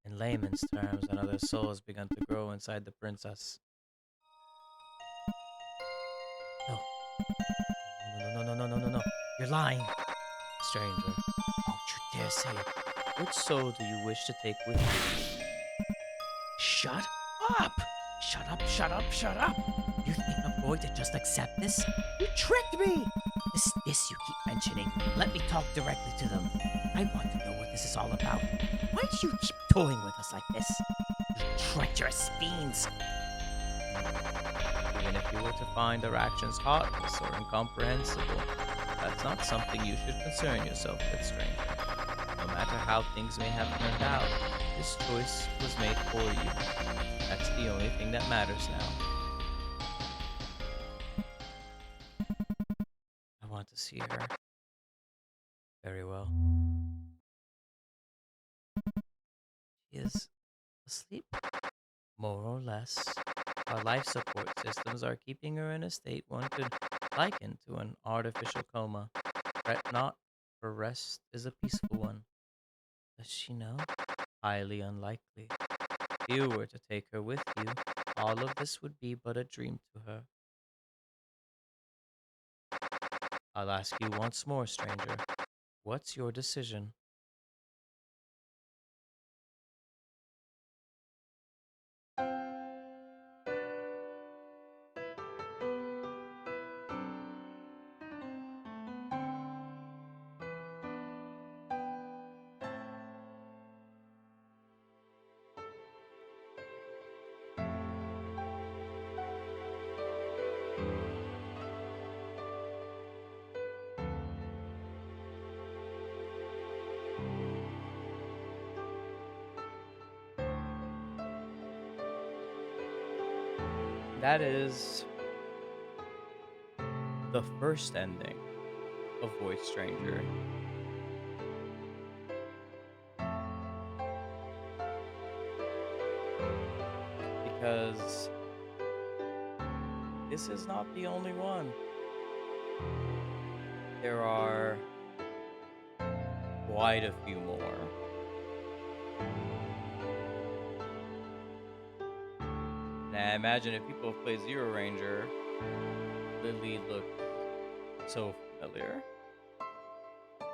In layman's terms, another soul has begun to grow inside the princess. No, no, no, no, no, no, no. You're lying. Stranger, don't you dare say it. Which soul do you wish to take with you? Shut up! Shut up, shut up, shut up! You think I'm going to just accept this? You tricked me! This you keep mentioning. Let me talk directly to them. I want to know what this is all about. Why do you keep toying with us like this? You treacherous fiends! Even if you were to find their actions heartless or incomprehensible, that's not something you should concern yourself with, stranger. No matter how things may have turned out, this choice was made for you. That's the only thing that matters now. I want to see her. Very well. She is asleep, more or less. Our life support systems are keeping her in a state one could liken to an artificial coma. Fret not, her rest is a peaceful one. Does she know? Highly unlikely. If you were to take her with you, all of this would be but a dream to her. I'll ask you once more, stranger. What's your decision? That is the first ending of Voice Stranger. Because this is not the only one. There are quite a few more. And I imagine if people have played Zero Ranger, Lily looked so familiar. A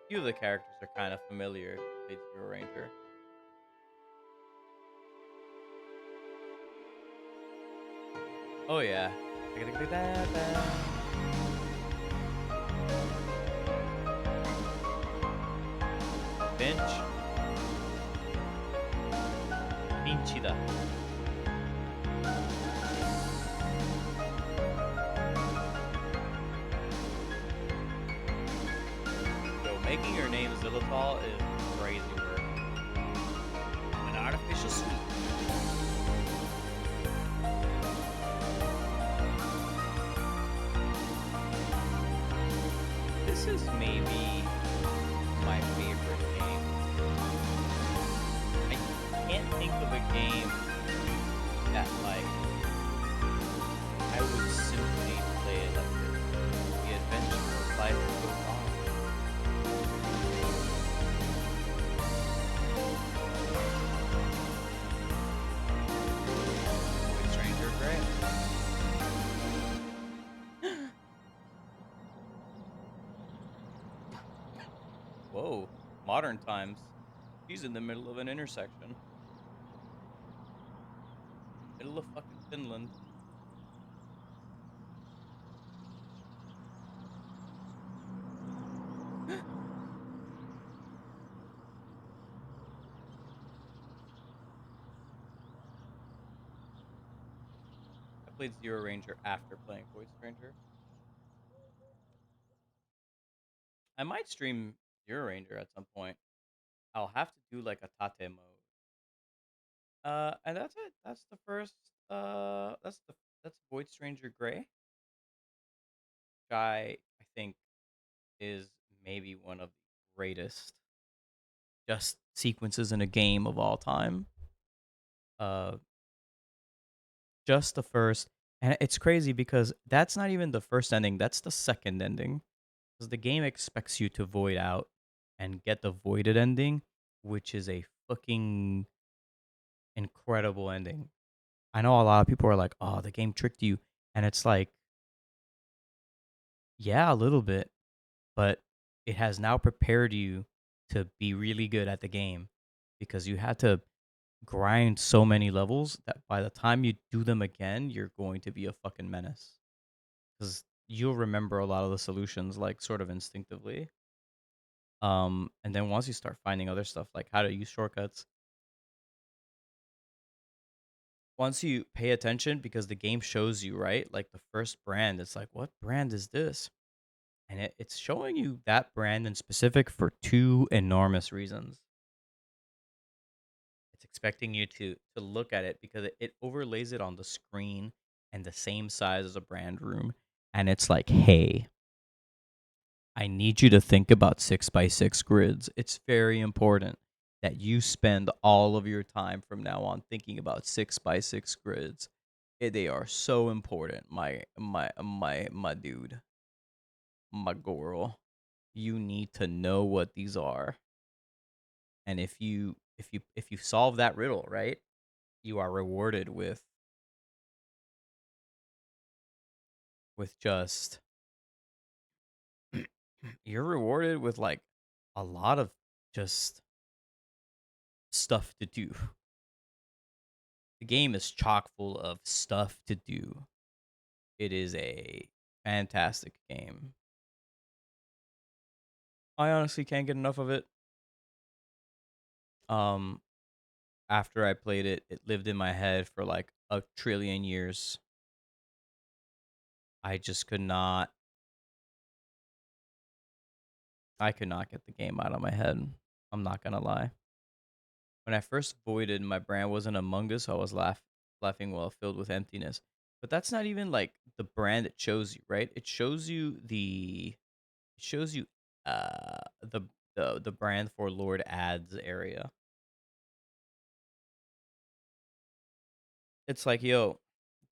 few of the characters are kind of familiar if you played Zero Ranger. Oh yeah. Finch. Pinchida. Yo, making your name Xylitol is crazy work. An artificial sweet. This is maybe my favorite game. I can't think of a game that, like, I would simply play it like this. The adventure of life goes on. With Stranger Gray. Whoa, modern times. She's in the middle of an intersection. Middle of fucking Finland. I played Zero Ranger after playing Voice Stranger. I might stream Zero Ranger at some point. I'll have to do like a Tate mode. And that's it. That's the first. That's Void Stranger Gray, which I think is maybe one of the greatest just sequences in a game of all time. Uh, just the first, and it's crazy because that's not even the first ending. That's the second ending, because the game expects you to void out and get the voided ending, which is a fucking incredible ending. I know a lot of people are like, "Oh, the game tricked you." And it's like, yeah, a little bit, but it has now prepared you to be really good at the game because you had to grind so many levels that by the time you do them again, you're going to be a fucking menace. Because you'll remember a lot of the solutions like sort of instinctively. And then once you start finding other stuff like how to use shortcuts, once you pay attention because the game shows you, right? Like the first brand, it's like, what brand is this? And it's showing you that brand in specific for two enormous reasons. It's expecting you to look at it because it overlays it on the screen and the same size as a brand room. And it's like, hey, I need you to think about 6x6 grids. It's very important that you spend all of your time from now on thinking about 6x6 grids. They are so important, my dude, my girl. You need to know what these are. And if you solve that riddle, right? You are rewarded with just you're rewarded with like a lot of just stuff to do. The game is chock full of stuff to do. It is a fantastic game. I honestly can't get enough of it. Um After I played it, it lived in my head for like a trillion years. I just could not get the game out of my head. I'm not gonna lie. When I first voided, my brand wasn't Among Us, so I was laughing while filled with emptiness. But that's not even like the brand it shows you, right? It shows you the brand for Lord Ads area. It's like, yo,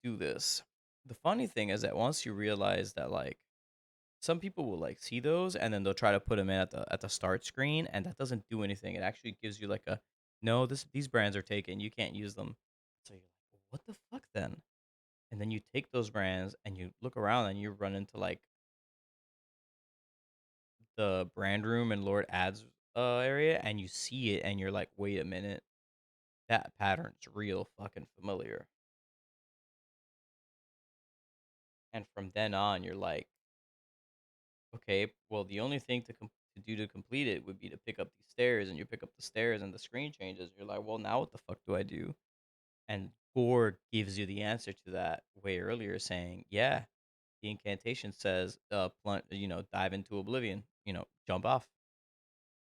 do this. The funny thing is that once you realize that like some people will like see those and then they'll try to put them in at the start screen and that doesn't do anything. It actually gives you like a no, these brands are taken. You can't use them. So you're like, well, what the fuck then? And then you take those brands and you look around and you run into like the brand room and Lord Ads area and you see it and you're like, wait a minute, that pattern's real fucking familiar. And from then on, you're like, okay, well, the only thing to do to complete it would be to pick up these stairs, and you pick up the stairs, and the screen changes. You're like, well, now what the fuck do I do? And Gore gives you the answer to that way earlier, saying, yeah, the incantation says, dive into oblivion. Jump off.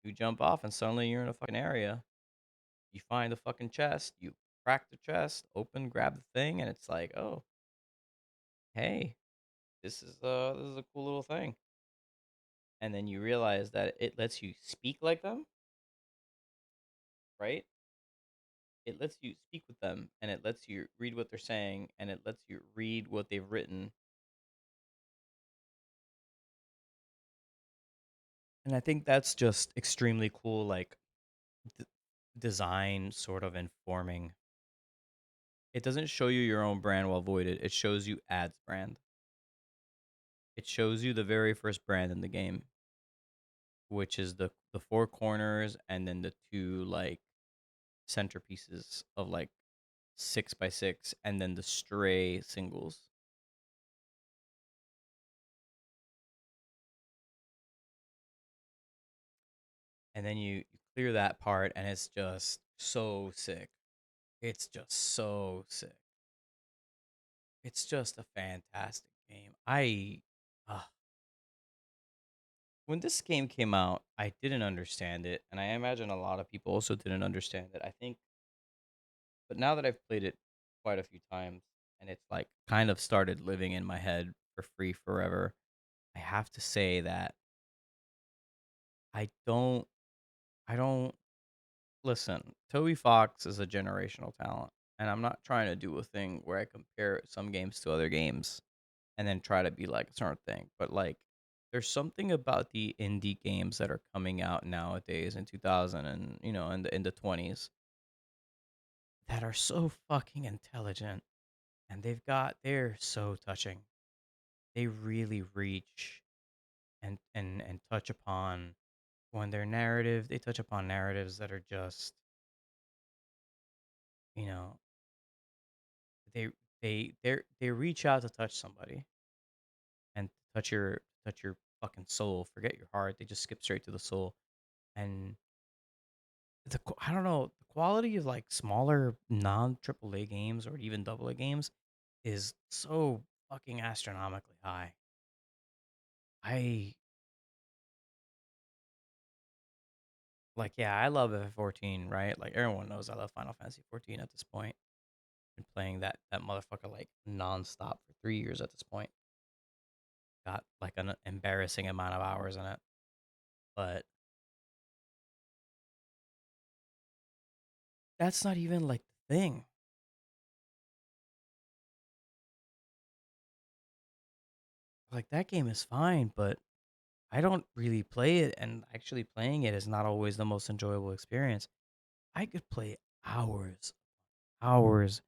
You jump off, and suddenly you're in a fucking area. You find the fucking chest. You crack the chest, open, grab the thing, and it's like, oh, hey, this is a cool little thing. And then you realize that it lets you speak like them, right? It lets you speak with them and it lets you read what they're saying and it lets you read what they've written. And I think that's just extremely cool, like d- design sort of informing. It doesn't show you your own brand while voided, it shows you ads brand. It shows you the very first brand in the game, which is the four corners and then the two like centerpieces of like 6x6 and then the stray singles. And then you clear that part and it's just so sick. It's just so sick. It's just a fantastic game. Uh, when this game came out, I didn't understand it, and I imagine a lot of people also didn't understand it. I think, but now that I've played it quite a few times, and it's like kind of started living in my head for free forever, I have to say that I don't, I don't listen. Toby Fox is a generational talent, and I'm not trying to do a thing where I compare some games to other games and then try to be like a certain thing. But like, there's something about the indie games that are coming out nowadays in 2000 and in the 20s that are so fucking intelligent. And they're so touching. They really reach and touch upon when their narrative, they touch upon narratives that are just, you know, they they reach out to touch somebody and touch your fucking soul. Forget your heart. They just skip straight to the soul. And I don't know, the quality of like smaller non AAA games or even AA games is so fucking astronomically high. I like, yeah, I love FF14, right? Like everyone knows I love Final Fantasy 14 at this point. Been playing that motherfucker like nonstop for 3 years at this point. Got like an embarrassing amount of hours in it, but that's not even like the thing. Like that game is fine, but I don't really play it, and actually playing it is not always the most enjoyable experience. I could play hours, hours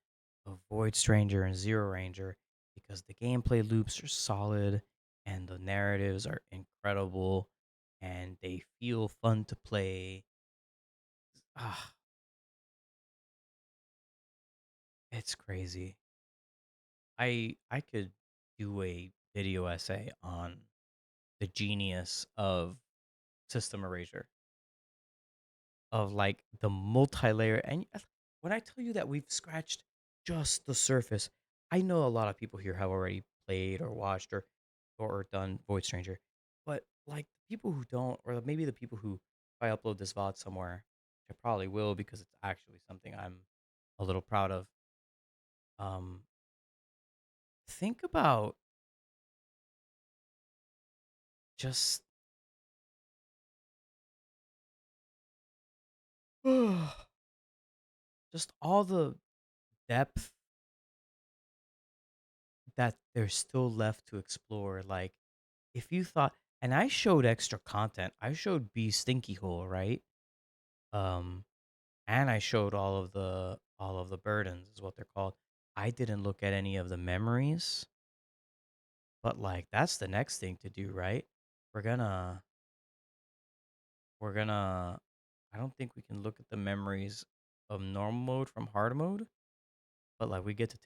of Void Stranger and Zero Ranger because the gameplay loops are solid and the narratives are incredible and they feel fun to play. Ah, it's crazy. I could do a video essay on the genius of system erasure, of like the multi-layer. And when I tell you that we've scratched just the surface, I know a lot of people here have already played or watched or done Void Stranger, but like the people who don't, or maybe the people who, if I upload this VOD somewhere, which I probably will because it's actually something I'm a little proud of. Um, think about just just all the depth that there's still left to explore. Like, if you thought, and I showed extra content, I showed B Stinky Hole, right? Um, and I showed all of the burdens is what they're called. I didn't look at any of the memories, but like that's the next thing to do, right? We're gonna we're gonna I don't think we can look at the memories of normal mode from hard mode, but like we get to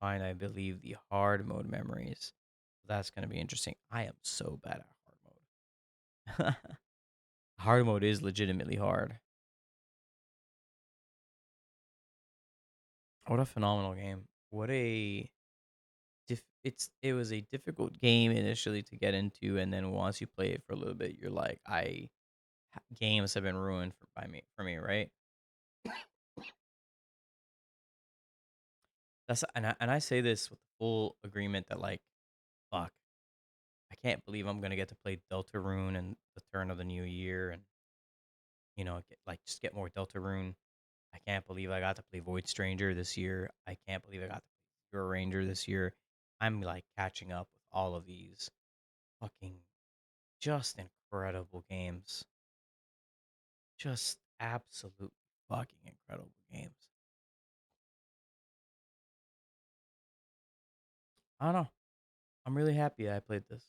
find, I believe, the hard mode memories. That's gonna be interesting. I am so bad at hard mode. Hard mode is legitimately hard. What a phenomenal game. What a it was a difficult game initially to get into, and then once you play it for a little bit, you're like, games have been ruined for me, right? And I say this with the full agreement that like, fuck, I can't believe I'm gonna get to play Deltarune and the turn of the new year, and just get more Deltarune. I can't believe I got to play Void Stranger this year. I can't believe I got to play Zero Ranger this year. I'm like catching up with all of these fucking just incredible games. Just absolute fucking incredible games. I don't know. I'm really happy I played this.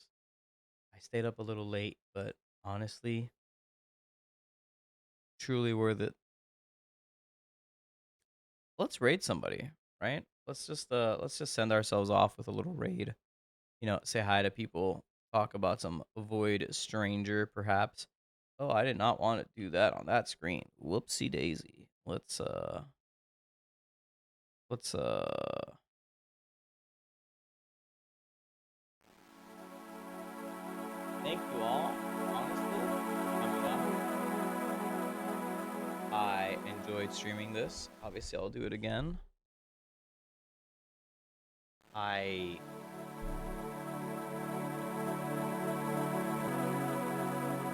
I stayed up a little late, but honestly, truly worth it. Let's raid somebody, right? Let's just send ourselves off with a little raid. Say hi to people, talk about some Void Stranger, perhaps. Oh, I did not want to do that on that screen. Whoopsie daisy. Let's thank you all, honestly, for coming out. I enjoyed streaming this. Obviously, I'll do it again. I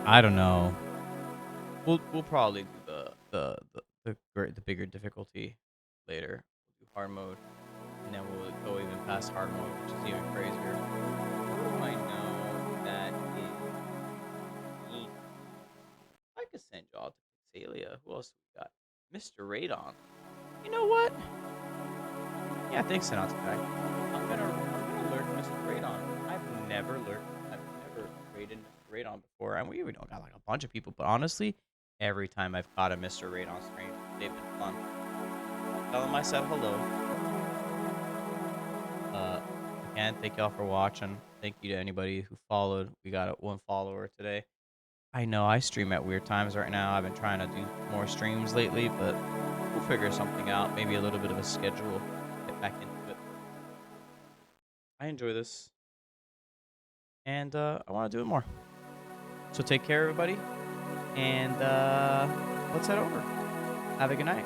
I don't know. We'll probably do the bigger difficulty later. We'll do hard mode, and then we'll go even past hard mode, which is even crazier. Who do I know that is neat? I could send y'all to Pixelia. Who else we got? Mr. Radon. You know what? Yeah, thanks, Sinatra guy. I'm gonna lurk Mr. Radon. I've never raided Mr. Radon before, and we even got like a bunch of people. But honestly, every time I've caught a Mr. Radon stream, they've been fun. Tell them I said hello. Again, thank y'all for watching. Thank you to anybody who followed. We got one follower today. I know I stream at weird times right now. I've been trying to do more streams lately, but we'll figure something out. Maybe a little bit of a schedule. Get back into it. I enjoy this, and I want to do it more. So take care, everybody, and let's head over. Have a good night.